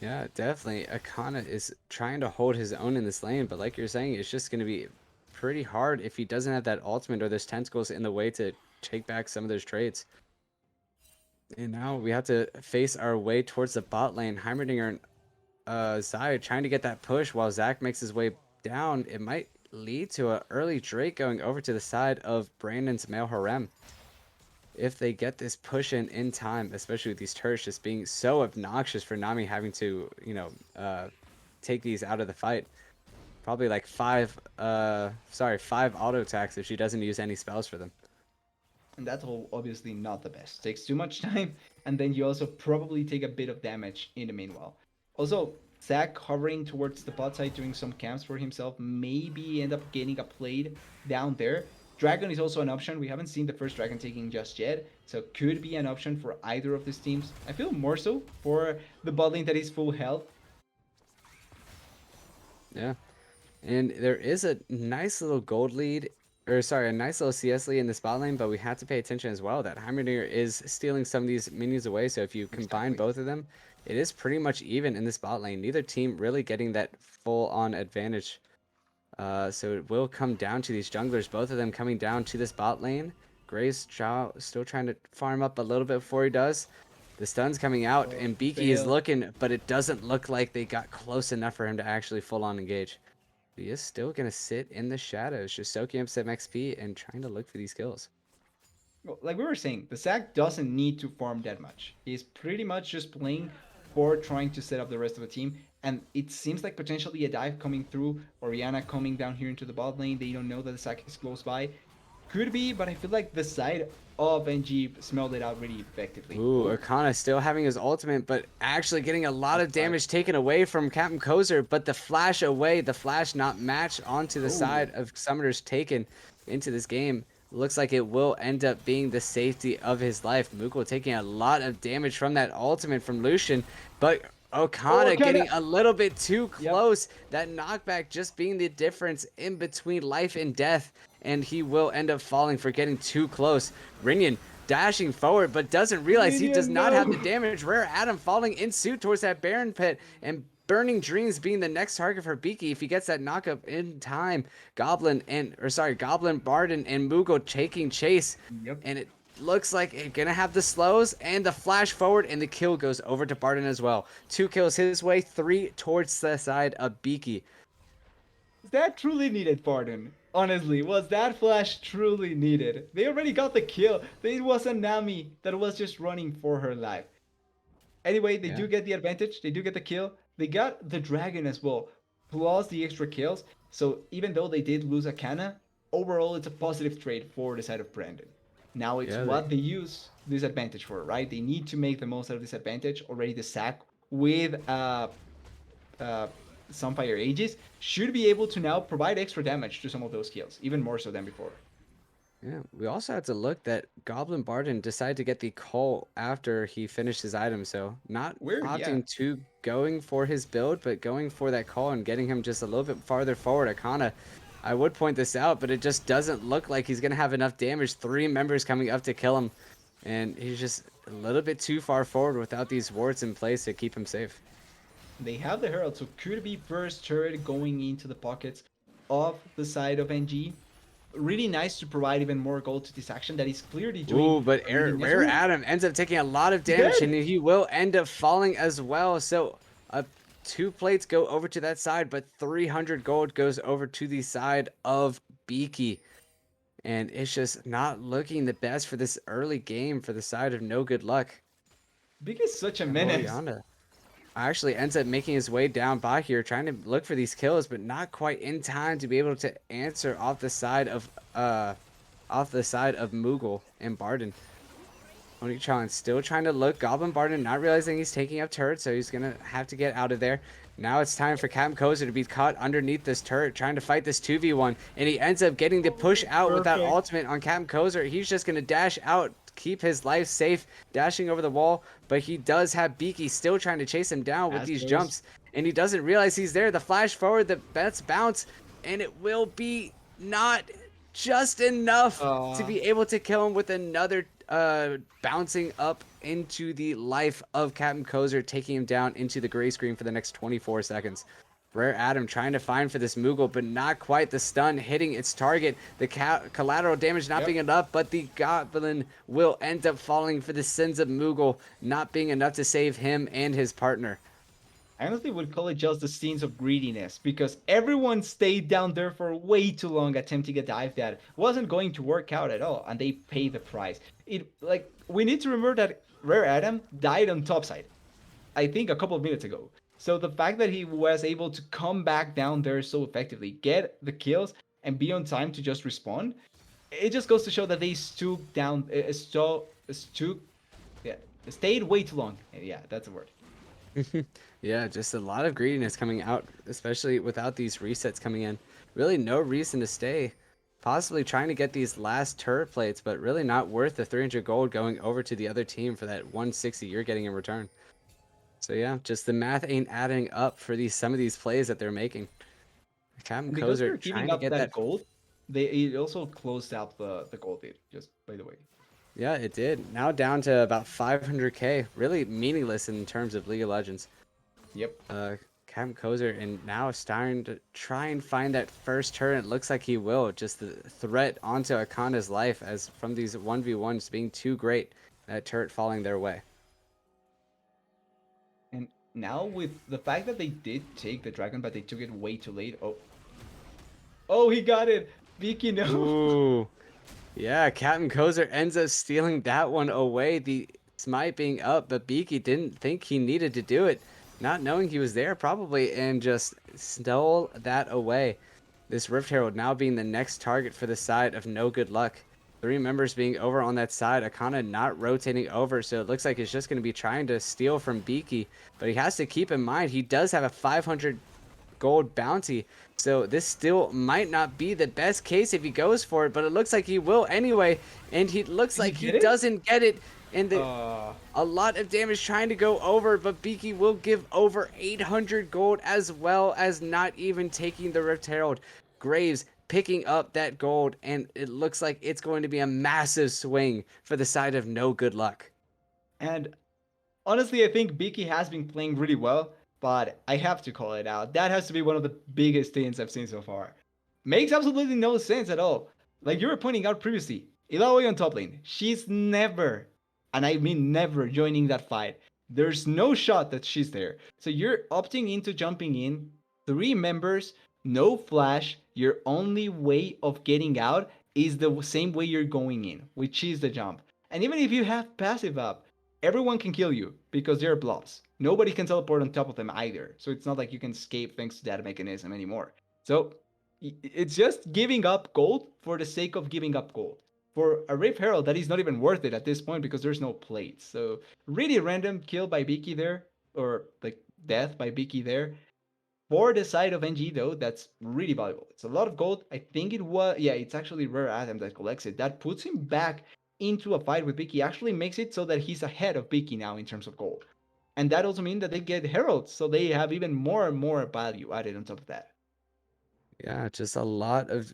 Yeah, definitely. Akana is trying to hold his own in this lane, but like you're saying, it's just going to be pretty hard if he doesn't have that ultimate or there's tentacles in the way to take back some of those trades. And now we have to face our way towards the bot lane. Heimerdinger and Zaya trying to get that push while Zach makes his way down. It might lead to an early Drake going over to the side of Brandon's male harem. If they get this push in time, especially with these turrets just being so obnoxious for Nami having to, take these out of the fight. Probably like five auto attacks if she doesn't use any spells for them. And that's all obviously not the best. Takes too much time, and then you also probably take a bit of damage in the meanwhile. Also, Zack hovering towards the bot side doing some camps for himself, maybe end up getting a plate down there. Dragon is also an option. We haven't seen the first Dragon taking just yet, so could be an option for either of these teams. I feel more so for the bot lane that is full health. Yeah. And there is a nice little gold lead or sorry, a nice little CS lead in the spot lane, but we have to pay attention as well that Heimerdinger is stealing some of these minions away. So if you combine Exactly. both of them, it is pretty much even in the spot lane. Neither team really getting that full-on advantage. So it will come down to these junglers, both of them coming down to this bot lane. Gray's still trying to farm up a little bit before he does. The stun's coming out, Oh, and Beaky is fail. looking, but it doesn't look like they got close enough for him to actually full-on engage. He is still going to sit in the shadows, just soaking up some XP and trying to look for these kills. Well, like we were saying, the Zac doesn't need to farm that much. He's pretty much just playing for trying to set up the rest of the team. And it seems like potentially a dive coming through, Oriana coming down here into the bot lane. They don't know that the Zac is close by. Could be, but I feel like the side of NG smelled it out really effectively. Ooh, Oh, Arcana still having his ultimate, but actually getting a lot that's of bad. damage taken away from Captain Kozer. But the flash away, the flash not match onto the Oh, side of Summoners taken into this game. Looks like it will end up being the safety of his life. Mukul taking a lot of damage from that ultimate from Lucian, but oh, Okana kind of. getting a little bit too Yep. close. That knockback just being the difference in between life and death, and he will end up falling for getting too close. Rinyan dashing forward, but doesn't realize he does Minion, not have the no. damage. Rare Adam falling in suit towards that Baron pit, and Burning Dreams being the next target for Beaky if he gets that knockup in time. Goblin, Barden, and Mugo taking chase, Yep. and it looks like it's gonna have the slows and the flash forward, and the kill goes over to Barden as well. 2 kills his way, 3 towards the side of Beaky. Was that truly needed, Pardon? Honestly, was that flash truly needed? They already got the kill. It was a Nami that was just running for her life. Anyway, they Yeah, do get the advantage. They do get the kill. They got the dragon as well, plus the extra kills. So even though they did lose a Kana, overall it's a positive trade for the side of Brandon. Now it's yeah, what they use this advantage for, right? They need to make the most out of this advantage. Already the sack with uh, Sunfire Aegis should be able to now provide extra damage to some of those kills, even more so than before. yeah. We also have to look that Goblin Barden decided to get the call after he finished his item, so not Weird, yeah. opting to going for his build, but going for that call and getting him just a little bit farther forward. Akana, I would point this out, but it just doesn't look like he's gonna have enough damage. 3 members coming up to kill him, and he's just a little bit too far forward without these wards in place to keep him safe. They have the Herald, so could be first turret going into the pockets of the side of NG. Really nice to provide even more gold to this action that is clearly doing Ooh, but a really nice. Rare Ooh, Adam ends up taking a lot of he's damage, and dead. he will end up falling as well. So, 2 plates go over to that side, but 300 gold goes over to the side of Beaky. And it's just not looking the best for this early game for the side of No Good Luck. Big is such a And menace. Oriana actually ends up making his way down by here, trying to look for these kills, but not quite in time to be able to answer off the side of Moogle and Barden. Onichan still trying to look. Goblin Barden not realizing he's taking up turret, so he's going to have to get out of there. Now it's time for Captain Kozer to be caught underneath this turret, trying to fight this 2v1, and he ends up getting the push Oh, out with that perfect. ultimate on Captain Kozer. He's just going to dash out, keep his life safe, dashing over the wall, but he does have Beaky still trying to chase him down with these Astros. jumps, and he doesn't realize he's there. The flash forward, the bets bounce, and it will be not just enough to Uh, be able to kill him with another bouncing up into the life of Captain Kozer, taking him down into the gray screen for the next 24 seconds. Rare Adam trying to find for this Moogle, but not quite. The stun hitting its target. The collateral damage not being yep. enough, but the Goblin will end up falling for the sins of Moogle, not being enough to save him and his partner. I honestly would call it just the scenes of greediness because everyone stayed down there for way too long attempting a dive that wasn't going to work out at all, and they paid the price. It like we need to remember that Rare Adam died on topside, I think a couple of minutes ago. So the fact that he was able to come back down there so effectively, get the kills, and be on time to just respawn, it just goes to show that they stood down, yeah, stayed way too long. Yeah, that's the word. Yeah, just a lot of greediness coming out, especially without these resets coming in. Really no reason to stay. Possibly trying to get these last turret plates, but really not worth the 300 gold going over to the other team for that 160 you're getting in return. So yeah, just the math ain't adding up for some of these plays that they're making. Captain And because Kozer they're giving trying to up get that that. gold, They it also closed out the gold lead, just by the way. Yeah, it did. Now down to about 500k. Really meaningless in terms of League of Legends. Yep. Uh, Captain Kozer and now starting to try and find that first turn. It looks like he will. Just the threat onto Akana's life as from these 1v1s being too great. That turret falling their way. And now with the fact that they did take the dragon, but they took it way too late. Oh, oh, he got it. Vicky, no. Ooh. Yeah, Captain Kozer ends up stealing that one away. The smite being up, but Beaky didn't think he needed to do it, not knowing he was there probably, and just stole that away. This Rift Herald now being the next target for the side of No Good Luck. Three members being over on that side, Akana not rotating over, so it looks like he's just going to be trying to steal from Beaky, but he has to keep in mind he does have a 500 gold bounty. So this still might not be the best case if he goes for it, but it looks like he will anyway. And he looks Did he like he get it? doesn't get it. And Uh, a lot of damage trying to go over, but Beaky will give over 800 gold as well as not even taking the Rift Herald. Graves picking up that gold, and it looks like it's going to be a massive swing for the side of No Good Luck. and honestly, I think Vicky has been playing really well, but I have to call it out. That has to be one of the biggest things I've seen so far. Makes absolutely no sense at all. Like you were pointing out previously, Ilaoi on top lane, she's never, and I mean never, joining that fight. There's no shot that she's there. So you're opting into jumping in, three members, no flash. Your only way of getting out is the same way you're going in, which is the jump. And even if you have passive up, everyone can kill you because they're blobs. Nobody can teleport on top of them either. So it's not like you can escape thanks to that mechanism anymore. So it's just giving up gold for the sake of giving up gold. For a Rift Herald, that is not even worth it at this point because there's no plates. So really random kill by Biki there, or like death by Biki there. For the side of NG though, that's really valuable. It's a lot of gold. I think it was, yeah, it's actually Rare Atom that collects it. That puts him back into a fight with Biki. Actually makes it so that he's ahead of Biki now in terms of gold. And that also means that they get heralds, so they have even more and more value added on top of that. Yeah, just a lot of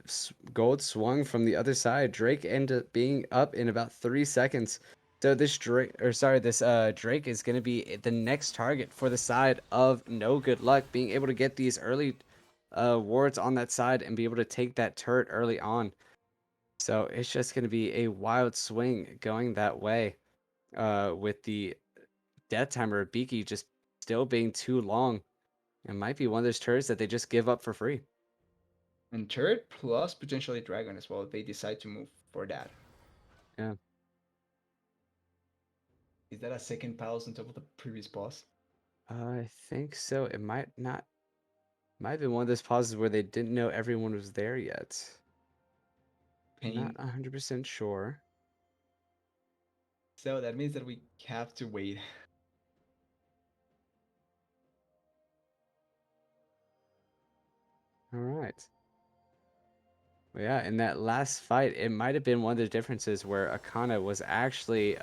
gold swung from the other side. Drake ended up being up in about 3 seconds. So this Drake, or sorry, this Drake is going to be the next target for the side of No Good Luck, being able to get these early wards on that side and be able to take that turret early on. So it's just going to be a wild swing going that way, with the death timer of Beaky just still being too long. It might be one of those turrets that they just give up for free. And turret plus potentially dragon as well if they decide to move for that. Yeah. Is that a second palace on top of the previous boss? I think so. It might have been one of those pauses where they didn't know everyone was there yet. Not Pain. 100% sure. So that means that we have to wait. All right. Well, yeah, in that last fight, it might have been one of the differences where Akana was actually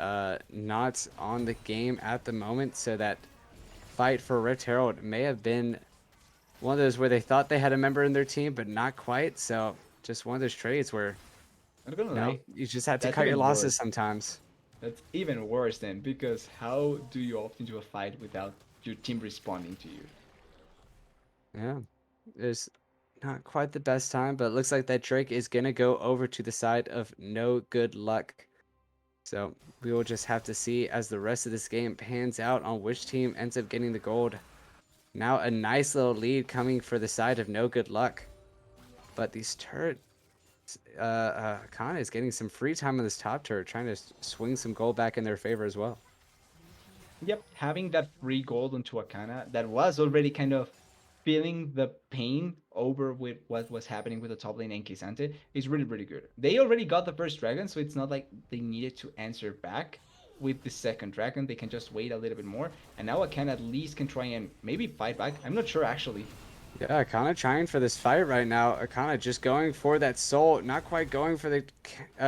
not on the game at the moment, so that fight for Rift Herald may have been one of those where they thought they had a member in their team, but not quite. So just one of those trades where, I'm not gonna lie, you just have to that's cut your even losses worse. sometimes. That's even worse then, because how do you opt into a fight without your team responding to you? Yeah. It's not quite the best time, but it looks like that Drake is going to go over to the side of No Good Luck. So we will just have to see as the rest of this game pans out on which team ends up getting the gold. Now a nice little lead coming for the side of No Good Luck. But these turrets, Kana is getting some free time on this top turret, trying to swing some gold back in their favor as well. Yep, having that free gold onto Akana that was already kind of feeling the pain over with what was happening with the top lane and Kisante is really, really good. They already got the first dragon, so it's not like they needed to answer back with the second dragon. They can just wait a little bit more, and now Akana at least can try and maybe fight back. I'm not sure actually. Yeah, Akana trying for this fight right now. Akana just going for that soul, not quite going for the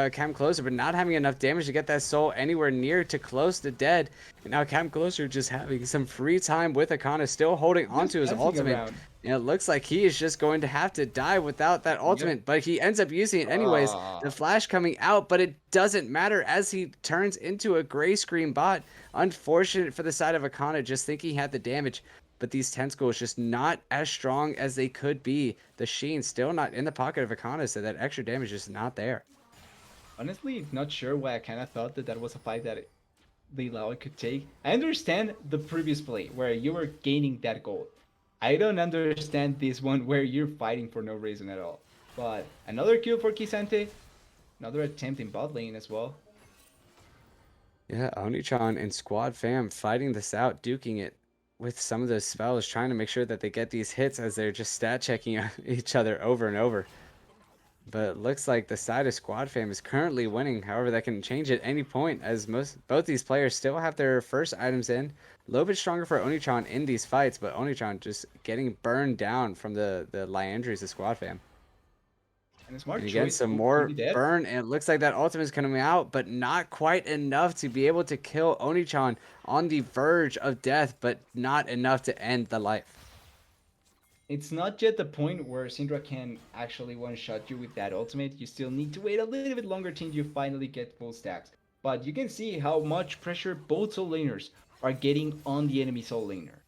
Cam Closer, but not having enough damage to get that soul anywhere near to close to dead. And now Cam Closer just having some free time with Akana, still holding Just onto his dancing ultimate. around. And it looks like he is just going to have to die without that Yep. ultimate, but he ends up using it anyways. The Ah. flash coming out, but it doesn't matter as he turns into a gray screen bot. Unfortunate for the side of Akana, just thinking he had the damage, but these tentacles just not as strong as they could be. The Sheen still not in the pocket of Akana, so that extra damage is not there. Honestly, not sure why I kind of thought that that was a fight that the Lao could take. I understand the previous play where you were gaining that gold. I don't understand this one where you're fighting for no reason at all. But another kill for Kisante, another attempt in bot lane as well. Yeah, Onichan and Squad Fam fighting this out, duking it with some of those spells, trying to make sure that they get these hits as they're just stat checking each other over and over. But it looks like the side of Squad Fam is currently winning. However, that can change at any point as both these players still have their first items in. A little bit stronger for Onichan in these fights, but Onichan just getting burned down from the Liandry's of Squad Fam. And a smart And again, choice. some Oh, could be more dead. burn, and it looks like that ultimate is coming out, but not quite enough to be able to kill Onichan on the verge of death, but not enough to end the life. It's not yet the point where Syndra can actually one-shot you with that ultimate. You still need to wait a little bit longer till you finally get full stacks. But you can see how much pressure both soul laners are getting on the enemy soul laner.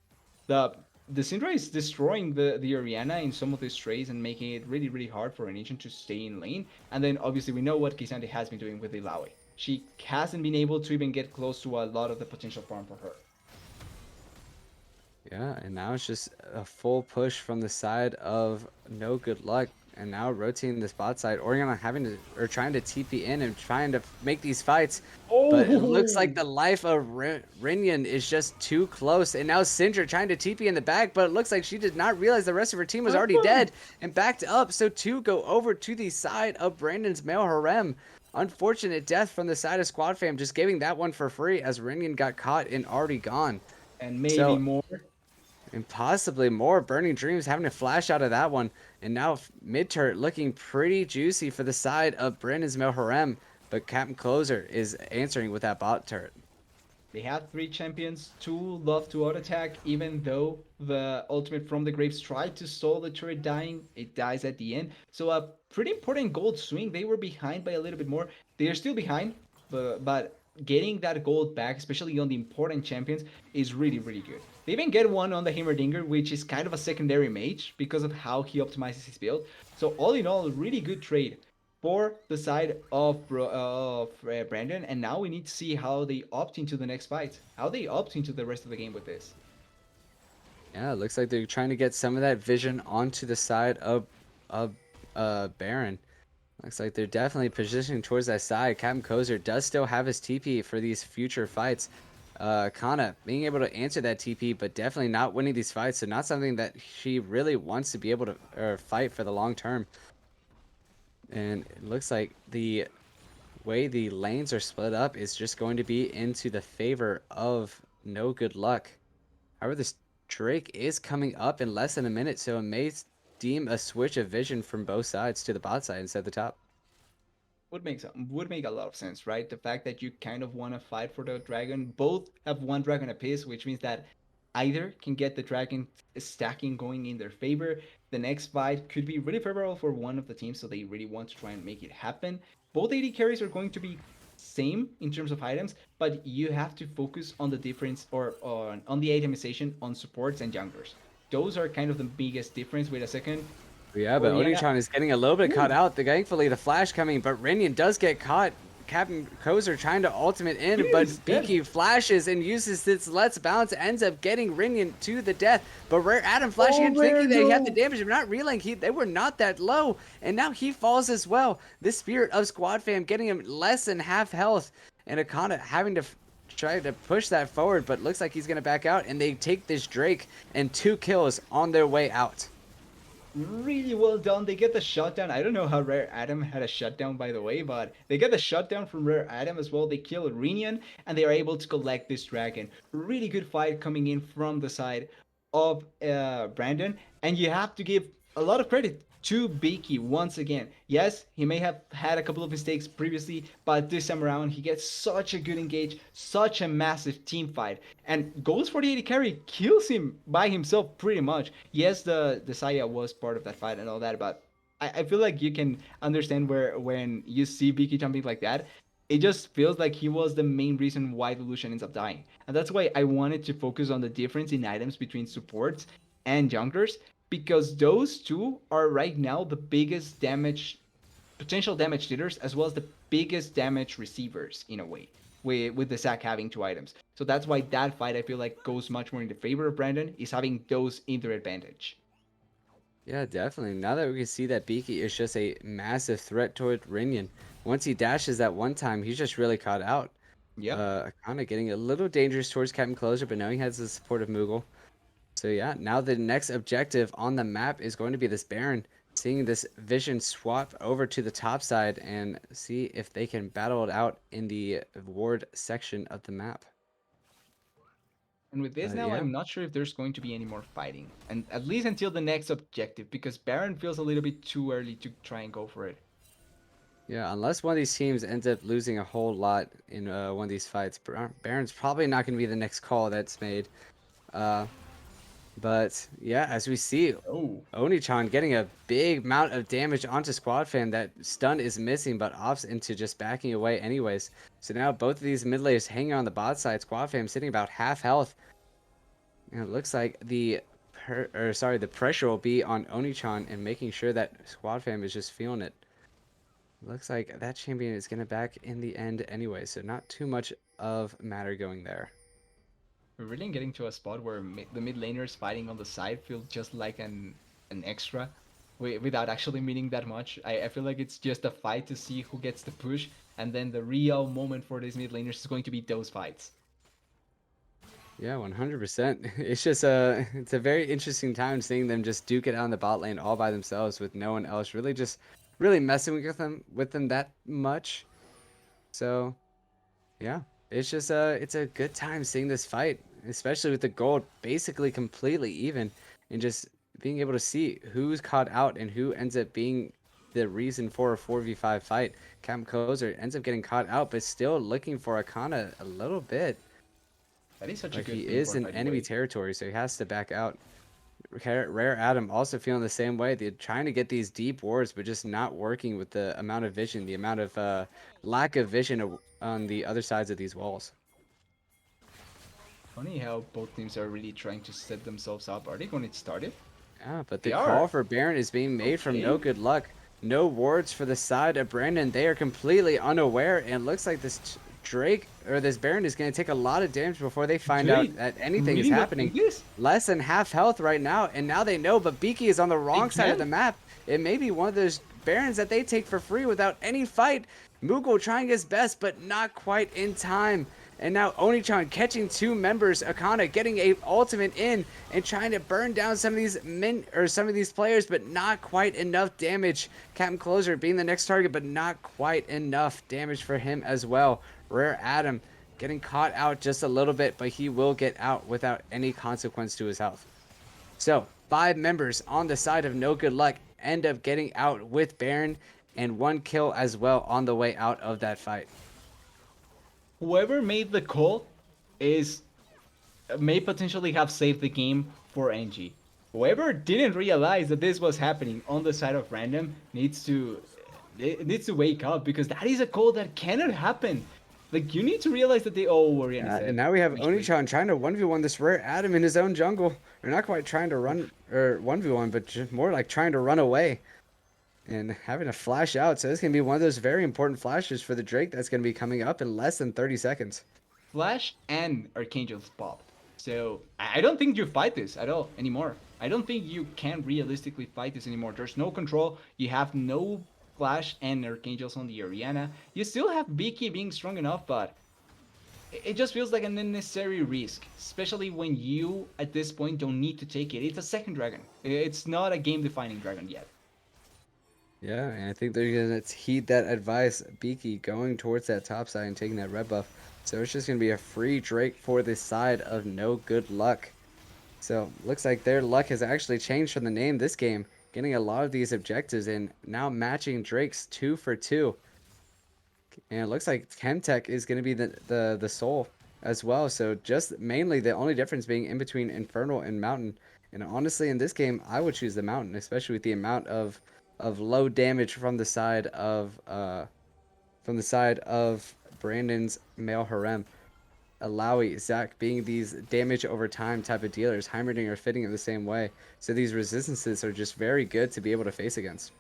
The the Syndra is destroying the Oriana in some of the strays and making it really, really hard for an agent to stay in lane. And then obviously we know what Kisante has been doing with Illaoi. She hasn't been able to even get close to a lot of the potential farm for her. Yeah, and now it's just a full push from the side of no good luck. And now rotating this bot side, Oriana having to or trying to TP in and trying to make these fights. But it looks like Oh! the life of Rinyan is just too close. And now Syndra trying to TP in the back, but it looks like she did not realize the rest of her team was already dead and backed up. So two go over to the side of Brandon's male harem. Unfortunate death from the side of Squad Fam, just giving that one for free as Rinyan got caught and already gone. And maybe So more. and possibly more Burning Dreams having to flash out of that one. And now mid turret looking pretty juicy for the side of Brandon's Mel Harem. But Captain Closer is answering with that bot turret. They have three champions, two love to auto attack, even though the ultimate from the graves tried to stall the turret dying, it dies at the end. So a pretty important gold swing. They were behind by a little bit more. They are still behind, but getting that gold back, especially on the important champions, is really, really good. They even get one on the Heimerdinger, which is kind of a secondary mage because of how he optimizes his build. So all in all, really good trade for the side of Brandon, and now we need to see how they opt into the next fight, how they opt into the rest of the game with this. Yeah, it looks like they're trying to get some of that vision onto the side of Baron. Looks like they're definitely positioning towards that side. Captain Kozer does still have his TP for these future fights. Kana being able to answer that TP, but definitely not winning these fights. So not something that she really wants to be able to fight for the long term. And it looks like the way the lanes are split up is just going to be into the favor of no good luck. However, this Drake is coming up in less than a minute, so it may deem a switch of vision from both sides to the bot side instead of the top. Would make a lot of sense, right? The fact that you kind of want to fight for the dragon, both have one dragon apiece, which means that either can get the dragon stacking going in their favor. The next fight could be really favorable for one of the teams, so they really want to try and make it happen. Both AD carries are going to be same in terms of items, but you have to focus on the difference or on the itemization on supports and junglers. Those are kind of the biggest difference. Wait a second. Yeah, but Oriana. Onichan is getting a little bit caught Ooh, out. Thankfully, the flash coming, but Rinian does get caught. Captain Kozer trying to ultimate in, Oriana is but dead. Beaky flashes and uses this Let's Bounce, ends up getting Rinian to the death. But Rare Adam flashing Oh, in, rare thinking that he had the no. damage, but not realizing they were not that low. And now he falls as well. This Spirit of Squad Fam getting him less than half health. And Akana having to try to push that forward, but looks like he's going to back out. And they take this Drake and 2 kills on their way out. Really well done. They get the shutdown. I don't know how Rare Adam had a shutdown, by the way, but they get the shutdown from Rare Adam as well. They kill Renian, and they are able to collect this dragon. Really good fight coming in from the side of Brandon, and you have to give a lot of credit to Beaky once again. Yes, he may have had a couple of mistakes previously, but this time around he gets such a good engage, such a massive team fight, and goes for the AD carry, kills him by himself pretty much. Yes, the Saya was part of that fight and all that, but I feel like you can understand where when you see Beaky jumping like that, it just feels like he was the main reason why the Lucian ends up dying. And that's why I wanted to focus on the difference in items between supports and junglers, because those two are right now the biggest damage, potential damage dealers, as well as the biggest damage receivers in a way, with the sack having two items. So that's why that fight I feel like goes much more in the favor of Brandon, is having those in their advantage. Yeah, definitely. Now that we can see that Beaky is just a massive threat toward Rinyan. Once he dashes that one time, he's just really caught out. Yep. Kind of getting a little dangerous towards Captain Closer, but now he has the support of Moogle. So yeah, now the next objective on the map is going to be this Baron. Seeing this vision swap over to the top side and see if they can battle it out in the ward section of the map. And with this now, Yeah. I'm not sure if there's going to be any more fighting, and at least until the next objective, because Baron feels a little bit too early to try and go for it. Yeah, unless one of these teams ends up losing a whole lot in one of these fights, Baron's probably not going to be the next call that's made. Uh, but yeah, as we see, Oh, Oni-chan getting a big amount of damage onto Squad Fam. That stun is missing, but opts into just backing away anyways. So now both of these mid layers hanging on the bot side. Squad Fam sitting about half health. And it looks like the pressure will be on Oni-chan and making sure that Squad Fam is just feeling it. Looks like that champion is going to back in the end anyway, so not too much of matter going there. we're really getting to a spot where the mid laners fighting on the side feel just like an extra, without actually meaning that much. I feel like it's just a fight to see who gets the push, and then the real moment for these mid laners is going to be those fights. Yeah, 100%. It's just it's a very interesting time seeing them just duke it out in the bot lane all by themselves with no one else really just really messing with them that much. So, yeah, it's just it's a good time seeing this fight, especially with the gold basically completely even and just being able to see who's caught out and who ends up being the reason for a 4v5 fight. Cam Kozer ends up getting caught out, but still looking for Akana a little bit. That is such a But good he thing is for in by the enemy way. territory, so he has to back out. Rare Adam also feeling the same way. They're trying to get these deep wards, but just not working with the amount of vision, the amount of lack of vision on the other sides of these walls. Funny how both teams are really trying to set themselves up. Are they going to start it? Yeah, but the They call are. for Baron is being made from No Okay. Good Luck. No wards for the side of Brandon. They are completely unaware, and looks like this Drake or this Baron is going to take a lot of damage before they find Do out they that anything is really not happening. think this? Less than half health right now, and now they know, but Beaky is on the They wrong side of the can. map. It may be one of those Barons that they take for free without any fight. Mughal trying his best, but not quite in time. And now Oni-chan catching two members, Akana getting a ultimate in and trying to burn down some of these players, but not quite enough damage. Captain Closer being the next target, but not quite enough damage for him as well. Rare Adam getting caught out just a little bit, but he will get out without any consequence to his health. So 5 members on the side of No Good Luck end up getting out with Baron and 1 kill as well on the way out of that fight. Whoever made the call is may potentially have saved the game for NG. Whoever didn't realize that this was happening on the side of random needs to wake up, because that is a call that cannot happen. Like, you need to realize that they Oriana And said now we have initially. Oni-chan trying to 1v1 this Rare Adam in his own jungle. Or not quite trying to run, or 1v1, but just more like trying to run away. And having to flash out. So this can be one of those very important flashes for the Drake that's going to be coming up in less than 30 seconds. Flash and Archangel's popped. So I don't think you fight this at all anymore. I don't think you can realistically fight this anymore. There's no control. You have no Flash and Archangels on the Oriana. You still have Beaky being strong enough, but it just feels like an unnecessary risk, especially when you at this point don't need to take it. It's a second dragon. It's not a game-defining dragon yet. Yeah, and I think they're going to heed that advice. Beaky going towards that top side and taking that red buff. So it's just going to be a free Drake for this side of No Good Luck. So looks like their luck has actually changed from the name this game. getting a lot of these objectives and now matching Drake's 2 for 2. And it looks like Chemtech is going to be the soul as well. So just mainly the only difference being in between Infernal and Mountain. And honestly, in this game, I would choose the Mountain, especially with the amount of low damage from the side of Brandon's male harem. Alawi, Zach being these damage over time type of dealers, Heimerdinger fitting in the same way. So these resistances are just very good to be able to face against.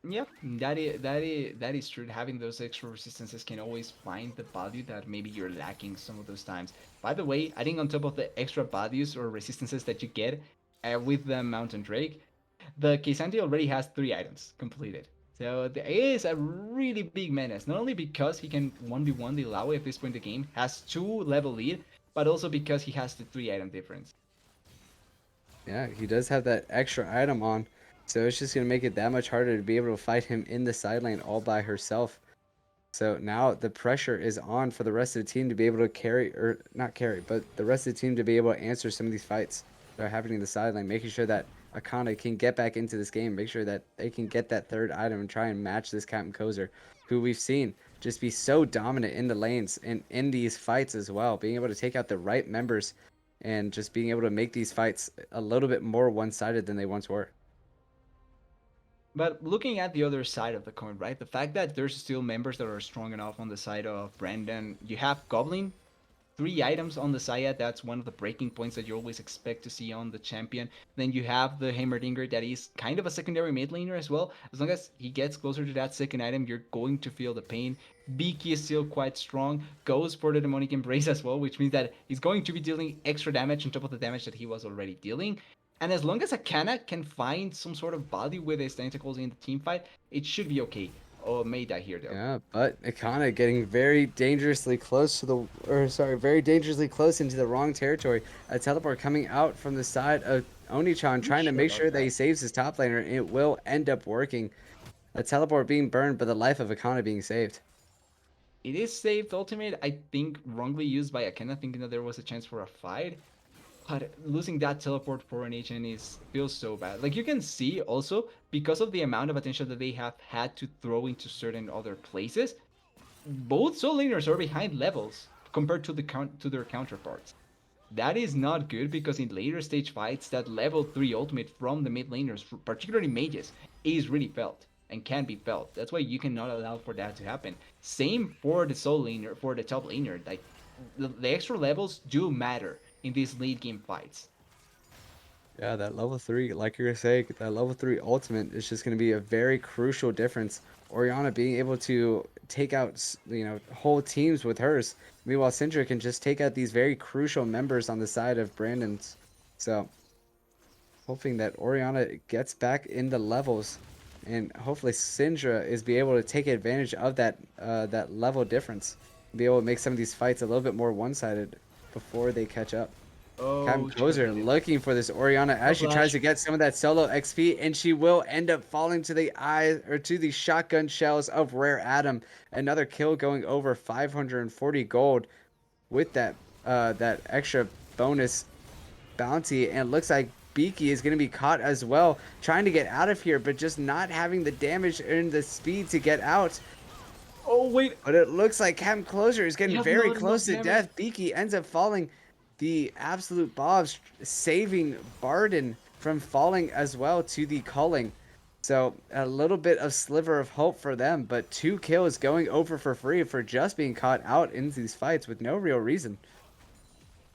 Yep, that is true. Having those extra resistances can always find the value that maybe you're lacking some of those times. By the way, I think on top of the extra values or resistances that you get with the Mountain Drake, the Kaysanti already has 3 items completed. So it is a really big menace. Not only because he can 1v1 the Lawe at this point in the game, has 2 level lead, but also because he has the 3 item difference. Yeah, he does have that extra item on, so it's just going to make it that much harder to be able to fight him in the side lane all by herself. So now the pressure is on for the rest of the team to be able to carry, or not carry, but the rest of the team to be able to answer some of these fights that are happening in the side lane, making sure that Akana can get back into this game, make sure that they can get that third item and try and match this Captain Kozer, who we've seen just be so dominant in the lanes and in these fights as well, being able to take out the right members and just being able to make these fights a little bit more one-sided than they once were. But looking at the other side of the coin, right? The fact that there's still members that are strong enough on the side of Brandon. You have Goblin, 3 items on the Saya. That's one of the breaking points that you always expect to see on the champion. Then you have the Heimerdinger that is kind of a secondary mid laner as well. As long as he gets closer to that second item, you're going to feel the pain. Beaky is still quite strong. Goes for the Demonic Embrace as well, which means that he's going to be dealing extra damage on top of the damage that he was already dealing. And as long as Akana can find some sort of value with his tentacles in the team fight, it should be okay. Oh, may die here though. Yeah, but Akana getting very dangerously close to the, or sorry, very dangerously close into the wrong territory. A teleport coming out from the side of Onichan, I'm trying to sure make about sure that he that. saves his top laner, and it will end up working. A teleport being burned, but the life of Akana being saved. It is saved ultimate, I think wrongly used by Akana, thinking that there was a chance for a fight. But losing that teleport for an agent is feels so bad. Like you can see also because of the amount of attention that they have had to throw into certain other places, both soul laners are behind levels compared to to their counterparts. That is not good because in later stage fights, that level 3 ultimate from the mid laners, particularly mages, is really felt and can be felt. That's why you cannot allow for that to happen. Same for the soul laner, for the top laner. Like the extra levels do matter in these late game fights. Yeah, that level 3, like you're saying, that level 3 ultimate is just going to be a very crucial difference. Orianna being able to take out, whole teams with hers. Meanwhile, Syndra can just take out these very crucial members on the side of Brandon's. So, hoping that Orianna gets back in the levels, and hopefully Syndra is be able to take advantage of that level difference, and be able to make some of these fights a little bit more one-sided before they catch up. Captain Oh, should have Kozer ended. looking for this Orianna No as she tries flash. to get some of that solo XP, and she will end up falling to the eyes or to the shotgun shells of Rare Adam. Another kill going over 540 gold with that extra bonus bounty, and it looks like Beaky is going to be caught as well, trying to get out of here, but just not having the damage and the speed to get out. Oh wait, But it looks like Captain Closer is we getting have very not close enough to damage. death. Beaky ends up falling. The absolute Bobs saving Barden from falling as well to the culling. So a little bit of sliver of hope for them, but 2 kills going over for free for just being caught out in these fights with no real reason.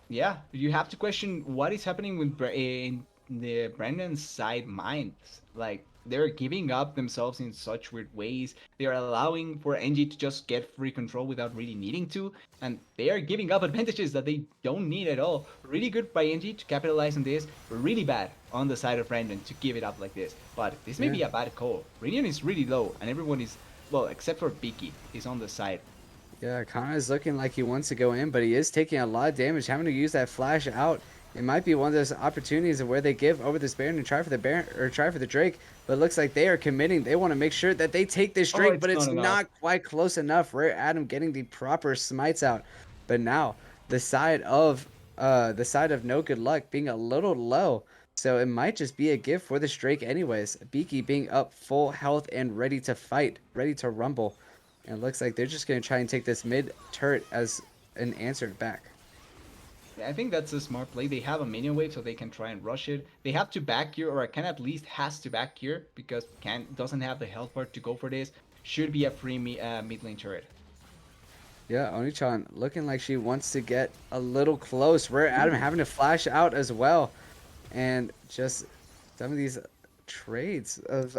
Yeah, you have to question what is happening with in the Brandon's side minds. Like they're giving up themselves in such weird ways. They are allowing for NG to just get free control without really needing to, and they are giving up advantages that they don't need at all. Really good by NG to capitalize on this. Really bad on the side of Brandon to give it up like this. But this may Yeah. be a bad call. Radiant is really low, and everyone is well, except for Beaky, is on the side. Yeah, Kana is looking like he wants to go in, but he is taking a lot of damage, having to use that flash out. It might be one of those opportunities of where they give over this Baron and try for the Baron or try for the Drake, but it looks like they are committing. They want to make sure that they take this Oh, Drake, it's but not it's enough. not quite close enough. Rare Adam getting the proper smites out. But now the side of no good luck being a little low. So it might just be a gift for this Drake anyways. Beaky being up full health and ready to fight, ready to rumble. And it looks like they're just going to try and take this mid turret as an answer back. I think that's a smart play. They have a minion wave, so they can try and rush it. They have to back here, or Can at least has to back here because Can doesn't have the health bar to go for this. Should be a free mid lane turret. Yeah, Onichan looking like she wants to get a little close. Rare Adam Ooh. having to flash out as well. And just some of these trades of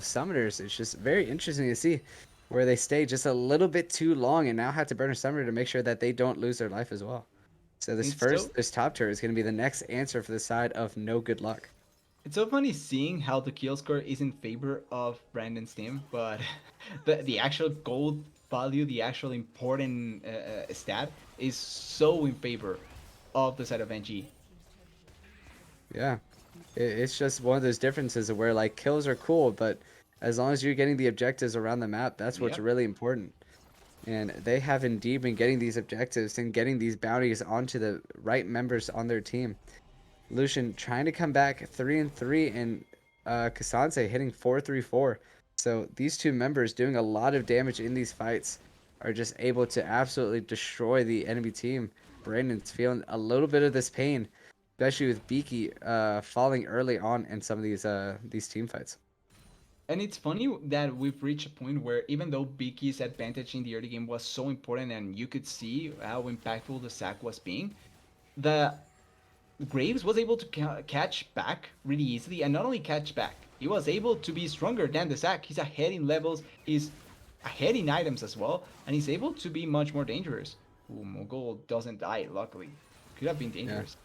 summoners, it's just very interesting to see where they stay just a little bit too long and now have to burn a summoner to make sure that they don't lose their life as well. So It's so this top tier is going to be the next answer for the side of no good luck. it's so funny seeing how the kill score is in favor of Brandon's team, but the actual gold value, the actual important stat, is so in favor of the side of NG. Yeah, it's just one of those differences of where like kills are cool, but as long as you're getting the objectives around the map, that's what's Yep. really important. And they have indeed been getting these objectives and getting these bounties onto the right members on their team. Lucian trying to come back 3-3 and Kasance hitting 4-3-4. So these two members doing a lot of damage in these fights are just able to absolutely destroy the enemy team. Brandon's feeling a little bit of this pain, especially with Beaky falling early on in some of these team fights. And it's funny that we've reached a point where even though Biki's advantage in the early game was so important and you could see how impactful the sack was being, the Graves was able to catch back really easily, and not only catch back, he was able to be stronger than the sack. He's ahead in levels, he's ahead in items as well, and he's able to be much more dangerous. Ooh, Mogul doesn't die, luckily. Could have been Yeah. dangerous.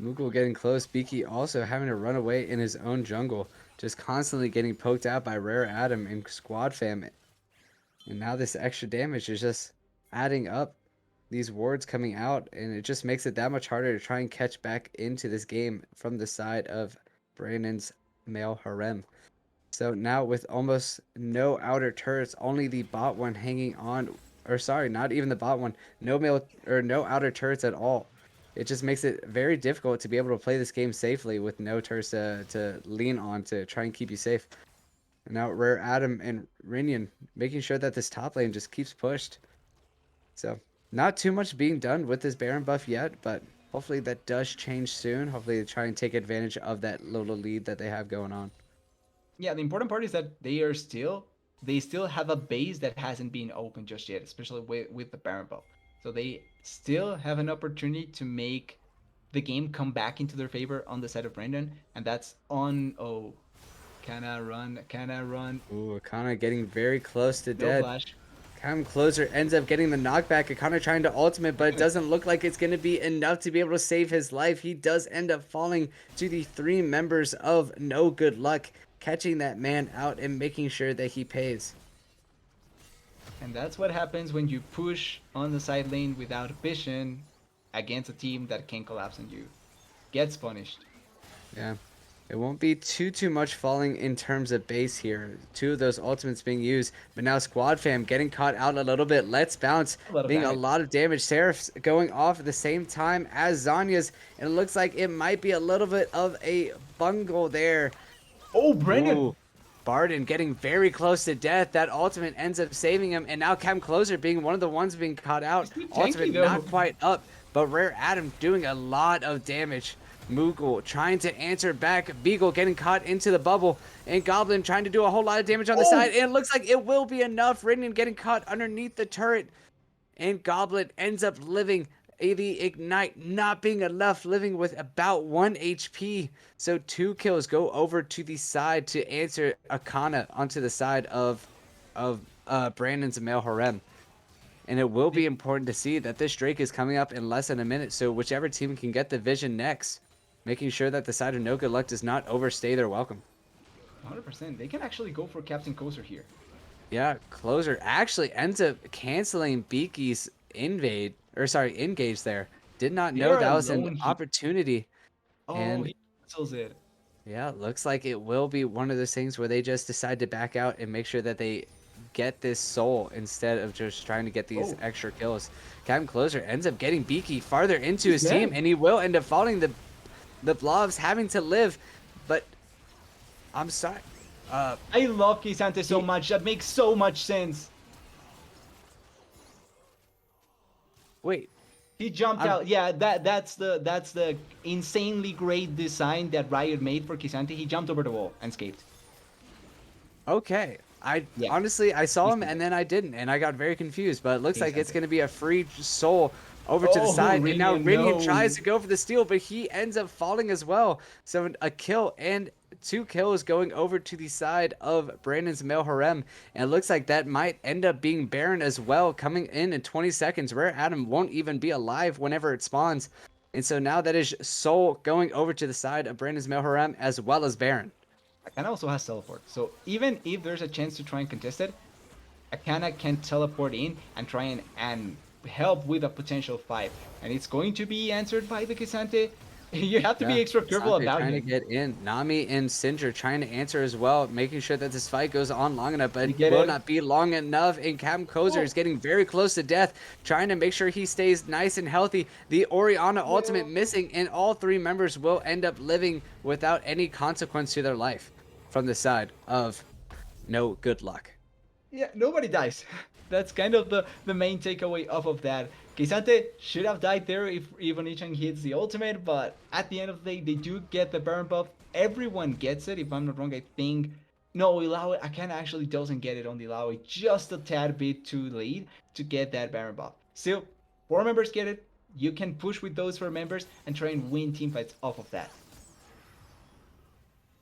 Mugul getting close. Beaky also having to run away in his own jungle, just constantly getting poked out by Rare Adam and Squad Fam. And now this extra damage is just adding up. These wards coming out, and it just makes it that much harder to try and catch back into this game from the side of Brandon's male harem. So now with almost no outer turrets, only the bot one hanging on, or sorry, not even the bot one, no male or no outer turrets at all. It just makes it very difficult to be able to play this game safely with no turrets to lean on to try and keep you safe. And now Rare Adam and Rinian making sure that this top lane just keeps pushed. So not too much being done with this Baron buff yet, but hopefully that does change soon. Hopefully they try and take advantage of that little lead that they have going on. Yeah, the important part is that they still have a base that hasn't been opened just yet, especially with the Baron buff. So they still have an opportunity to make the game come back into their favor on the side of Brandon, and that's on. Oh, can I run? Can I run? Ooh, Akana getting very close to No dead. flash. Cam Closer ends up getting the knockback. Akana trying to ultimate, but it doesn't look like it's going to be enough to be able to save his life. He does end up falling to the three members of No Good Luck, catching that man out and making sure that he pays. And that's what happens when you push on the side lane without vision against a team that can collapse on you. Gets punished. Yeah. It won't be too much falling in terms of base here. Two of those ultimates being used, but now Squad Fam getting caught out a little bit. Let's Bounce A lot of being a damage. lot of damage. Seraph's going off at the same time as Zanya's, and it looks like it might be a little bit of a bungle there. Oh, Brennan! Ooh, Barden getting very close to death. That ultimate ends up saving him, and now Cam Closer being one of the ones being caught out. He's too tanky Ultimate though. not quite up, but Rare Adam doing a lot of damage. Moogle trying to answer back. Beagle getting caught into the bubble. And Goblin trying to do a whole lot of damage on the Oh! side. And it looks like it will be enough. Ridden getting caught underneath the turret. And Goblin ends up living. The Ignite not being enough, living with about 1 HP. So 2 kills go over to the side to answer Akana onto the side of Brandon's male harem. And it will be important to see that this Drake is coming up in less than a minute. So whichever team can get the vision next, making sure that the side of No Good Luck does not overstay their welcome. 100%. They can actually go for Captain Coaster here. Yeah, Closer actually ends up canceling Beaky's engage there. Did not They know are that was an alone here. opportunity. Oh, And he cancels it. yeah, looks like it will be one of those things where they just decide to back out and make sure that they get this soul instead of just trying to get these Oh, extra kills. Captain Closer ends up getting Beaky farther into he's his team, dead. and he will end up falling. The the Blovs having to live, but I'm sorry. Uh, I love Kisante so he much. That makes so much sense. wait. He jumped I'm out. Yeah, that's the insanely great design that Riot made for Kisante. He jumped over the wall and escaped. okay. I Yeah, honestly I saw him and Kisante. then I didn't, and I got very confused. But it looks like it's Kisante. going to be a free soul over to the Oh, side, and now Rinian, Rinian tries no. to go for the steal, but he ends up falling as well. So a kill and two kills going over to the side of Brandon's male harem, and it looks like that might end up being Baron as well, coming in 20 seconds. Rare Adam won't even be alive whenever it spawns, and so now that is Soul going over to the side of Brandon's male harem as well as Baron. Akana also has teleport. So even if there's a chance to try and contest it, Akana can teleport in and try and help with a potential fight. And it's going to be answered by the Kisante. You have to Yeah, be extra careful Asante about trying to him. get in. Nami and Sindra trying to answer as well, making sure that this fight goes on long enough, but You it get will it? not be long enough. And Captain Kozer is Oh, getting very close to death, trying to make sure he stays nice and healthy. The Oriana ultimate no. missing, and all three members will end up living without any consequence to their life from the side of no good luck. Yeah, nobody dies. That's kind of the main takeaway off of that. Kisante should have died there if Ivanichan hits the ultimate, but at the end of the day, they do get the burn buff. Everyone gets it, if I'm not wrong, I think. No, Ilaoi, Akana actually doesn't get it on the Ilaoi, just a tad bit too late to get that Baron buff. Still, 4 members get it. You can push with those 4 members and try and win teamfights off of that.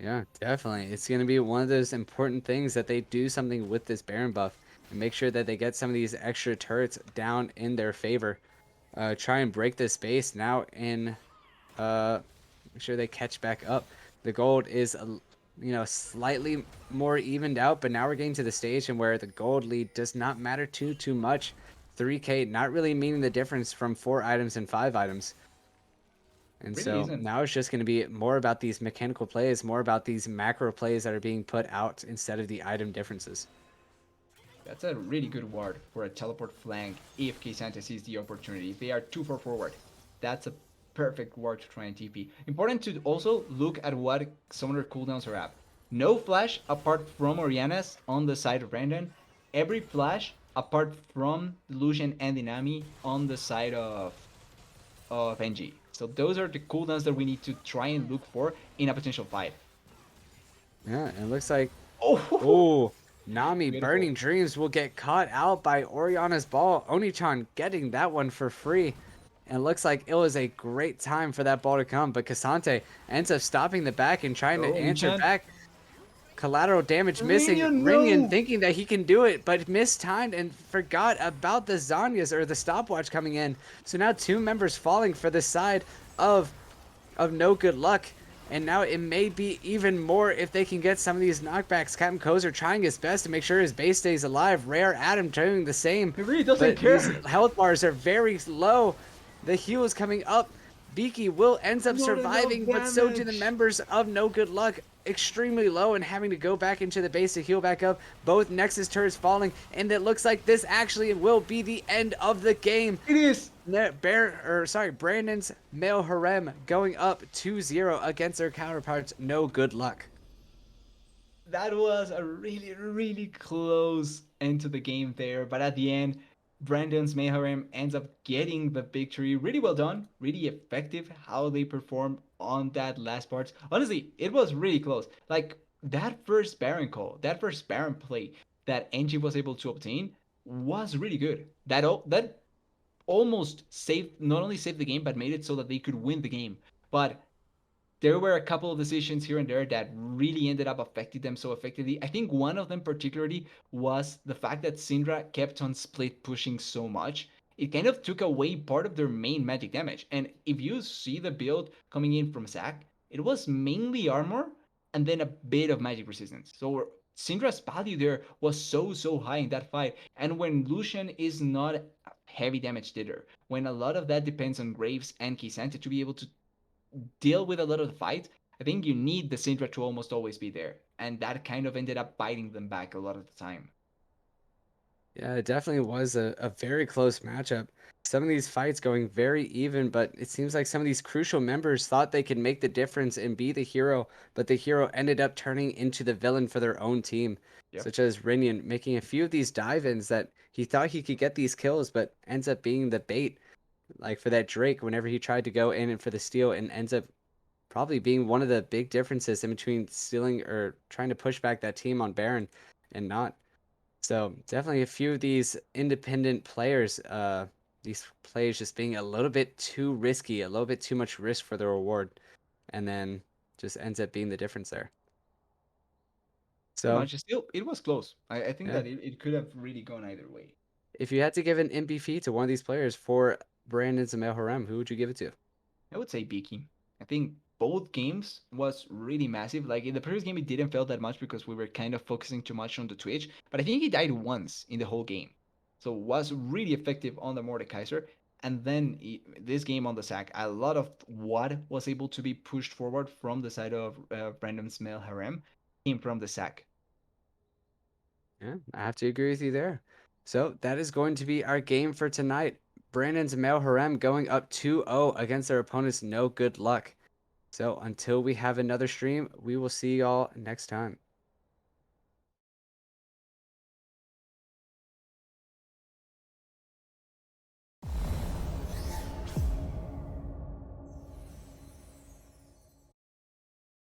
Yeah, definitely. It's going to be one of those important things that they do something with this Baron buff and make sure that they get some of these extra turrets down in their favor. Try and break this base now and make sure they catch back up. The gold is slightly more evened out, but now we're getting to the stage and where the gold lead does not matter too much. 3K not really meaning the difference from 4 items and 5 items. And Really so isn't. now it's just going to be more about these mechanical plays, more about these macro plays that are being put out instead of the item differences. That's a really good ward for a teleport flank if Kisante sees the opportunity. If they are too far forward, that's a perfect ward to try and TP. Important to also look at what summoner cooldowns are at. No flash apart from Oriana's on the side of Brandon. Every flash apart from Lucian and Inami on the side of NG. So those are the cooldowns that we need to try and look for in a potential fight. Yeah, and it looks like, Oh, oh, Nami beautiful. Burning Dreams will get caught out by Oriana's ball. Onichan getting that one for free. And it looks like it was a great time for that ball to come, but Kasante ends up stopping the back and trying Oh, to answer Onichan. back. Collateral damage missing. Rinian, Ringyun no! thinking that he can do it, but mistimed and forgot about the Zanyas or the stopwatch coming in. So now two members falling for the side of no good luck. And now it may be even more if they can get some of these knockbacks. Captain Kozer trying his best to make sure his base stays alive. Rare Adam doing the same. He really doesn't But these care. health bars are very low. The heal is coming up. Beaky will ends up Not enough surviving, but so do the damage. members of No Good Luck. Extremely low and having to go back into the base to heal back up. Both Nexus turrets falling, and it looks like this actually will be the end of the game. It is. Brandon's male harem going up 2-0 against their counterparts. No good luck. That was a really, really close end to the game there. But at the end, Brandon's Mayhem ends up getting the victory. Really well done. Really effective how they performed on that last part. Honestly, it was really close. Like that first Baron call, that first Baron play that NG was able to obtain was really good. That almost saved, not only saved the game, but made it so that they could win the game. But there were a couple of decisions here and there that really ended up affecting them so effectively. I think one of them particularly was the fact that Syndra kept on split pushing so much. It kind of took away part of their main magic damage. And if you see the build coming in from Zac, it was mainly armor and then a bit of magic resistance. So Syndra's value there was so high in that fight. And when Lucian is not a heavy damage dealer, when a lot of that depends on Graves and Kisante to be able to deal with a lot of the fights, I think you need the Syndra to almost always be there. And that kind of ended up biting them back a lot of the time. Yeah, it definitely was a very close matchup. Some of these fights going very even, but it seems like some of these crucial members thought they could make the difference and be the hero, but the hero ended up turning into the villain for their own team, Yep. such as Rinian making a few of these dive-ins that he thought he could get these kills, but ends up being the bait, like for that Drake whenever he tried to go in and for the steal and ends up probably being one of the big differences in between stealing or trying to push back that team on Baron and not. So definitely a few of these independent players, these plays just being a little bit too risky, a little bit too much risk for the reward, and then just ends up being the difference there. Pretty So much. Still, it was close. I think yeah, that it could have really gone either way. if you had to give an MVP to one of these players for Brandon Zamel Harem, who would you give it to? I would say Beaky. I think both games was really massive. Like in the previous game, it didn't feel that much because we were kind of focusing too much on the Twitch. But I think he died once in the whole game, so was really effective on the Mordekaiser. And then this game on the sack, a lot of what was able to be pushed forward from the side of Brandon Smell Harem came from the sack. Yeah, I have to agree with you there. So that is going to be our game for tonight. Brandon's Male Harem going up 2-0 against their opponent's No Good Luck. So until we have another stream, we will see y'all next time.